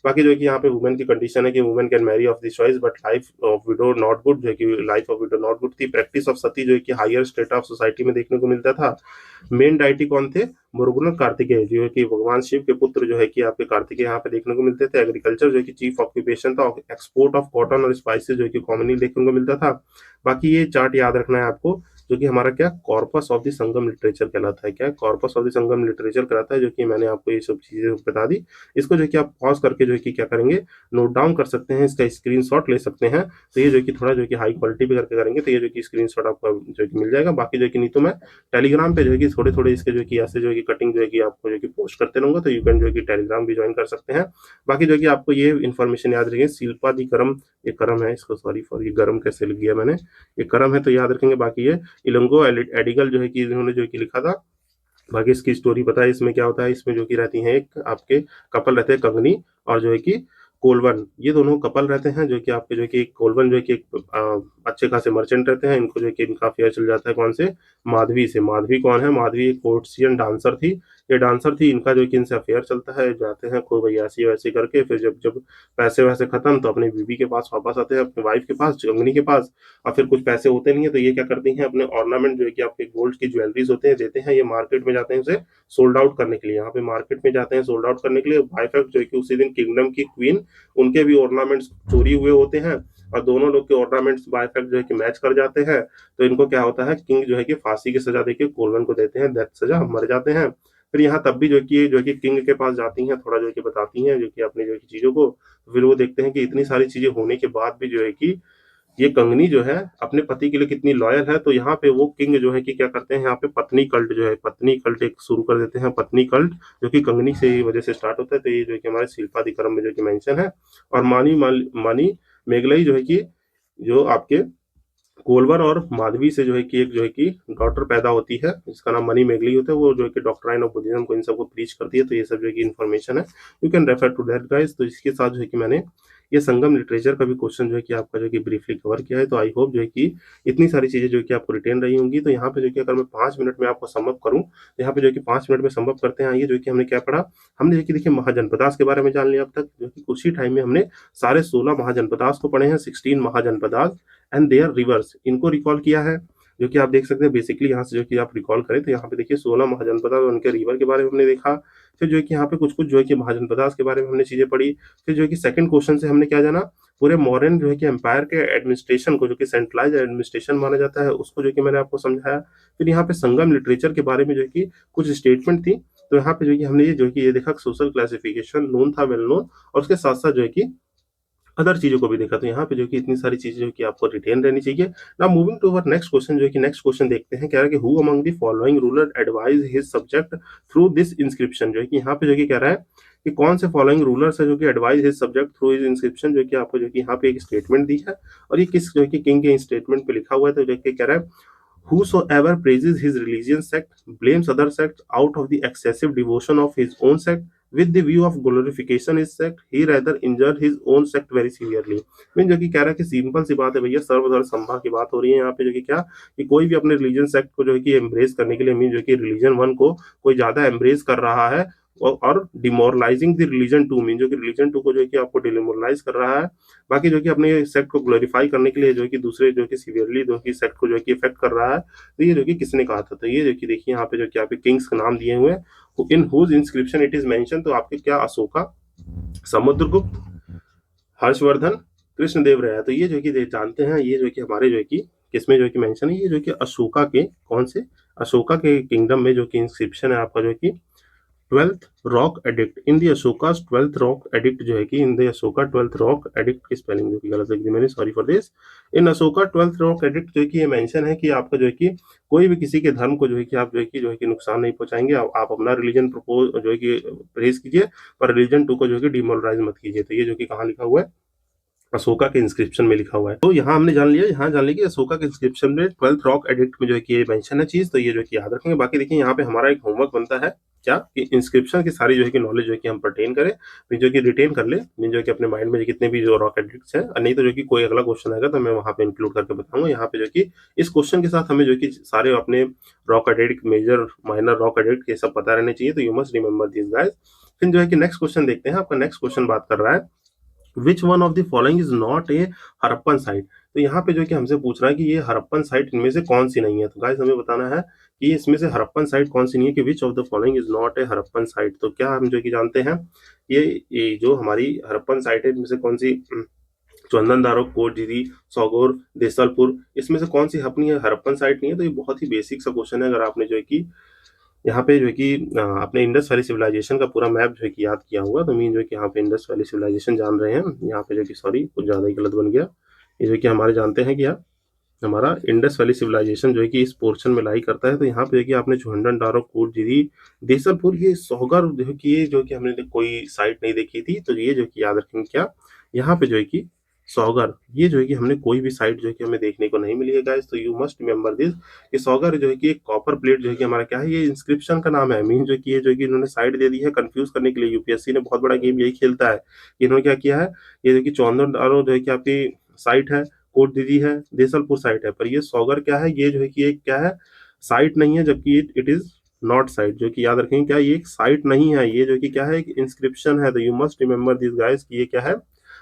बाकी जो है कि यहाँ पे वुमेन की कंडीशन है कि women can marry of this choice but life of window not good, जो है कि life of window not good थी। प्रैक्टिस ऑफ सती जो है कि हायर स्टेट ऑफ सोसाइटी में देखने को मिलता था। मेन डाइटी कौन थे? मुरुगन कार्तिकेय, जो है कि भगवान शिव के पुत्र जो है कि आपके कार्तिकेय यहाँ पे देखने को मिलते थे। एग्रीकल्चर जो है कि चीफ ऑक्यूपेशन था। एक्सपोर्ट ऑफ कॉटन और स्पाइसेस जो है कि कॉमनली देखने को मिलता था। बाकी ये चार्ट याद रखना है आपको, जो कि हमारा क्या corpus of the Sangam literature कहलाता है। क्या corpus of the Sangam literature कहलाता है, जो कि मैंने आपको ये सब चीजें बता दी। इसको जो कि आप पॉज करके जो है कि क्या करेंगे, नोट डाउन कर सकते हैं, इसका स्क्रीनशॉट ले सकते हैं। तो ये जो कि थोड़ा जो कि हाई क्वालिटी पे करके करेंगे तो ये जो कि स्क्रीनशॉट आपको जो कि मिल जाएगा। बाकी जो कि नहीं तो मैं टेलीग्राम पे जो है कि थोड़े थोड़े इसके जो कि ऐसे जो है कि कटिंग जो है कि आपको जो कि पोस्ट करते रहूंगा, तो यू कैन जो है कि टेलीग्राम भी ज्वाइन कर सकते हैं। बाकी जो है कि आपको ये इन्फॉर्मेशन याद रखिए, शिल्पा दी करम, ये करम है, इसको सॉरी फॉर ये गरम कैसे लिख दिया मैंने, ये करम है तो याद रखेंगे। बाकी ये इलंगो एडिगल जो है कि इन्होंने जो है कि लिखा था। बाकी इसकी स्टोरी पता है, इसमें क्या होता है, इसमें जो कि रहती हैं एक आपके कपल रहते हैं, कंगनी और जो है कि कोलवन, ये दोनों कपल रहते हैं। जो कि आपके जो कि कोलवन जो है कि एक अच्छे खासे मर्चेंट रहते हैं। इनको जो कि इनका अफेयर चल जाता है कौन से, माधवी से। माधवी कौन है? माधवी एक कोर्टियन डांसर थी, ये डांसर थी। इनका जो कि इनसे अफेयर चलता है, जाते हैं खूब ऐसी वैसी करके, फिर जब जब पैसे वैसे खत्म तो अपनी बीवी के पास वापस आते हैं, अपनी वाइफ के पास, कंगनी के पास। और फिर कुछ पैसे होते नहीं है तो ये क्या करती हैं, अपने ऑर्नामेंट जो है कि आपके गोल्ड की ज्वेलरीज होते हैं देते हैं, ये मार्केट में जाते हैं उसे सोल्ड आउट करने के लिए। यहाँ पे मार्केट में जाते हैं सोल्ड आउट करने के लिए। वाइफ जो है कि उसी दिन किंगडम की क्वीन, उनके भी ऑर्नामेंट्स चोरी हुए होते हैं और दोनों लोग के ऑर्नामेंट्स बाय फैक्ट जो है कि मैच कर जाते हैं। तो इनको क्या होता है, किंग जो है कि फांसी की सजा देके कोलवन को देते हैं, डेथ सजा, मर जाते हैं। फिर यहाँ तब भी जो है कि किंग के पास जाती हैं, थोड़ा जो है कि बताती हैं जो कि अपनी जो है कि चीजों को। फिर वो देखते हैं कि इतनी सारी चीजें होने के बाद भी जो है कि ये कंगनी जो है अपने पति के लिए कितनी लॉयल है। तो यहाँ पे वो किंग जो है कि क्या करते हैं, यहाँ पे पत्नी कल्ट जो है, पत्नी कल्ट एक शुरू कर देते हैं, पत्नी कल्ट, जो कि कंगनी से ही वजह से स्टार्ट होता है। तो ये जो है कि हमारे शिल्पाधिकरम में जो कि मेंशन है। और मानी मेघलई जो है कि जो आपके कोलवर और माधवी से जो है कि एक जो है कि डॉटर पैदा होती है, जिसका नाम मनी मेघली होता है। वो जो है कि डॉक्ट्राइन ऑफ बुद्धिज्म को इन सबको प्रीच करती है। तो ये सब जो है कि इन्फॉर्मेशन है, you can refer to that guys. तो इसके साथ जो है कि मैंने ये संगम लिटरेचर का भी क्वेश्चन जो है कि आपका जो है कि ब्रीफली कवर किया है। तो आई होप जो है कि इतनी सारी चीजें जो है कि आपको रिटेन रही होंगी। तो यहाँ पे जो कि अगर मैं 5 मिनट में आपको समअप करूँ, तो यहाँ पे जो है कि 5 मिनट में समअप करते हैं। आइए जो है कि हमने क्या पढ़ा, हमने जो है कि देखिए महाजनपदास के बारे में जान लिया अब तक, जो कि कुछ ही टाइम में हमने सारे 16 महाजनपदास को पढ़े हैं, 16 महाजनपदास एंड देयर रिवर्स, इनको रिकॉल किया है। जो कि आप देख सकते हैं बेसिकली यहाँ से जो कि आप रिकॉल करें तो यहाँ पे देखिए 16 महाजनपद और उनके रिवर के बारे में हमने देखा। फिर जो है कि यहाँ पे कुछ कुछ जो है कि महाजनपदास के बारे में हमने चीजें पढ़ी। फिर जो है कि सेकंड क्वेश्चन से हमने क्या जाना, पूरे मॉडर्न जो है कि एम्पायर के एडमिनिस्ट्रेशन को, जो कि सेंट्रलाइज एडमिनिस्ट्रेशन माना जाता है, उसको जो कि मैंने आपको समझाया। फिर यहाँ पे संगम लिटरेचर के बारे में जो है कि कुछ स्टेटमेंट थी। तो यहाँ पे जो है कि हमने ये जो है कि ये देखा सोशल क्लासिफिकेशन नोन था, वेल नोन, और उसके साथ साथ जो है कि अदर चीजों को भी देखा। तो यहाँ पे जो कि इतनी सारी चीजें जो कि आपको रिटेन रहनी चाहिए। Now moving to our next question, जो कि नेक्स्ट क्वेश्चन देखते हैं, क्या है कि who among the following ruler advise his subject through this inscription. जो है कि यहाँ पे जो कि कह रहा है कि कौन से फॉलोइंग रूलर्स है जो कि advise his subject through his inscription. जो कि आपको जो कि यहाँ पे एक स्टेटमेंट दी है और ये किस जो है कि किंग के स्टेटमेंट पे लिखा हुआ है। तो जो कि कह रहा है, whosoever praises his religious sect, blames other sects out of the excessive devotion of his own sect, with the view of glorification his sect, he rather injured his own sect very severely। Mean जो कि कह रहा है कि simple सी बात है भैया, सर्वधर्म संभा की बात हो रही है यहाँ पे। जो कि क्या, कि कोई भी अपने रिलीजन सेक्ट को जो है कि एम्ब्रेस करने के लिए, मीन जो कि रिलीजन वन को कोई ज्यादा एम्ब्रेस कर रहा है और demoralising the religion too, mean जो कि रिलीजन टू को जो है कि आपको डिमोरलाइज कर रहा है। बाकी जो कि अपने सेक्ट को ग्लोरीफाई करने के लिए जो है कि दूसरे जो कि सीवियरली जो कि सेक्ट को जो है कि इफेक्ट कर रहा है। तो ये जो कि किसने कहा था, तो ये जो कि देखिए यहाँ पे जो कि आपके किंग्स का नाम दिए हुए हैं, in whose inscription it is mention. तो आपके क्या, अशोका, समुद्रगुप्त, हर्षवर्धन, कृष्णदेव राय। तो ये जो कि जानते हैं, ये जो कि हमारे जो है कि किसमें जो है कि मेंशन है, ये जो कि अशोका के, कौन से, अशोका के किंगडम में जो कि इंस्क्रिप्शन है आपका जो है कि 12th रॉक एडिक्ट इन दी अशोकास 12th रॉक एडिक्ट। जो है कि in the Ashoka 12th rock edict की स्पेलिंग जो कि गलत लिख दी मैंने, sorry for this. In Ashoka 12th rock edict जो है कि ये मेंशन है कि आपका जो है कि कोई भी किसी के धर्म को जो है कि आप जो है कि नुकसान नहीं पहुंचाएंगे। आप अपना रिलीजन प्रपोज जो है कि प्रेज कीजिए, पर रिलीजन टू को जो है कि डिमोरलाइज मत कीजिए। तो ये जो कि कहाँ लिखा हुआ है, अशोका के इंस्क्रिप्शन में लिखा हुआ है। तो यहाँ हमने जान लिया, यहाँ जान लिया कि अशोका के इंस्क्रिप्शन में 12th रॉक एडिक्ट में जो है कि ये मेंशन है चीज। तो ये जो है कि याद रखेंगे। बाकी देखिए यहाँ पे हमारा एक होमवर्क बनता है क्या, कि इंस्क्रिप्शन की सारी जो है कि नॉलेज जो है कि हम परटेन करें, फिर जो कि रिटेन कर ले, फिर जो कि अपने माइंड में जितने भी जो रॉक एडिक्ट्स हैं, नहीं तो जो कि कोई अगला क्वेश्चन आएगा तो मैं वहां पे इंक्लूड करके बताऊंगा। यहाँ पे जो कि इस क्वेश्चन के साथ हमें जो कि सारे अपने rock edict, major, minor rock edict ये सब पता रहने चाहिए। तो you must remember this guys. फिर जो है कि नेक्स्ट क्वेश्चन देखते हैं। आपका नेक्स्ट क्वेश्चन बात कर रहा है which one of the following is not a Harappan site. तो यहाँ पे जो कि हमसे पूछ रहा है कि ये हड़प्पन साइट इनमें से कौन सी नहीं है। तो गाइस हमें बताना है कि इसमें से हड़प्पन साइट कौन सी नहीं है, कि which of the following is not a Harappan site. तो क्या हम जो कि जानते हैं ये जो हमारी हड़प्पन साइट है इनमें से कौन सी, चंदनदारो, कोटजीरी, सौगोर, देसलपुर, इसमें से कौन सी अपनी हड़प्पन साइट नहीं है। तो ये बहुत ही बेसिक सा क्वेश्चन है। अगर आपने जो है कि यहाँ पे जो है कि अपने इंडस वैली सिविलाइजेशन का पूरा मैप जो है कि याद किया हुआ, तो मीन जो है कि यहाँ पे इंडस वैली सिविलाइजेशन जान रहे हैं। यहाँ पे जो कि सॉरी कुछ ज़्यादा ही गलत बन गया। ये जो कि हमारे जानते हैं कि हमारा इंडस वैली सिविलाइजेशन जो है कि इस पोर्शन में लाई करता है। तो यहाँ पे जो कि आपने चुहंडनडारो, कोटजीरी, देसलपुर, ये सौगर जो है कि ये जो कि हमने कोई साइट नहीं देखी थी। तो ये जो कि याद रखेंगे क्या, यहाँ पे जो है कि सौगर, ये जो है कि हमने कोई भी साइट जो है कि हमें देखने को नहीं मिली है गाइस। तो यू मस्ट रिमेंबर दिस कि सौगर जो है कि एक कॉपर प्लेट जो है कि हमारा क्या है, ये इंस्क्रिप्शन का नाम है। मीन जो कि ये जो कि इन्होंने साइट दे दी है कंफ्यूज करने के लिए। यूपीएससी ने बहुत बड़ा गेम यही खेलता है कि इन्होंने क्या किया है, ये जो कि चौंदनदारो जो है कि आपकी साइट है, कोट दीदी है, देसलपुर साइट है, पर ये सौगर क्या है, ये जो है कि एक क्या है, साइट नहीं है, जबकि इट इज नॉट साइट। जो कि याद रखेंगे क्या, ये एक साइट नहीं है, ये जो कि क्या है, एक इंस्क्रिप्शन है। तो you must remember this guys कि ये क्या है,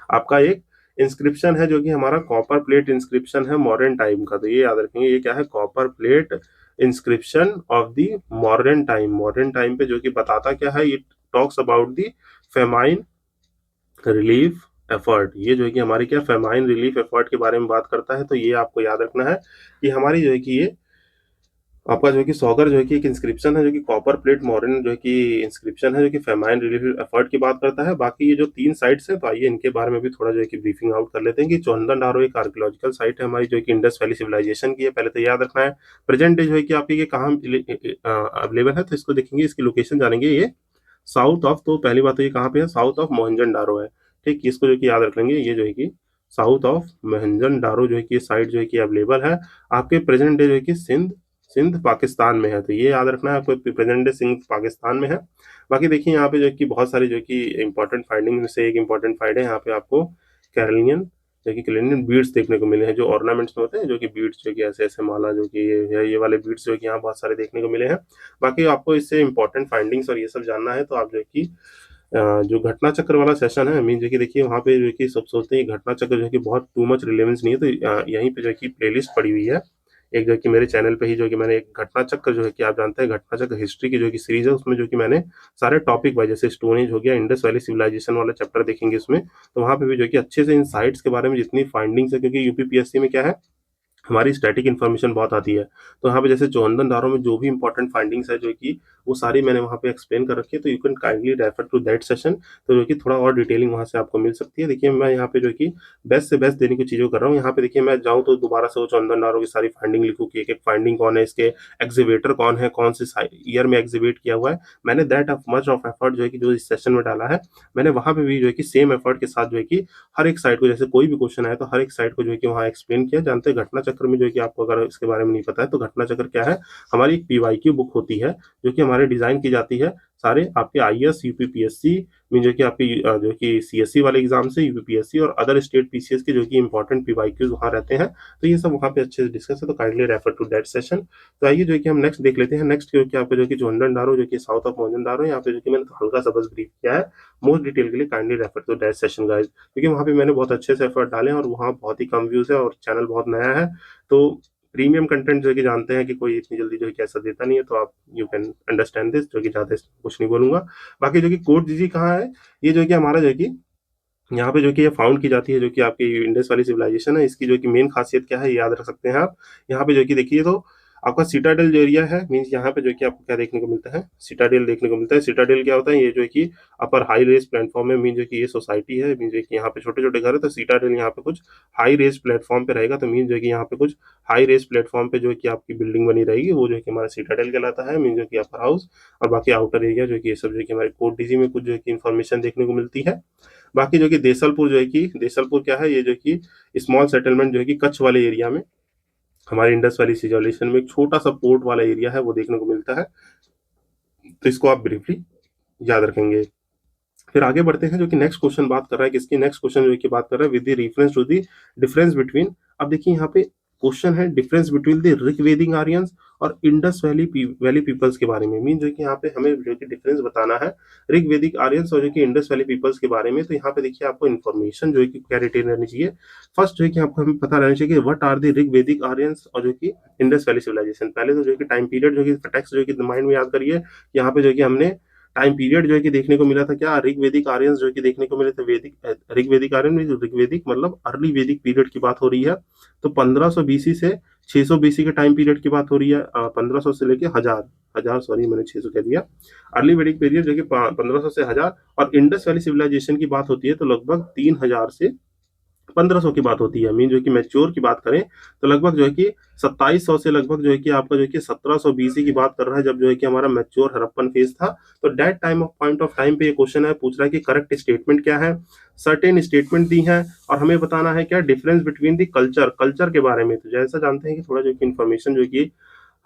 आपका एक इंस्क्रिप्शन है, जो कि हमारा कॉपर प्लेट इंस्क्रिप्शन है मॉडर्न टाइम का। तो ये याद रखेंगे ये क्या है, copper plate inscription of the modern time. Modern time पे जो कि बताता क्या है, it talks about the famine relief effort. ये जो है कि हमारी क्या, फेमाइन रिलीफ एफर्ट के बारे में बात करता है। तो ये आपको याद रखना है कि हमारी जो है कि ये आपका जो है कि सौगर जो है कि एक इंस्क्रिप्शन है, जो कि कॉपर प्लेट मॉडर्न जो है कि इंस्क्रिप्शन है, जो कि फेमाइन रिलीफ एफर्ट की बात करता है। बाकी ये जो 3 साइट्स हैं, तो आइए इनके बारे में भी थोड़ा जो है कि ब्रीफिंग आउट कर लेते हैं। कि चौंदनडारो एक आर्कियोलॉजिकल साइट है हमारी, जो कि इंडस वैली सिविलाइजेशन की है। पहले तो याद रखना है प्रेजेंट डे जो है कि आपकी ये कहाँ अवेलेबल है। तो इसको देखेंगे, इसकी लोकेशन जानेंगे। ये साउथ ऑफ, तो पहली बात तो ये कहाँ पे है, साउथ ऑफ मोहनजोदड़ो है। ठीक, इसको जो कि याद रख लेंगे। ये जो है कि साउथ ऑफ मोहनजोदड़ो जो है कि साइट जो है कि अवेलेबल है आपके प्रेजेंट डे जो है कि सिंध सिंध पाकिस्तान में है। तो ये याद रखना है आपको, प्रेजेंट डे सिंध पाकिस्तान में है। बाकी देखिए यहाँ पे जो है कि बहुत सारी जो है कि इंपॉर्टेंट फाइंडिंग में से एक इंपॉर्टेंट फाइंड है यहाँ पे आपको कैरलियन जो कि कैरलियन बीड्स देखने को मिले हैं, जो ऑर्नामेंट्स में होते हैं, जो कि बीड्स जो कि ऐसे ऐसे माला जो कि ये वाले बीड्स जो कि यहाँ बहुत सारे देखने को मिले हैं। बाकी आपको इससे इंपॉर्टेंट फाइंडिंग्स और ये सब जानना है, तो आप जो है कि जो घटना चक्र वाला सेशन है, मीन जो कि देखिए वहाँ पे जो है कि सब सोचते हैं घटना चक्र जो है कि बहुत टू मच रिलेवेंस नहीं है। तो यहीं पे जो है कि प्लेलिस्ट पड़ी हुई है एक, जो कि मेरे चैनल पे ही जो कि मैंने एक घटना चक्र जो है कि आप जानते हैं घटना चक्र हिस्ट्री की जो कि सीरीज है, उसमें जो कि मैंने सारे टॉपिक वाइज, जैसे स्टोन एज हो गया, इंडस वैली सिविलाइजेशन वाला चैप्टर देखेंगे उसमें। तो वहाँ पे भी जो कि अच्छे से इन साइट्स के बारे में जितनी फाइंडिंग्स है, क्योंकि यूपीपीएससी में क्या है, हमारी स्टैटिक इन्फॉर्मेशन बहुत आती है। तो यहाँ पे जैसे चौंदनदारो में जो भी इंपॉर्टेंट फाइंडिंग्स है जो कि वो सारी मैंने वहाँ पे एक्सप्लेन कर रखी है। तो you can kindly refer to that session. तो जो कि थोड़ा और डिटेलिंग वहाँ से आपको मिल सकती है। देखिए मैं यहाँ पे जो कि बेस्ट से बेस्ट देने की चीज़ों कर रहा हूँ। यहाँ पे देखिए मैं जाऊँ तो दोबारा से वो चौंदनदारो की सारी फाइंडिंग लिखूँ कि एक एक फाइंडिंग कौन है, इसके एग्जीवेटर कौन है, कौन से ईयर में एग्जीवेट किया हुआ है। मैंने that of much of effort जो है कि जो इस सेशन में डाला है, मैंने वहाँ पे भी जो है कि सेम एफर्ट के साथ जो है कि हर एक साइड को, जैसे कोई भी क्वेश्चन आया तो हर एक साइड को जो है कि वहाँ एक्सप्लेन किया। जानते हैं घटना चक्र में जो है कि आपको अगर इसके बारे में नहीं पता है, तो घटना चक्र क्या है, हमारी एक पीवाईक्यू बुक होती है जो कि हमारे डिजाइन की जाती है सारे आपके आईएएस यूपीपीएससी में, जो कि आपकी जो कि सीएससी वाले एग्जाम से, यूपीपीएससी और अदर स्टेट पीसीएस के जो कि इंपॉर्टेंट पीवाईक्यूज वहाँ रहते हैं। तो ये सब वहाँ पे अच्छे से डिस्कस है, तो kindly refer to that session. तो आइए जो है कि हम नेक्स्ट देख लेते हैं। नेक्स्ट जो कि आपको जो कि चौंदनडारो जो कि साउथ ऑफ मोहनजोदड़ो, यहाँ पे जो कि मैंने हल्का सा बस ब्रीफ किया है। मोस्ट डिटेल के लिए kindly refer to that session guys, क्योंकि वहाँ पे मैंने बहुत अच्छे से एफर्ट डाले हैं और वहाँ बहुत ही कम व्यूज है और चैनल बहुत नया है। तो प्रीमियम कंटेंट जो है कि जानते हैं कि कोई इतनी जल्दी जो है कि ऐसा देता नहीं है। तो आप यू कैन अंडरस्टैंड दिस, जो कि ज़्यादा कुछ नहीं बोलूंगा। बाकी जो कि कोट जीजी कहाँ है, ये जो कि हमारा जो है कि यहाँ पे जो कि ये फाउंड की जाती है, जो कि आपकी इंडस वाली सिविलाइजेशन है। इसकी जो कि मेन खासियत क्या है, ये याद रख सकते हैं आप। यहाँ पे जो कि देखिए, तो आपका सिटाडेल जो एरिया है, मीन्स यहाँ पे जो कि आपको क्या देखने को मिलता है, सिटाडेल देखने को मिलता है। सिटाडेल क्या होता है, ये जो है कि अपर हाई रेस प्लेटफॉर्म है, मीन जो कि ये सोसाइटी है, मीन जो कि यहाँ पे छोटे छोटे घर है। तो सिटाडेल यहाँ पे कुछ हाई रेस प्लेटफॉर्म पे रहेगा। तो मीन जो कि यहाँ पे कुछ हाई रेस प्लेटफॉर्म पे जो है कि आपकी बिल्डिंग बनी रहेगी, वो जो है कि हमारा सिटाडेल कहलाता है, मीन जो कि अपर हाउस। और बाकी आउटर एरिया जो कि ये सब जो कि हमारे कोट डीजी में कुछ जो है कि इन्फॉर्मेशन देखने को मिलती है। बाकी जो कि देसलपुर जो है कि देसलपुर क्या है, ये जो कि स्मॉल सेटलमेंट जो है कि कच्छ वाले एरिया में, हमारे इंडस वैली सिविलाइजेशन में एक छोटा सा पोर्ट वाला एरिया है, वो देखने को मिलता है। तो इसको आप ब्रीफली याद रखेंगे। फिर आगे बढ़ते हैं, जो कि नेक्स्ट क्वेश्चन बात कर रहा है किसकी, नेक्स्ट क्वेश्चन जो कि बात कर रहा है with the reference to the difference between. अब देखिए यहाँ पे क्वेश्चन है difference between the Rigvedic Aryans और इंडस वैली पीपल्स के बारे में। मीन जो है कि यहाँ पे हमें जो कि डिफरेंस बताना है ऋग्वेदिक आर्यंस और जो कि इंडस वैली पीपल्स के बारे में। तो यहाँ पे देखिए आपको इन्फॉर्मेशन जो है कि क्या रिटेन रहनी चाहिए। फर्स्ट जो है कि आपको हमें पता रहना चाहिए कि what are the Rigvedic Aryans और जो कि इंडस वैली सिविलाइजेशन। पहले तो जो है कि टाइम पीरियड जो कि टेक्स्ट जो है कि माइंड में याद करिए। यहाँ पे जो है कि हमने टाइम पीरियड जो है कि देखने को मिला था क्या, ऋग्वेदिक आर्यंस जो है कि देखने को मिले थे। ऋग्वेदिक आर्यन में ऋग्वेदिक मतलब अर्ली वैदिक पीरियड की बात हो रही है। तो 1500 बीसी से 600 बीसी के टाइम पीरियड की बात हो रही है। 1500 से लेके हजार हजार सॉरी मैंने 600 कह दिया। अर्ली वैदिक पीरियड जो कि 1500 से 1000। और इंडस वैली सिविलाइजेशन की बात होती है तो लगभग 3000 से 1500 की बात होती है। मीन जो कि मैच्योर की बात करें तो लगभग जो है कि 2700 से लगभग जो है कि आपका जो है कि 1700 बीसी की बात कर रहा है, जब जो है कि हमारा मैच्योर हड़प्पन फेज था। तो date time of point of time पे ये क्वेश्चन है, पूछ रहा है कि करेक्ट स्टेटमेंट क्या है। सर्टेन स्टेटमेंट दी है और हमें बताना है क्या डिफरेंस बिटवीन द कल्चर के बारे में। तो जैसा जानते हैं कि थोड़ा जो कि इन्फॉर्मेशन जो कि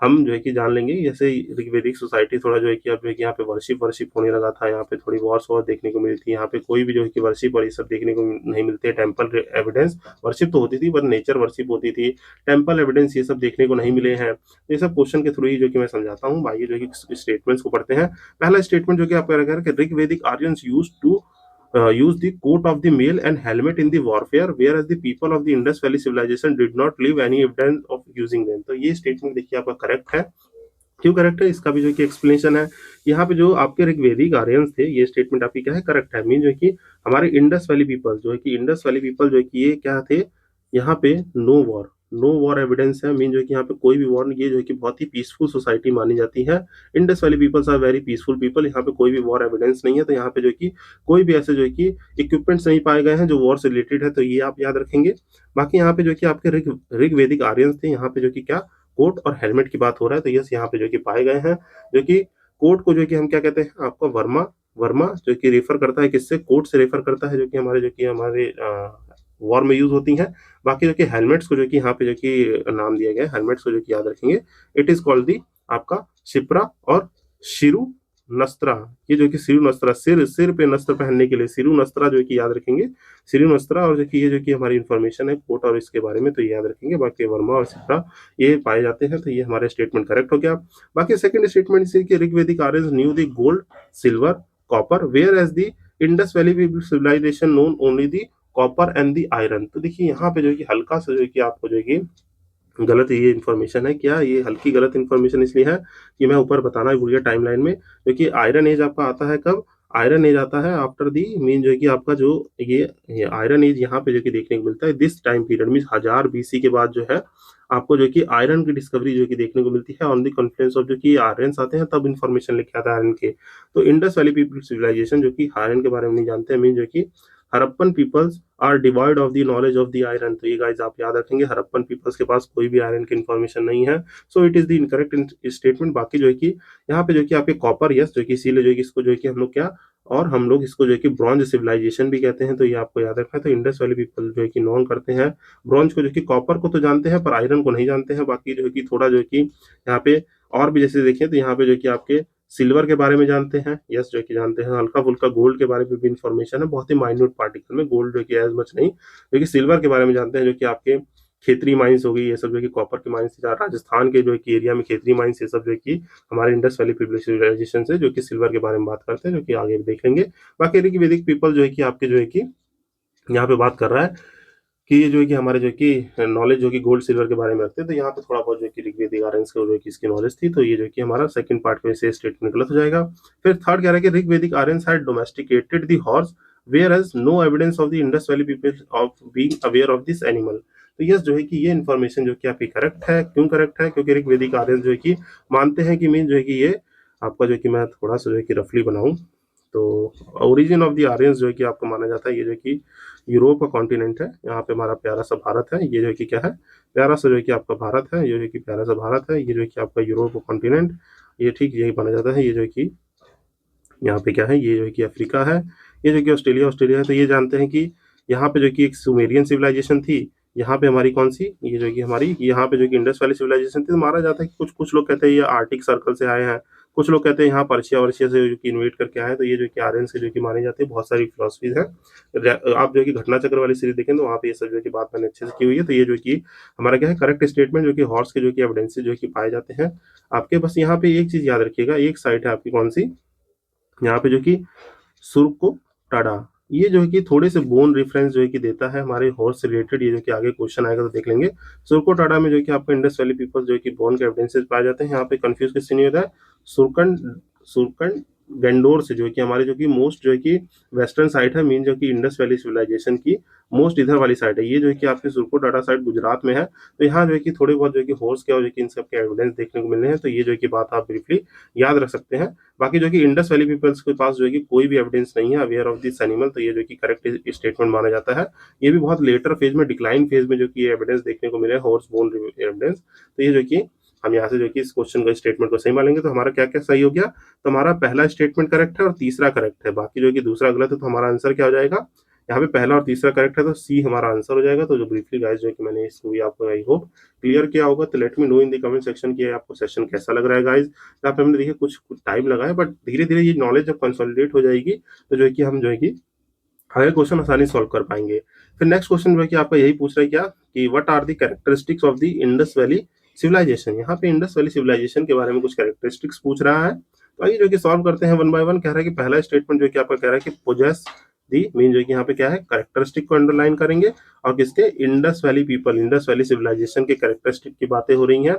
हम जो है कि जान लेंगे। जैसे ऋग्वेदिक सोसाइटी थोड़ा जो है कि अब जो है कि यहाँ पे वर्शिप होने लगा था। यहाँ पे थोड़ी वॉर्स वॉर देखने को मिली थी। यहाँ पे कोई भी जो है कि वर्शिप और ये सब देखने को नहीं मिलते। टेम्पल एविडेंस वर्शिप तो होती थी पर नेचर वर्शिप होती थी। टेम्पल एविडेंस ये सब देखने को नहीं मिले हैं। ये सब क्वेश्चन के थ्रू ही जो कि मैं समझाता हूँ। आइए जो है कि स्टेटमेंट्स को पढ़ते हैं। पहला स्टेटमेंट जो कि आपका रहेगा कि Rigvedic Aryans used to use the coat of the male and helmet in the warfare, whereas the people of the Indus Valley civilization did not leave any evidence of using them। तो ये स्टेटमेंट देखिए आपका correct है। क्यों correct है इसका भी जो कि एक्सप्लेनेशन है। यहाँ पे जो आपके ऋग्वेदिक आर्यंस थे, ये स्टेटमेंट आपकी क्या है, करेक्ट है। मीन जो है कि हमारे इंडस वैली पीपल जो है कि इंडस वैली पीपल जो है कि ये क्या थे, यहाँ पे नो वॉर एविडेंस है। मीन जो है कि यहाँ पे कोई भी वॉर नहीं। ये जो है कि बहुत ही पीसफुल सोसाइटी मानी जाती है। Indus Valley peoples are very peaceful people. यहाँ पे कोई भी वॉर एविडेंस नहीं है। तो यहाँ पे जो है कि कोई भी ऐसे जो है कि इक्विपमेंट्स नहीं पाए गए हैं जो वॉर से रिलेटेड है। तो ये आप याद रखेंगे। बाकी यहाँ पे जो कि आपके ऋग्वेदिक आर्यंस थे, यहाँ पे जो कि क्या कोट और हेलमेट की बात हो रहा है। तो यस यहाँ पे जो कि पाए गए हैं। जो कि कोट को जो कि हम क्या कहते हैं आपका वर्मा वर्मा जो कि रेफर करता है किससे, कोट से रेफर करता है, जो कि हमारे वॉर में यूज होती हैं। बाकी जो कि हेलमेट्स को जो कि यहाँ पे जो कि नाम दिया गया है, हेलमेट्स को जो कि याद रखेंगे। इट इज कॉल्ड दी आपका शिप्रा और शिरू नस्त्रा। ये जो कि सिरू नस्त्रा, सिर पे नस्त्र पहनने के लिए सिरू नस्त्रा जो कि याद रखेंगे। सिरू नस्त्रा और जो कि ये जो कि हमारी इन्फॉर्मेशन है कोट और इसके बारे में, तो ये याद रखेंगे। बाकी वर्मा और सिप्रा ये पाए जाते हैं। तो ये हमारे स्टेटमेंट करेक्ट हो गया। बाकी सेकंड स्टेटमेंट इसे कि Rigvedic Aryans knew the gold silver copper, whereas the Indus valley civilisation known only the copper and the iron. तो देखिए यहाँ पे जो है कि हल्का सा जो है कि आपको जो है कि गलत ये इन्फॉर्मेशन है। क्या ये हल्की गलत इन्फॉर्मेशन इसलिए है कि मैं ऊपर बताना भूल गया टाइमलाइन में। क्योंकि आयरन एज आपका आता है कब, आयरन एज आता है आफ्टर दी मीन जो है कि आपका जो ये आयरन एज यहाँ पे जो कि देखने को मिलता है this time period mean 1000 BC के बाद जो है आपको जो कि आयरन की डिस्कवरी जो कि देखने को मिलती है। ऑन द कॉन्फ्लुएंस ऑफ जो कि आयरन आते हैं तब इन्फॉर्मेशन लिखे आता है आयरन के। तो इंडस वैली पीपल सिविलाइजेशन जो कि आयरन के बारे में नहीं जानते हैं। मीन जो कि Harappan peoples are divide of the knowledge of the iron. तो ये गाइस आप याद रखेंगे, हड़प्पन पीपल्स के पास कोई भी आयरन की इन्फॉर्मेशन नहीं है। So it is the incorrect statement. बाकी जो है कि यहाँ पे जो कि आपके कॉपर यस जो कि इसीलिए जो है कि इसको जो है कि हम लोग क्या और हम लोग इसको जो है कि ब्रॉन्ज सिविलाइजेशन भी कहते हैं। तो ये आपको याद रखना है। तो इंडस वैली पीपल जो है कि नॉन करते हैं ब्रॉन्ज को, जो कि कॉपर को तो जानते हैं पर आयरन को नहीं जानते हैं। बाकी जो है कि थोड़ा जो है कि यहाँ पे और भी जैसे देखें तो यहाँ पे जो कि आपके सिल्वर के बारे में जानते हैं। यस जो कि जानते हैं। हल्का फुल्का गोल्ड के बारे में भी इंफॉर्मेशन है, बहुत ही माइन्यूट पार्टिकल में। गोल्ड जो कि एज मच नहीं, जो कि सिल्वर के बारे में जानते हैं। जो कि आपके खेतरी माइंस हो गई, ये सब जो कि कॉपर की माइंस, राजस्थान के जो कि एरिया में खेतरी माइंस, ये सब जो कि हमारे इंडस वैली सिविलाइजेशन से जो कि सिल्वर के बारे में बात करते हैं, जो कि आगे भी देख लेंगे। बाकी ऋग्वेदिक पीपल जो है कि आपके जो है कि यहाँ पे बात कर रहा है कि ये जो है कि हमारे जो कि नॉलेज जो कि गोल्ड सिल्वर के बारे में रखते हैं। तो यहाँ पे थोड़ा बहुत जो कि ऋग्वेदिक आर्यंस को जो कि इसकी नॉलेज थी। तो ये जो कि हमारा सेकंड पार्ट में से स्टेटमेंट गलत हो जाएगा। फिर थर्ड कह रहा है कि Rigvedic Aryans had domesticated the horse, whereas no evidence of the Indus valley people of being aware of this animal. तो यस जो है कि ये इन्फॉर्मेशन जो कि आपकी करेक्ट है। क्यों करेक्ट है, क्योंकि ऋग्वेदिक आर्यंस जो है कि मानते हैं कि मीन जो है कि ये आपका जो कि मैं थोड़ा सा जो है कि रफली बनाऊं तो ओरिजिन ऑफ द आर्यंस जो है कि आपको माना जाता है ये जो कि यूरोप का कॉन्टिनेंट है। यहाँ पे हमारा प्यारा सा भारत है। ये जो है कि क्या है, प्यारा सा जो है कि आपका भारत है। ये जो है कि प्यारा सा भारत है। ये जो है कि आपका यूरोप का कॉन्टिनेंट, ये ठीक यही माना जाता है। ये जो है कि यहाँ पे क्या है, ये जो है कि अफ्रीका है। ये जो कि ऑस्ट्रेलिया है। तो ये जानते हैं कि यहाँ पे जो कि एक सुमेरियन सिविलाइजेशन थी। यहाँ पे हमारी कौन सी, ये जो कि हमारी यहाँ पे जो कि इंडस वैली सिविलाइजेशन थी। तो माना जाता है कि कुछ कुछ लोग कहते हैं ये आर्टिक सर्कल से आए हैं। कुछ लोग कहते हैं यहाँ पर्शिया वर्शिया से जो कि इन्वेट करके आए, तो ये जो कि आर्यन से जो कि माने जाते हैं। बहुत सारी फिलोसफीज हैं। आप जो कि घटना चक्र वाली सीरीज देखें तो वहाँ पे ये सब जो कि बात मैंने अच्छे से की हुई है। तो ये जो कि हमारा क्या है करेक्ट स्टेटमेंट, जो कि हॉर्स के जो कि एविडेंसेस जो कि पाए जाते हैं आपके। बस यहाँ पे एक चीज याद रखिएगा, एक साइट है आपकी कौन सी, यहाँ पे जो कि सुरको टाडा, ये जो है कि थोड़े से बोन रेफरेंस जो है कि देता है हमारे हॉर्स से रिलेटेड। ये जो कि आगे क्वेश्चन आएगा तो देख लेंगे। सुरको टाडा में जो है कि आपको इंडस वैली पीपल जो है कि बोन के एविडेंसेस पाए जाते हैं। यहाँ पे कंफ्यूज किससे नहीं होता है, सुरकन सुरकन गंडोर से, जो है कि हमारे जो कि मोस्ट जो है कि वेस्टर्न साइड है, मीन जो कि इंडस वैली सिविलाइजेशन की मोस्ट इधर वाली साइड है। ये जो है कि आपके सुरको टाडा साइड गुजरात में है। तो यहाँ जो है कि थोड़े बहुत जो है कि हॉर्स के और जो कि इन सब के एविडेंस देखने को मिलने हैं। तो ये जो है कि बात आप ब्रीफली याद रख सकते हैं। बाकी जो कि इंडस वैली पीपल्स के पास जो है कि कोई भी एविडेंस नहीं है अवेयर ऑफ दिस एनिमल, तो ये जो कि करेक्ट स्टेटमेंट माना जाता है। ये भी बहुत लेटर फेज में, डिक्लाइन फेज में जो कि एविडेंस देखने को मिले, हॉर्स बोन एविडेंस। तो ये जो कि हम यहाँ से जो कि इस क्वेश्चन को स्टेटमेंट को सही मानेंगे। तो हमारा क्या क्या सही हो गया, तो हमारा पहला स्टेटमेंट करेक्ट है और तीसरा करेक्ट है। बाकी जो कि दूसरा गलत है, तो हमारा आंसर क्या हो जाएगा, यहाँ पे पहला और तीसरा करेक्ट है तो सी हमारा आंसर हो जाएगा। तो जो ब्रीफली गाइस जो कि मैंने इसको भी आपको आई होप क्लियर किया होगा। तो late me know in the comment section कि आपको सेशन कैसा लग रहा है गाइस। यहाँ पे हमने देखिए कुछ टाइम लगा है, बट धीरे धीरे ये नॉलेज जब कंसोलिडेट हो जाएगी तो जो है कि हम जो है कि आगे क्वेश्चन आसानी सॉल्व कर पाएंगे। फिर नेक्स्ट क्वेश्चन जो है कि आपका यही पूछ रहा है क्या, कि what are the characteristics of the Indus valley civilisation. यहाँ पे इंडस वैली सिविलाइजेशन के बारे में कुछ कैरेक्टरिस्टिक्स पूछ रहा है। तो आइए जो कि सॉल्व करते हैं वन बाय वन। कह रहा है कि पहला स्टेटमेंट जो कि आपका कह रहा है कि पोजेस दी, मीन जो कि यहाँ पे क्या है कैरेक्टरिस्टिक को अंडरलाइन करेंगे और किसके, Indus valley people, Indus valley civilisation के कैरेक्टरिस्टिक की बातें हो रही हैं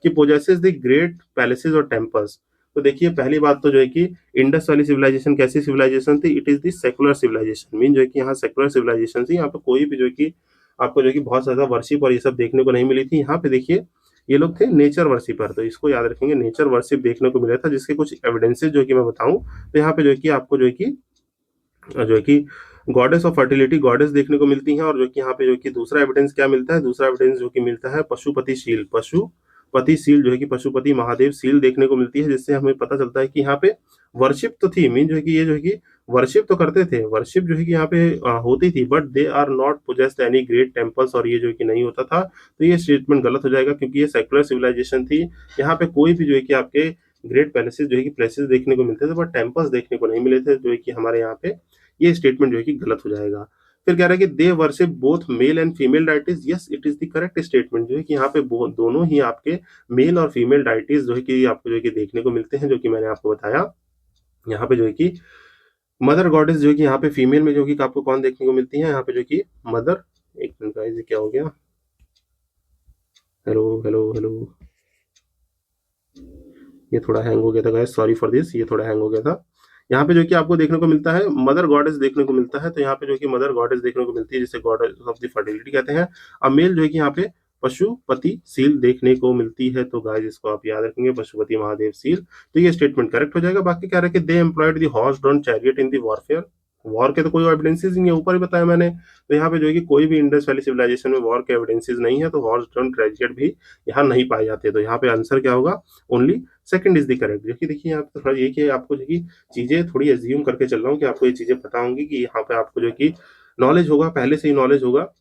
कि पोजेसेस द ग्रेट पैलेसेस और टेम्पल्स। तो देखिए पहली बात तो जो है कि इंडस वाली सिविलाइजेशन कैसी सिविलाइजेशन थी, it is the secular civilisation, mean जो है कि यहाँ सेकुलर सिविलाइजेशन थी। यहाँ पे कोई भी जो है कि आपको जो है कि बहुत ज्यादा वर्शिप और ये सब देखने को नहीं मिली थी। यहाँ पे देखिए ये लोग थे नेचर वर्शिपर, तो इसको याद रखेंगे, नेचर वर्शिप देखने को मिला था, जिसके कुछ एविडेंसेस जो कि मैं बताऊं तो यहाँ पे जो है कि आपको जो है कि गॉडेस ऑफ फर्टिलिटी, गॉडेस देखने को मिलती हैं। और जो कि यहाँ पे जो कि दूसरा एविडेंस क्या मिलता है, दूसरा एविडेंस जो कि मिलता है पशुपति शील, पशुपति सील जो है कि पशुपति महादेव सील देखने को मिलती है, जिससे हमें पता चलता है कि यहाँ पे वर्शिप तो थी, मीन जो है कि ये जो है कि वर्शिप तो करते थे, वर्शिप जो है कि यहाँ पे होती थी, but they are not possessed any great temples, और ये जो है कि नहीं होता था। तो ये स्टेटमेंट गलत हो जाएगा, क्योंकि ये सेकुलर सिविलाइजेशन थी। यहाँ पे कोई भी जो है कि आपके ग्रेट पैलेसेस जो है कि प्लेसेस देखने को मिलते थे, बट टेम्पल्स देखने को नहीं मिले थे, जो है कि हमारे यहाँ पे ये स्टेटमेंट जो है कि गलत हो जाएगा। फिर कह रहा है कि they worship both male and female deities, yes it is the correct statement, जो है कि यहाँ पे दोनों ही आपके मेल और फीमेल डाइटीज जो है कि आपको जो है कि देखने को मिलते हैं, जो कि मैंने आपको बताया। यहाँ पे जो है कि मदर गॉडेस जो है कि यहाँ पे फीमेल में जो कि आपको कौन देखने को मिलती है, यहाँ पे जो कि मदर, एक मिनट गाइस ये क्या हो गया, हेलो हेलो हेलो, ये थोड़ा हैंग हो गया था गाइस, सॉरी फॉर दिस, ये थोड़ा हैंग हो गया था। यहाँ पे जो कि आपको देखने को मिलता है मदर गॉडेस देखने को मिलता है। तो यहाँ पे जो कि मदर गॉडेस देखने को मिलती है, जिसे गॉडेस ऑफ द फर्टिलिटी कहते हैं। अब मेल जो है कि यहाँ पे पशुपति सील देखने को मिलती है। तो गाइस इसको आप याद रखेंगे, पशुपति महादेव सील। तो ये स्टेटमेंट करेक्ट हो जाएगा। बाकी कह रहे हैं कि they employed the horse drawn chariot in the warfare, war के तो कोई एविडेंसेस नहीं है, ऊपर ही बताया मैंने। तो यहाँ पे जो है कि कोई भी इंडस वैली सिविलाइजेशन में वॉर के एविडेंसेस नहीं है, तो हॉर्स ड्रॉन चैरियट भी यहाँ नहीं पाए जाते। तो यहाँ पे आंसर क्या होगा, only second is the correct. जो कि देखिए यहाँ पे थोड़ा ये कि आपको जो कि चीजें थोड़ी एज्यूम करके चल रहा हूँ कि आपको ये चीजें पता होंगी, कि यहाँ पे आपको जो कि नॉलेज होगा, पहले से ही नॉलेज होगा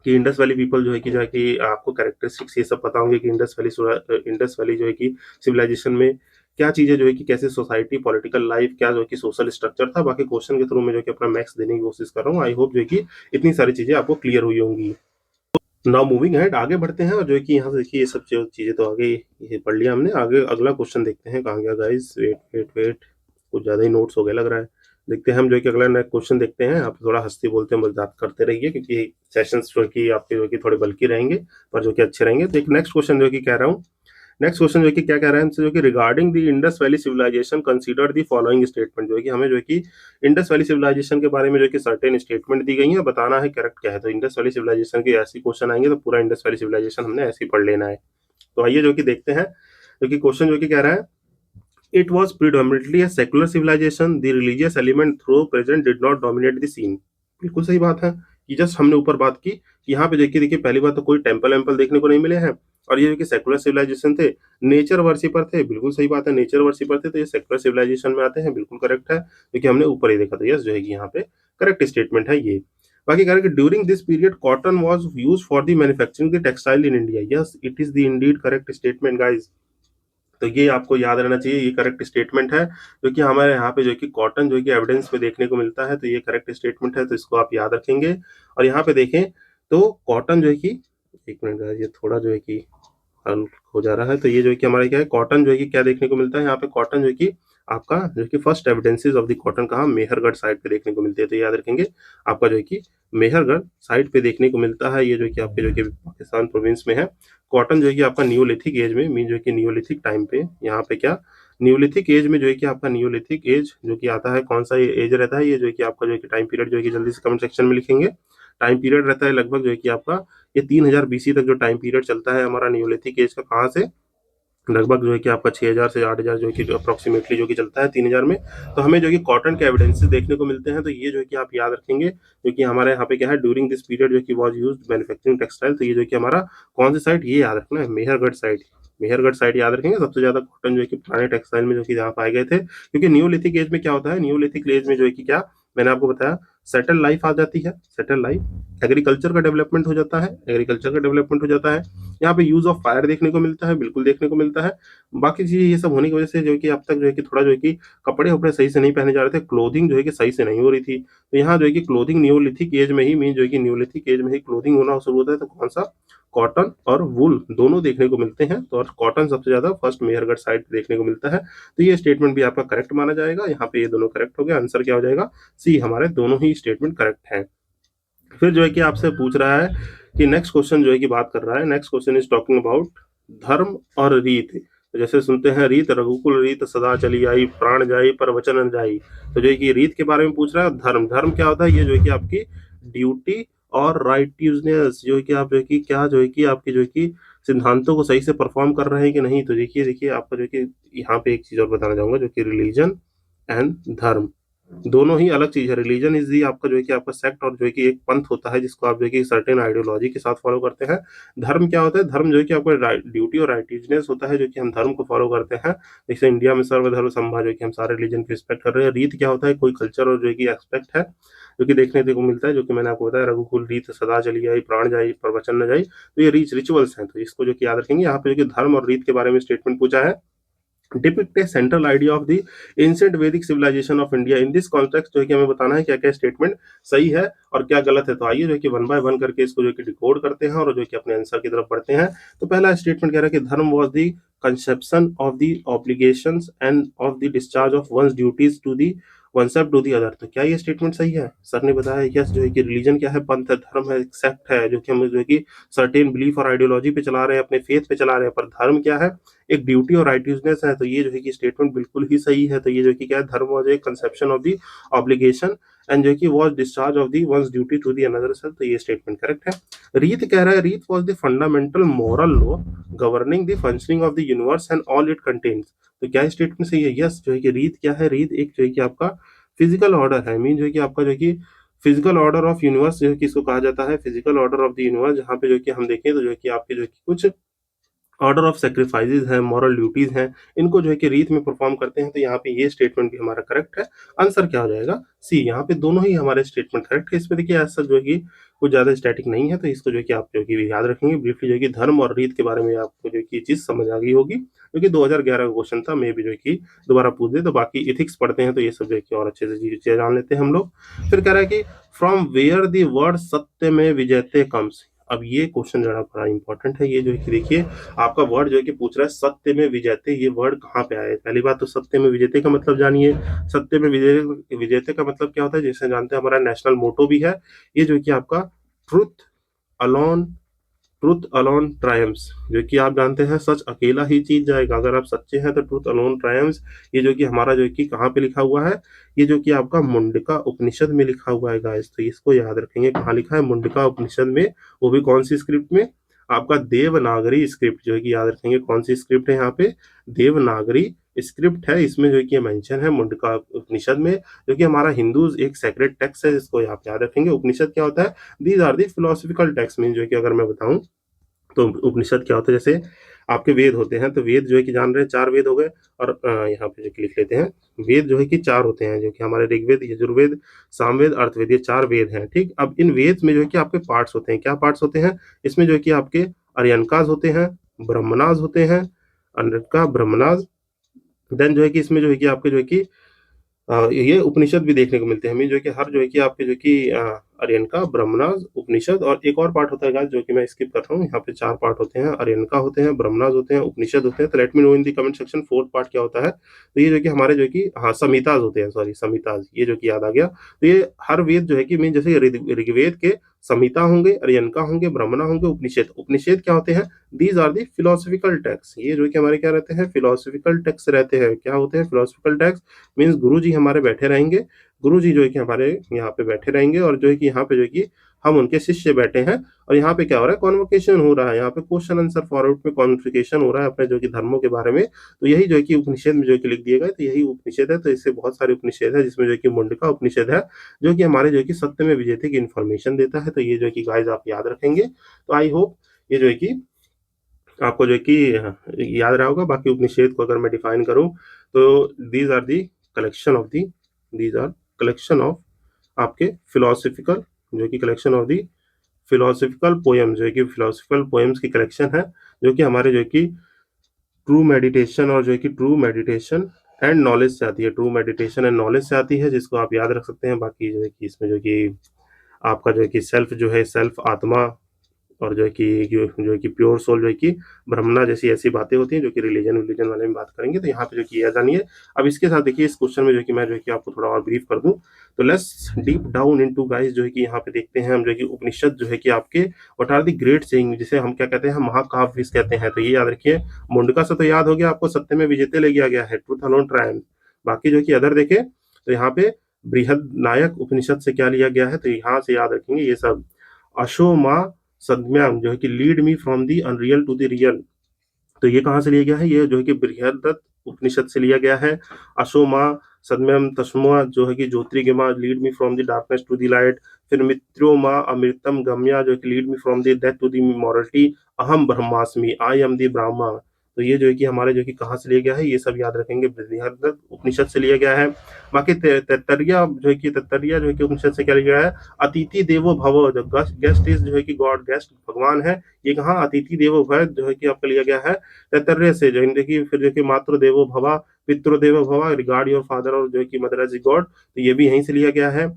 कि इंडस वैली पीपल जो है कि जो है कि आपको कैरेक्टरिस्टिक्स ये सब पता होंगे कि इंडस वैली जो है कि सिविलाइजेशन में क्या चीजें जो है कि कैसे सोसाइटी, पॉलिटिकल लाइफ, क्या जो है कि सोशल स्ट्रक्चर था। बाकी क्वेश्चन के थ्रू मैं जो है कि अपना मैक्स देने की कोशिश कर रहा हूँ। आई होप जो है कि इतनी सारी चीजें आपको क्लियर हुई होंगी। नाउ मूविंग हेड, आगे बढ़ते हैं। और जो है कि यहाँ से देखिए ये सब चीजें तो आगे ये पढ़ लिया हमने। आगे अगला क्वेश्चन देखते हैं, कहाँ गया गाइस, वेट वेट वेट, कुछ ज्यादा ही नोट्स हो गए लग रहा है। देखते हैं हम जो है कि अगला नेक्स्ट क्वेश्चन देखते हैं। आप थोड़ा हंसते बोलते मजाक करते रहिए, क्योंकि सेशंस जो है कि आपके जो है कि थोड़े बल्कि रहेंगे, पर जो कि अच्छे रहेंगे। तो एक नेक्स्ट क्वेश्चन जो है कि कह रहा हूँ, नेक्स्ट क्वेश्चन जो है कि क्या कह रहा है हमसे, जो कि regarding the Indus valley civilisation consider the following statement. जो है कि हमें जो है कि इंडस वैली सिविलाइजेशन के बारे में जो है कि सर्टेन स्टेटमेंट दी गई है, बताना है करेक्ट क्या है। तो इंडस वैली सिविलाइजेशन के ऐसे क्वेश्चन आएंगे तो पूरा इंडस वैली सिविलाइजेशन हमने ऐसे ही पढ़ लेना है। तो आइए जो कि देखते हैं, जो कि क्वेश्चन जो कि कह रहा है, it was predominantly a secular civilization, the religious element through present did not dominate the scene। बिल्कुल सही बात है, कि जस्ट हमने ऊपर बात की कि यहाँ पे देखिए पहली बात तो कोई टेम्पल वेम्पल देखने को नहीं मिले हैं, और ये जो कि सेकुलर सिविलाइजेशन थे, नेचर वर्शिपर थे, बिल्कुल सही बात है, नेचर वर्शिपर थे, तो ये सेकुलर सिविलाइजेशन में आते हैं, बिल्कुल करेक्ट है, क्योंकि हमने ऊपर ही देखा था। यस जो है कि यहाँ पे करेक्ट स्टेटमेंट है ये। बाकी कह रहे हैं कि during this period cotton was used for the manufacturing the textile in India, yes it is the Indeed correct statement guys. तो ये आपको याद रहना चाहिए, ये करेक्ट स्टेटमेंट है, जो कि हमारे यहाँ पे जो है कि कॉटन जो है कि एविडेंस में देखने को मिलता है, तो ये करेक्ट स्टेटमेंट है, तो इसको आप याद रखेंगे। और यहाँ पे देखें तो कॉटन जो है कि, एक मिनट गाइस, ये थोड़ा जो है कि हल हो जा रहा है, तो ये जो है कि हमारे क्या है, कॉटन जो है कि क्या देखने को मिलता है यहाँ पे, कॉटन जो है कि आपका जो है कि first evidences of the cotton कहाँ, मेहरगढ़ साइड पे देखने को मिलते हैं, तो याद रखेंगे आपका जो है कि मेहरगढ़ साइड पे देखने को मिलता है। ये जो है कि आपके जो है कि पाकिस्तान प्रोविंस में है। कॉटन जो है कि आपका न्यूलिथिक एज में, मीन जो है कि न्यूलिथिक टाइम पे, यहाँ पे क्या न्यूलिथिक एज में जो है कि आपका न्यूलिथिक एज जो कि आता है, कौन सा ये एज रहता है, ये जो है कि आपका जो है कि टाइम पीरियड जो है कि जल्दी से कमेंट सेक्शन में लिखेंगे। टाइम पीरियड रहता है लगभग जो है कि आपका ये 3000 बीसी तक जो टाइम पीरियड चलता है हमारा न्यूलिथिक एज का, कहाँ से, लगभग जो है कि आपका 6000 से 8000 जो है कि अप्रोक्सीमेटली जो कि चलता है 3000 में। तो हमें जो है कि कॉटन के एविडेंसेस देखने को मिलते हैं, तो ये जो है कि आप याद रखेंगे, जो कि हमारे यहाँ पे क्या है, ड्यूरिंग दिस पीरियड जो कि वाज यूज्ड मैन्युफैक्चरिंग टेक्सटाइल, तो ये जो है कि हमारा कौन सी साइड, ये याद रखना है, मेहरगढ़ साइड। मेहरगढ़ साइड याद रखेंगे, सबसे ज्यादा कॉटन जो है कि पुराने टेक्सटाइल में जो कि जहाँ पाए गए थे, क्योंकि न्यूलिथिक एज में क्या होता है, न्यूलिथिक एज में जो है कि क्या, मैंने आपको बताया, सेटल लाइफ आ जाती है, सेटल लाइफ, एग्रीकल्चर का डेवलपमेंट हो जाता है, एग्रीकल्चर का डेवलपमेंट हो जाता है। यहाँ पे यूज ऑफ फायर देखने को मिलता है, बिल्कुल देखने को मिलता है। बाकी चीजें ये सब होने की वजह से जो है कि अब तक जो है कि थोड़ा जो है कि कपड़े वपड़े सही से नहीं पहने जा रहे थे, क्लोथिंग जो है कि सही से नहीं हो रही थी, तो यहाँ जो है कि क्लोथिंग न्यूलिथिक एज में ही, मीन जो है कि न्यूलिथिक एज में ही क्लोथिंग होना शुरू होता है, तो कौन सा, कॉटन और वुल दोनों देखने को मिलते हैं, तो और कॉटन सबसे ज्यादा फर्स्ट मेहरगढ़ साइड देखने को मिलता है। तो ये स्टेटमेंट भी आपका करेक्ट माना जाएगा, यहाँ पे ये दोनों करेक्ट हो गया, आंसर क्या हो जाएगा, सी, हमारे दोनों ही स्टेटमेंट करेक्ट है। फिर जो है कि आपसे पूछ रहा है कि नेक्स्ट क्वेश्चन जो है कि बात कर रहा है, next question is talking about धर्म और रीत। तो जैसे सुनते हैं, रीत रघुकुल रीत सदा चली आई, प्राण जाई पर वचन न जाई। तो जो है कि रीत के बारे में पूछ रहा है। धर्म, धर्म क्या होता है, ये जो है कि आपकी ड्यूटी और राइटियसनेस, जो है कि आप जो है कि क्या जो है कि आपकी जो है कि सिद्धांतों को सही से परफॉर्म कर रहे हैं कि नहीं। तो देखिए देखिए आपका जो है कि यहाँ पे एक चीज और बताना चाहूंगा, जो कि रिलीजन एंड धर्म दोनों ही अलग चीज है। रिलीजन इज दी आपका जो है कि आपका सेक्ट और जो है कि एक पंथ होता है, जिसको आप जो है कि सर्टेन आइडियोलॉजी के साथ फॉलो करते हैं। धर्म क्या होता है, धर्म जो है कि आपका ड्यूटी और राइटियसनेस होता है, जो कि हम धर्म को फॉलो करते हैं। जैसे इंडिया में सर्वधर्म समभाव, जो कि हम सारे रिलीजन की रिस्पेक्ट कर रहे हैं। रीत क्या होता है, कोई कल्चर और जो है कि एक्सपेक्ट है, जो कि देखने को मिलता है, जो कि मैंने आपको बताया, रघुकुल रीत सदा चली आई, प्राण जाई पर वचन न जाई। तो ये रिचुअल्स हैं, तो इसको जो कि याद रखेंगे। यहाँ पे जो कि धर्म और रीत के बारे में स्टेटमेंट पूछा है, depict a central idea of the ancient Vedic civilisation of India. In this context जो है कि हमें बताना है क्या क्या स्टेटमेंट सही है और क्या गलत है। तो आइए जो है कि वन बाय वन करके इसको जो है कि डिकोड करते हैं और जो है कि अपने आंसर की तरफ बढ़ते हैं। तो पहला स्टेटमेंट कह रहा है कि dharma was the conception of the obligations and of the discharge of one's duties to the one sub to the other. तो क्या ये स्टेटमेंट सही है? सर ने बताया यस, जो है कि रिलीजन क्या है, पंथ है, धर्म है, सेक्ट है, जो कि हम जो है कि सर्टेन बिलीफ और आइडियोलॉजी पे चला रहे हैं, अपने फेथ पे चला रहे हैं। पर धर्म क्या है, एक ड्यूटी और राइटियसनेस है। तो ये जो है कि स्टेटमेंट बिल्कुल ही सही है। तो ये जो है कि क्या है, dharma was a conception of the obligation and जो है कि was discharge of the one's duty to the another self. तो ये स्टेटमेंट करेक्ट है। रीत कह रहा है, रीत was the fundamental moral law governing the functioning of the universe and all it contains. तो क्या स्टेटमेंट सही है? यस, जो है कि रीत क्या है, रीत एक जो है कि आपका फिजिकल ऑर्डर है। मीन जो है कि आपका जो है कि फिजिकल ऑर्डर ऑफ यूनिवर्स जो है कि इसको कहा जाता है, physical order of the universe, जहाँ पे जो है कि हम देखें तो जो है कि आपके जो है कि कुछ ऑर्डर ऑफ सेक्रीफाइसेज हैं, मॉरल ड्यूटीज हैं, इनको जो है कि रीत में परफॉर्म करते हैं। तो यहाँ पे ये स्टेटमेंट भी हमारा करेक्ट है। आंसर क्या हो जाएगा? सी। यहाँ पे दोनों ही हमारे स्टेटमेंट करेक्ट है। इसमें देखिए ऐसा जो है कि कुछ ज्यादा स्टैटिक नहीं है, तो इसको जो है कि आप जो है कि याद रखेंगे। ब्रीफली जो है कि धर्म और रीत के बारे में आपको जो है कि चीज समझ आ गई होगी, क्योंकि 2011 का क्वेश्चन था। मे भी जो है कि दोबारा पूछ दे। तो बाकी इथिक्स पढ़ते हैं तो ये सब जो है कि और अच्छे से चीजें जान लेते हैं हम लोग। फिर कह रहा है कि फ्रॉम वेयर द वर्ड सत्य में विजयते कम्स। अब ये क्वेश्चन जरा बड़ा इंपॉर्टेंट है। ये जो है कि देखिए आपका वर्ड जो है कि पूछ रहा है सत्य में विजेते, ये वर्ड कहाँ पे आया है? पहली बात तो सत्य में विजेते का मतलब जानिए। सत्य में विजेते का मतलब क्या होता है? जैसे जानते हैं हमारा नेशनल मोटो भी है, ये जो है कि आपका truth alone, truth alone triumphs. जो कि आप जानते हैं सच अकेला ही जीत जाएगा। अगर आप सच्चे हैं तो ट्रुथ अलोन ट्रायम्स। ये जो कि हमारा जो कि कहाँ पे लिखा हुआ है, ये जो कि आपका मुंडका उपनिषद में लिखा हुआ है गाइस। तो इसको याद रखेंगे, कहाँ लिखा है? मुंडका उपनिषद में। वो भी कौन सी स्क्रिप्ट में? आपका देवनागरी स्क्रिप्ट। जो है कि याद रखेंगे कौन सी स्क्रिप्ट है यहाँ पे? देवनागरी स्क्रिप्ट है। इसमें जो है कि मेंशन है मुंडका उपनिषद में, जो कि हमारा हिंदूज एक सेक्रेट टेक्स्ट है, जिसको आप याद रखेंगे। उपनिषद क्या होता है? These are the philosophical text. Mean जो है कि अगर मैं बताऊं तो उपनिषद क्या होता है, जैसे आपके वेद होते हैं, तो वेद जो है कि जान रहे हैं 4 वेद हो गए। और यहाँ पे जो कि लिख लेते हैं, वेद जो है कि 4 होते हैं, जो कि हमारे ऋग्वेद, यजुर्वेद, सामवेद, अर्थवेद, ये 4 वेद हैं। ठीक, अब इन वेद में जो है कि आपके पार्ट्स होते हैं। क्या पार्ट्स होते हैं इसमें? जो है कि आपके अर्यनकाज होते हैं, ब्रह्मणाज होते हैं, अनका, ब्रह्मणाज। देन जो है कि इसमें जो है कि आपके जो है कि ये उपनिषद भी देखने को मिलते हैं हमें, जो है कि हर जो है कि आपके जो कि आर्यनका, ब्रह्मणाज, उपनिषद और एक और पार्ट होता है गाइस जो कि मैं स्किप कर रहा हूँ। यहाँ पे 4 पार्ट होते हैं, आर्यनका होते हैं, ब्रह्मणाज होते हैं, उपनिषद होते हैं। तो late me know in the comment section 4th part क्या होता है। तो ये जो कि हमारे जो कि हाँ संहिताज होते हैं, सॉरी संहिताज, ये जो कि याद आ गया। तो ये हर वेद जो है कि मीन जैसे ऋग्वेद के संहिता होंगे, आर्यनका होंगे, ब्राह्मणा होंगे, उपनिषद। उपनिषद क्या होते हैं? These are the philosophical text. ये जो कि हमारे क्या रहते हैं? फिलोसफिकल टेक्स्ट रहते हैं। क्या होते हैं फिलोसफिकल टेक्स्ट? मीन्स गुरु जी हमारे बैठे रहेंगे, गुरु जी जो है कि हमारे यहाँ पे बैठे रहेंगे और जो है कि यहाँ पे जो है कि हम उनके शिष्य बैठे हैं। और यहाँ पे क्या हो रहा है? कॉन्वोकेशन हो रहा है, यहाँ पे क्वेश्चन आंसर फॉरवर्ड में कॉन्वोकेशन हो रहा है अपने जो कि धर्मों के बारे में। तो यही जो है कि उपनिषद में जो है कि लिख दिए गए, तो यही उपनिषद है। तो इससे बहुत सारे उपनिषद है, जिसमें जो है कि मुंडका उपनिषद है, जो कि हमारे जो है कि सत्य में विजेते की इन्फॉर्मेशन देता है। तो ये जो है कि गाइज आप याद रखेंगे। तो आई होप ये जो है कि आपको जो है कि याद रहा होगा। बाकी उपनिषद को अगर मैं डिफाइन करूं तो these are the collection of the these are collection of आपके फिलोसफिकल, जो कि collection of the philosophical poems, जो है कि फिलोसफिकल पोएम्स की कलेक्शन है, जो कि हमारे जो है कि ट्रू मेडिटेशन और जो है कि ट्रू मेडिटेशन एंड नॉलेज से आती है, ट्रू मेडिटेशन एंड नॉलेज से आती है, जिसको आप याद रख सकते हैं। बाकी जो है कि इसमें जो कि आपका जो है कि सेल्फ जो है, सेल्फ आत्मा, और जो है कि प्योर सोल, जो है कि ब्रह्मणा जैसी ऐसी बातें होती हैं, जो कि रिलीजन वाले में बात करेंगे। तो यहाँ पे जो कि यह जानिए। अब इसके साथ देखिए इस क्वेश्चन में जो है कि मैं जो है कि आपको थोड़ा और ब्रीफ कर दूं। तो let's deep down into guys, जो है कि यहाँ पे देखते हैं हम जो है कि उपनिषद जो है कि आपके what are the great saying, जिसे हम क्या कहते हैं? महाकाव्य कहते हैं। तो ये याद रखिए। मुंडका से तो याद हो गया आपको, सत्य में विजेते ले गया गया है, ट्रूथ अलोन ट्रायम्फ। बाकी जो है कि अदर देखे तो यहाँ पे बृहद नायक उपनिषद से क्या लिया गया है, तो यहाँ से याद रखेंगे ये सब। अशोमा सद्म्याम, जो है कि lead me from the unreal to the real. तो ये कहाँ से लिया गया है? ये जो है कि बृहदत्त उपनिषद से लिया गया है। अशोमा सद्म्यम तस्मा, जो है कि ज्योतिर्गमा, lead me from the darkness to the light. फिर मित्रोमा अमृतम गम्या, जो है कि lead me from the death to the morality. अहम ब्रह्मास्मि, आई एम द ब्रह्मा। तो ये जो है कि हमारे जो कि कहाँ से लिया गया है, ये सब याद रखेंगे, बृहदत्त उपनिषद से लिया गया है। बाकी तैत्तरीय जो है कि तैत्तरीय जो है कि उपनिषद से क्या लिया गया है? अतिथि देवो भव, जो गेस्ट इज जो है कि गॉड, गेस्ट भगवान है। ये कहाँ? अतिथि देवो भव जो है कि आपका लिया गया है तैत्तरीय से। जो देखिए फिर जो कि मातृ देवो भवा, पितृ देवो भवा, रिगार्ड योर फादर, और जो है कि मदर एज गॉड। तो ये भी यहीं से लिया गया है।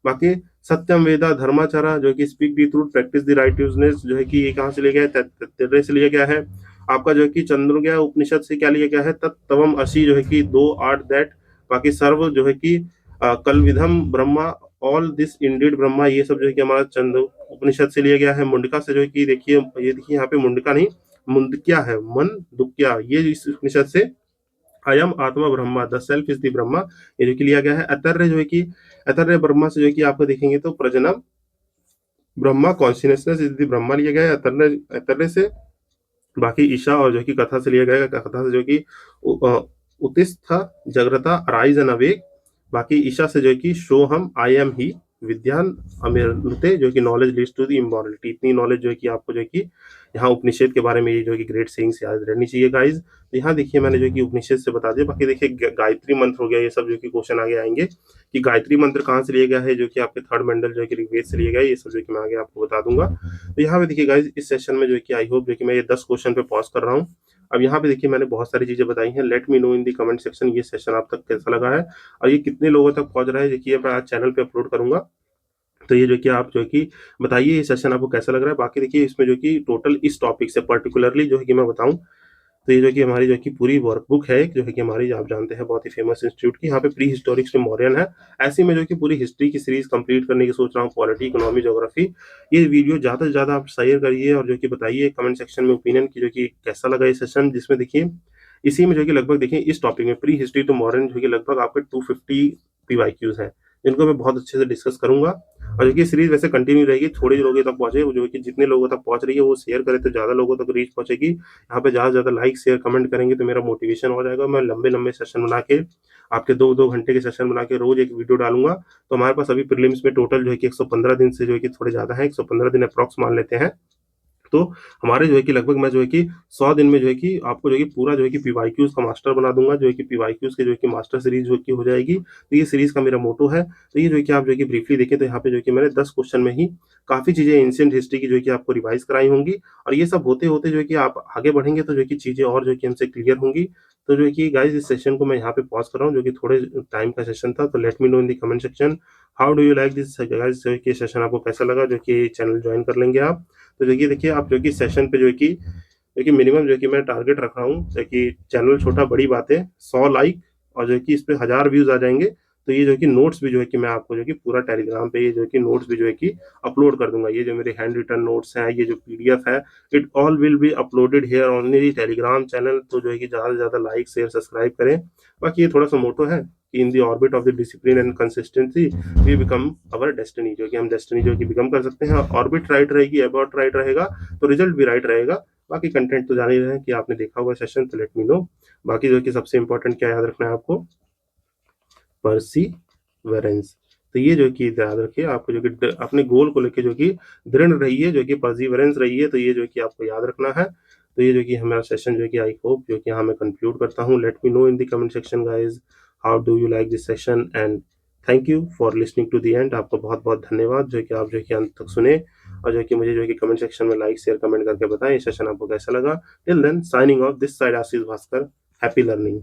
बाकी सत्यम वेदा धर्माचारा, जो कि speak the truth, practice the righteousness, जो है कि ये कहाँ से लिया गया है? तैत्तरीय से लिया गया है। आपका जो है कि चंद्रज्ञ उपनिषद से क्या लिया गया है? तत्तवम असी, जो है कि 2 8 दैट। बाकी सर्व जो है कि कल विधम ब्रह्मा, ऑल दिस इंडीड ब्रह्मा, ये सब जो है कि हमारा चंद्र उपनिषद से लिया गया है। मुंडका से जो है कि देखिए, ये देखिए यहाँ पे मुंडका नहीं, मुंदक्या है, मन दुक्या, ये इस उपनिषद से अयम आत्मा Brahma, the self is the Brahma, ये जो कि लिया गया है। अतर्य जो है कि अतर्य ब्रह्मा से जो है कि आपको देखेंगे तो प्रजनम ब्रह्मा, कॉन्शियसनेस इज द ब्रह्मा लिया गया है अतर्य से। बाकी ईशा और जो कि कथा से लिया गया है, कथा से जो कि उतिस्थ जागृता, अराइज एंड अवेक। बाकी ईशा से जो है कि शोहम, आई एम ही, विद्यान अमृते, जो कि knowledge leads to the immorality. इतनी नॉलेज जो है कि आपको जो है कि यहाँ उपनिषद के बारे में ये जो है कि ग्रेट सेइंग्स याद रहनी चाहिए गाइज। तो यहाँ देखिए मैंने जो है कि उपनिषद से बता दिया। बाकी देखिए गायत्री मंत्र हो गया, ये सब जो कि क्वेश्चन आगे आएंगे कि गायत्री मंत्र कहाँ से लिया गया है, जो कि आपके 3rd मंडल जो है कि ऋग्वेद से लिया गया है। ये सब जो कि मैं आगे आपको बता दूंगा। तो यहाँ पे देखिए गाइज इस सेशन में जो है कि आई होप जो कि मैं ये 10 क्वेश्चन पे पॉज कर रहा हूँ। अब यहाँ पे देखिए मैंने बहुत सारी चीजें बताई हैं। लेट मी नो इन दी कमेंट सेक्शन ये सेशन आप तक कैसा लगा है और ये कितने लोगों तक पहुंच रहा है। देखिए मैं आज चैनल पे अपलोड करूंगा, तो ये जो कि आप जो कि बताइए ये सेशन आपको कैसा लग रहा है। बाकी देखिए इसमें जो कि टोटल इस टॉपिक से पर्टिकुलरली जो है कि मैं बताऊं, तो ये जो कि हमारी जो कि पूरी वर्कबुक है, जो है कि हमारी आप जानते हैं बहुत ही फेमस इंस्टीट्यूट की, यहाँ पे प्री हिस्टोरिक से मॉडर्न है। ऐसे में जो कि पूरी हिस्ट्री की सीरीज कंप्लीट करने की सोच रहा हूँ, पॉलिटी, इकोनॉमी, ज्योग्राफी। ये वीडियो ज़्यादा से ज़्यादा आप शेयर करिए और जो कि बताइए कमेंट सेक्शन में ओपिनियन की, जो कि कैसा लगा ये सेशन। जिसमें देखिए इसी में जो कि लगभग देखिए इस टॉपिक में प्री हिस्ट्री टू मॉडर्न जो कि लगभग आपके 250 PYQs हैं, जिनको मैं बहुत अच्छे से डिस्कस करूंगा। और जो कि सीरीज वैसे कंटिन्यू रहेगी, थोड़े लोगों तक पहुंचे, जो कि जितने लोगों तक पहुंच रही है वो शेयर करे तो ज़्यादा लोगों तक रीच पहुंचेगी। यहाँ पे ज़्यादा से ज़्यादा लाइक शेयर कमेंट करेंगे तो मेरा मोटिवेशन हो जाएगा। मैं लंबे लंबे सेशन बना के आपके 2-2 घंटे के सेशन बना के रोज एक वीडियो डालूंगा। तो हमारे पास अभी प्रीलिम्स में टोटल जो है कि 115 दिन से जो है कि थोड़े ज़्यादा है, 115 दिन अप्रॉक्स मान लेते हैं। तो हमारे जो है कि लगभग मैं जो है कि 100 दिन में जो है कि आपको जो है कि पूरा जो है कि पीवाईक्यूज़ का मास्टर बना दूँगा, जो है कि पीवाईक्यूज़ की जो है कि मास्टर सीरीज़ जो है कि हो जाएगी। तो ये सीरीज़ का मेरा मोटो है। तो ये जो है कि आप जो है कि ब्रीफली देखें तो यहाँ पे जो है कि मैंने 10 क्वेश्चन में ही काफ़ी चीज़ें एंशिएंट हिस्ट्री की जो है कि आपको रिवाइज़ कराई होंगी और ये सब होते-होते जो है कि आप आगे बढ़ेंगे तो जो है कि चीज़ें और जो है कि हमसे क्लियर होंगी। तो जो है कि गाइज़ इस सेशन को मैं यहाँ पे पॉज़ कर रहा हूँ जो कि थोड़े टाइम का सेशन था। तो late me know in the comment section how do you like this guys जो है कि सेशन आपको कैसा लगा? जो कि चैनल जॉइन कर लेंगे आप। तो देखिए आप जो कि सेशन पे जो है कि देखिए मिनिमम जो है कि मैं टारगेट रख रहा हूँ जो कि चैनल छोटा बड़ी बात है 100 लाइक और जो है कि इस पे 1000 व्यूज आ जाएंगे तो ये जो है कि नोट्स भी जो है कि मैं आपको जो है कि पूरा टेलीग्राम पे ये जो है कि नोट्स भी जो है कि अपलोड कर दूंगा। ये जो मेरे हैंड रिटन नोट्स हैं, ये जो पीडीएफ है, it all will be uploaded here on the Telegram channel. तो जो है कि ज़्यादा से ज़्यादा लाइक शेयर सब्सक्राइब करें। बाकी ये थोड़ा सा मोटो है कि in the orbit of the discipline and consistency we become our destiny, जो कि हम डेस्टिनी जो है कि बिकम कर सकते हैं। ऑर्बिट राइट रहेगी, अबाउट राइट रहेगा तो रिजल्ट भी राइट रहेगा। बाकी कंटेंट तो जान ही रहे हैं कि आपने देखा होगा सेशन, तो लेट मी नो। बाकी जो है कि सबसे इंपॉर्टेंट क्या याद रखना है आपको, परसीवेरेंस। तो ये जो कि याद रखिए आपको जो कि अपने गोल को लेके जो कि दृढ़ रहिए, जो कि परसीवेरेंस रहिए। तो ये जो कि आपको याद रखना है। तो ये जो कि हमारा सेशन जो कि आई होप जो कि यहाँ मैं कंक्लूड करता हूँ। Let me know in the comment section guys how do you like this session and thank you for listening to the end. आपको बहुत बहुत धन्यवाद जो कि आप जो कि अंत तक सुने और जो कि मुझे जो कि कमेंट सेक्शन में लाइक शेयर कमेंट करके बताएं ये सेशन आपको कैसा लगा। Till then signing off this side Ashish Bhaskar. Happy learning.